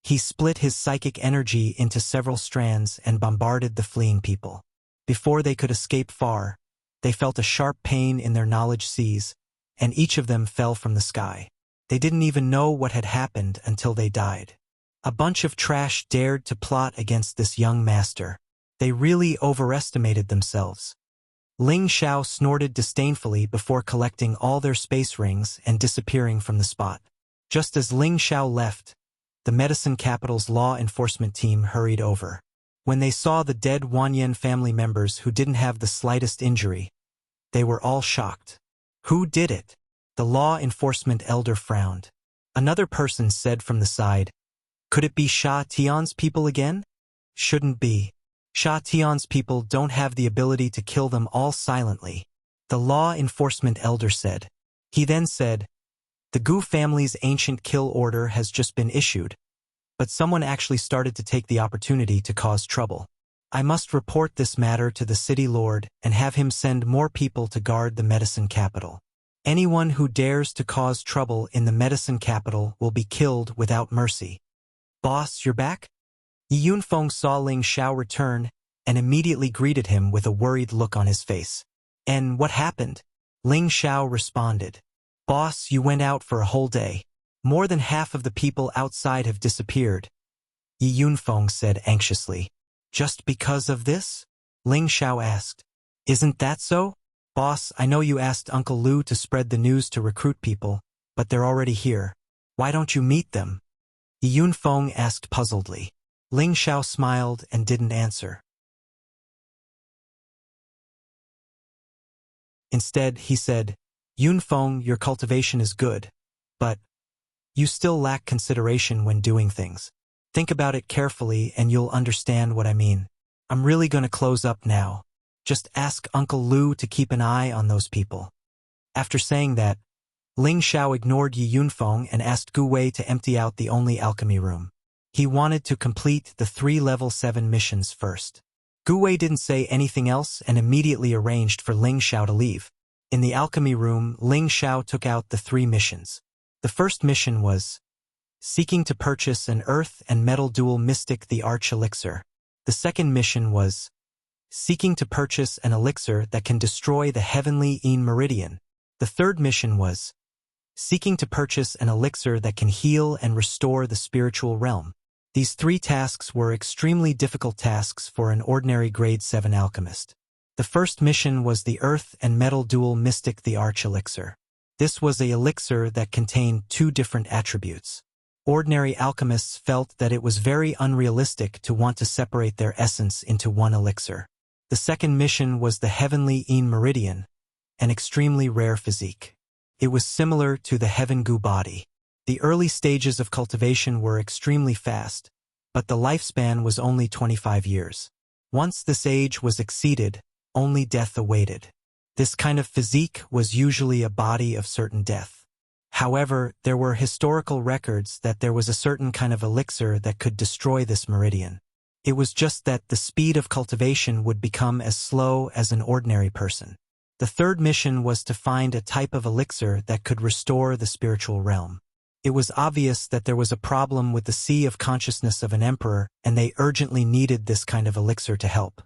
He split his psychic energy into several strands and bombarded the fleeing people. Before they could escape far, they felt a sharp pain in their knowledge seas, and each of them fell from the sky. They didn't even know what had happened until they died. A bunch of trash dared to plot against this young master. They really overestimated themselves. Ling Xiao snorted disdainfully before collecting all their space rings and disappearing from the spot. Just as Ling Xiao left, the medicine capital's law enforcement team hurried over. When they saw the dead Wanyan family members who didn't have the slightest injury, they were all shocked. Who did it? The law enforcement elder frowned. Another person said from the side, Could it be Sha Tian's people again? Shouldn't be. Sha Tian's people don't have the ability to kill them all silently, the law enforcement elder said. He then said, The Gu family's ancient kill order has just been issued, but someone actually started to take the opportunity to cause trouble. I must report this matter to the city lord and have him send more people to guard the medicine capital. Anyone who dares to cause trouble in the medicine capital will be killed without mercy. Boss, you're back? Yi Yunfeng saw Ling Xiao return and immediately greeted him with a worried look on his face. And what happened? Ling Xiao responded. Boss, you went out for a whole day. More than half of the people outside have disappeared, Yi Yunfeng said anxiously. Just because of this? Ling Xiao asked. Isn't that so? Boss, I know you asked Uncle Lu to spread the news to recruit people, but they're already here. Why don't you meet them? Yi Yunfeng asked puzzledly. Ling Xiao smiled and didn't answer. Instead, he said, Yunfeng, your cultivation is good, but you still lack consideration when doing things. Think about it carefully and you'll understand what I mean. I'm really going to close up now. Just ask Uncle Lu to keep an eye on those people. After saying that, Ling Xiao ignored Yi Yunfeng and asked Gu Wei to empty out the only alchemy room. He wanted to complete the 3 level 7 missions first. Gu Wei didn't say anything else and immediately arranged for Ling Xiao to leave. In the alchemy room, Ling Xiao took out the 3 missions. The first mission was seeking to purchase an earth and metal dual mystic the arch elixir. The second mission was seeking to purchase an elixir that can destroy the heavenly Yin meridian. The third mission was seeking to purchase an elixir that can heal and restore the spiritual realm. These 3 tasks were extremely difficult tasks for an ordinary grade 7 alchemist. The first mission was the earth and metal dual mystic the arch elixir. This was an elixir that contained 2 different attributes. Ordinary alchemists felt that it was very unrealistic to want to separate their essence into one elixir. The second mission was the heavenly Yin meridian, an extremely rare physique. It was similar to the Heaven Gu body. The early stages of cultivation were extremely fast, but the lifespan was only 25 years. Once this age was exceeded, only death awaited. This kind of physique was usually a body of certain death. However, there were historical records that there was a certain kind of elixir that could destroy this meridian. It was just that the speed of cultivation would become as slow as an ordinary person. The third mission was to find a type of elixir that could restore the spiritual realm. It was obvious that there was a problem with the sea of consciousness of an emperor, and they urgently needed this kind of elixir to help.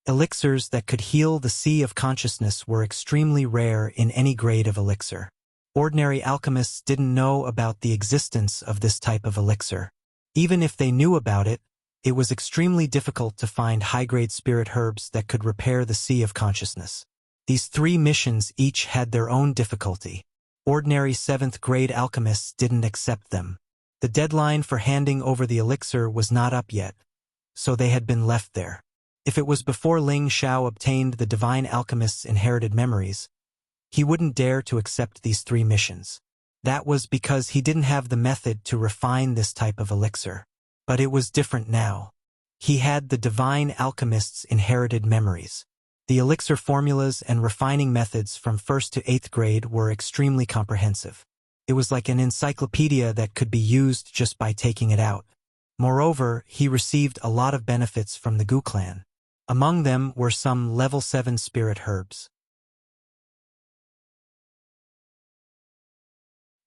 Elixirs that could heal the sea of consciousness were extremely rare in any grade of elixir. Ordinary alchemists didn't know about the existence of this type of elixir. Even if they knew about it, it was extremely difficult to find high-grade spirit herbs that could repair the sea of consciousness. These 3 missions each had their own difficulty. Ordinary 7th grade alchemists didn't accept them. The deadline for handing over the elixir was not up yet, so they had been left there. If it was before Ling Xiao obtained the divine alchemist's inherited memories, he wouldn't dare to accept these 3 missions. That was because he didn't have the method to refine this type of elixir. But it was different now. He had the divine alchemist's inherited memories. The elixir formulas and refining methods from 1st to 8th grade were extremely comprehensive. It was like an encyclopedia that could be used just by taking it out. Moreover, he received a lot of benefits from the Gu clan. Among them were some level 7 spirit herbs.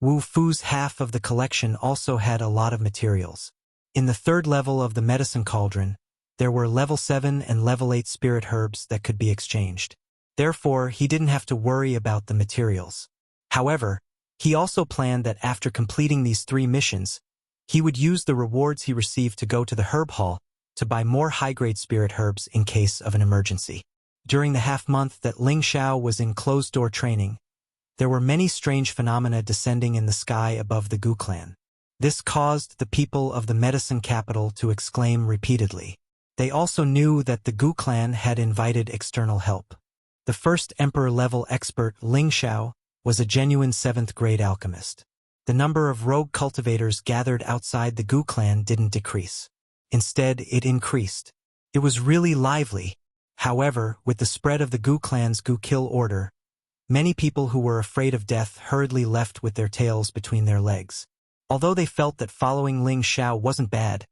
Wu Fu's half of the collection also had a lot of materials. In the 3rd level of the medicine cauldron, there were level 7 and level 8 spirit herbs that could be exchanged. Therefore, he didn't have to worry about the materials. However, he also planned that after completing these 3 missions, he would use the rewards he received to go to the herb hall to buy more high-grade spirit herbs in case of an emergency. During the half-month that Ling Xiao was in closed-door training, there were many strange phenomena descending in the sky above the Gu clan. This caused the people of the medicine capital to exclaim repeatedly. They also knew that the Gu clan had invited external help. The first emperor-level expert, Ling Xiao, was a genuine 7th grade alchemist. The number of rogue cultivators gathered outside the Gu clan didn't decrease. Instead, it increased. It was really lively. However, with the spread of the Gu clan's Gu kill order, many people who were afraid of death hurriedly left with their tails between their legs. Although they felt that following Ling Xiao wasn't bad,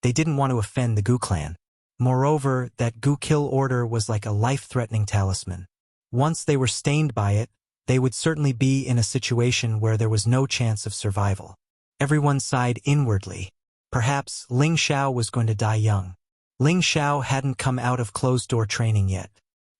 they didn't want to offend the Gu clan. Moreover, that Gu kill order was like a life-threatening talisman. Once they were stained by it, they would certainly be in a situation where there was no chance of survival. Everyone sighed inwardly. Perhaps Ling Xiao was going to die young. Ling Xiao hadn't come out of closed-door training yet.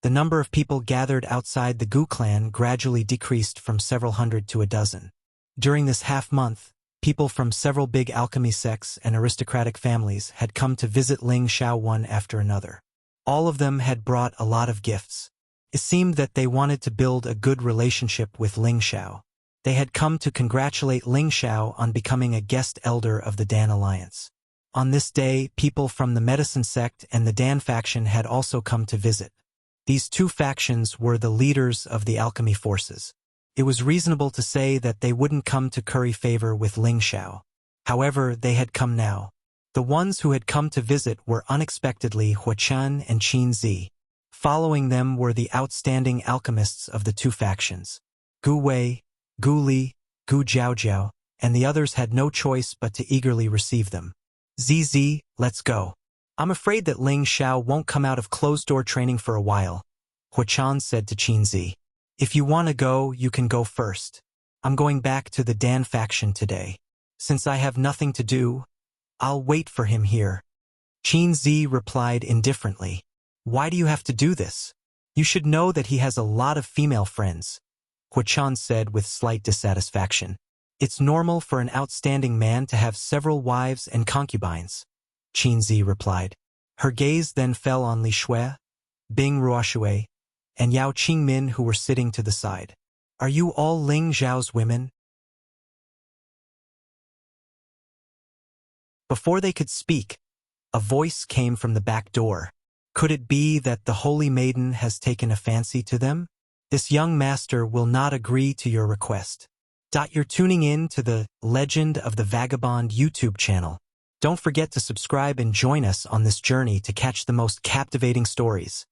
The number of people gathered outside the Gu clan gradually decreased from several hundred to a dozen. During this half-month, People from several big alchemy sects and aristocratic families had come to visit Ling Xiao one after another. All of them had brought a lot of gifts. It seemed that they wanted to build a good relationship with Ling Xiao. They had come to congratulate Ling Xiao on becoming a guest elder of the Dan Alliance. On this day, people from the medicine sect and the Dan faction had also come to visit. These two factions were the leaders of the alchemy forces. It was reasonable to say that they wouldn't come to curry favor with Ling Xiao. However, they had come now. The ones who had come to visit were unexpectedly Huachan and Qin Zi. Following them were the outstanding alchemists of the two factions. Gu Wei, Gu Li, Gu Jiaojiao, and the others had no choice but to eagerly receive them. ZZ, let's go. I'm afraid that Ling Xiao won't come out of closed-door training for a while, Huachan said to Qin Zi. If you want to go, you can go first. I'm going back to the Dan faction today. Since I have nothing to do, I'll wait for him here. Qin Zi replied indifferently. Why do you have to do this? You should know that he has a lot of female friends, Huachan said with slight dissatisfaction. It's normal for an outstanding man to have several wives and concubines, Qin Zi replied. Her gaze then fell on Li Shui, Bing Ruoshui, and Yao Qingmin who were sitting to the side. Are you all Ling Xiao's women? Before they could speak, a voice came from the back door. Could it be that the holy maiden has taken a fancy to them? This young master will not agree to your request. You're tuning in to the Legend of the Vagabond YouTube channel. Don't forget to subscribe and join us on this journey to catch the most captivating stories.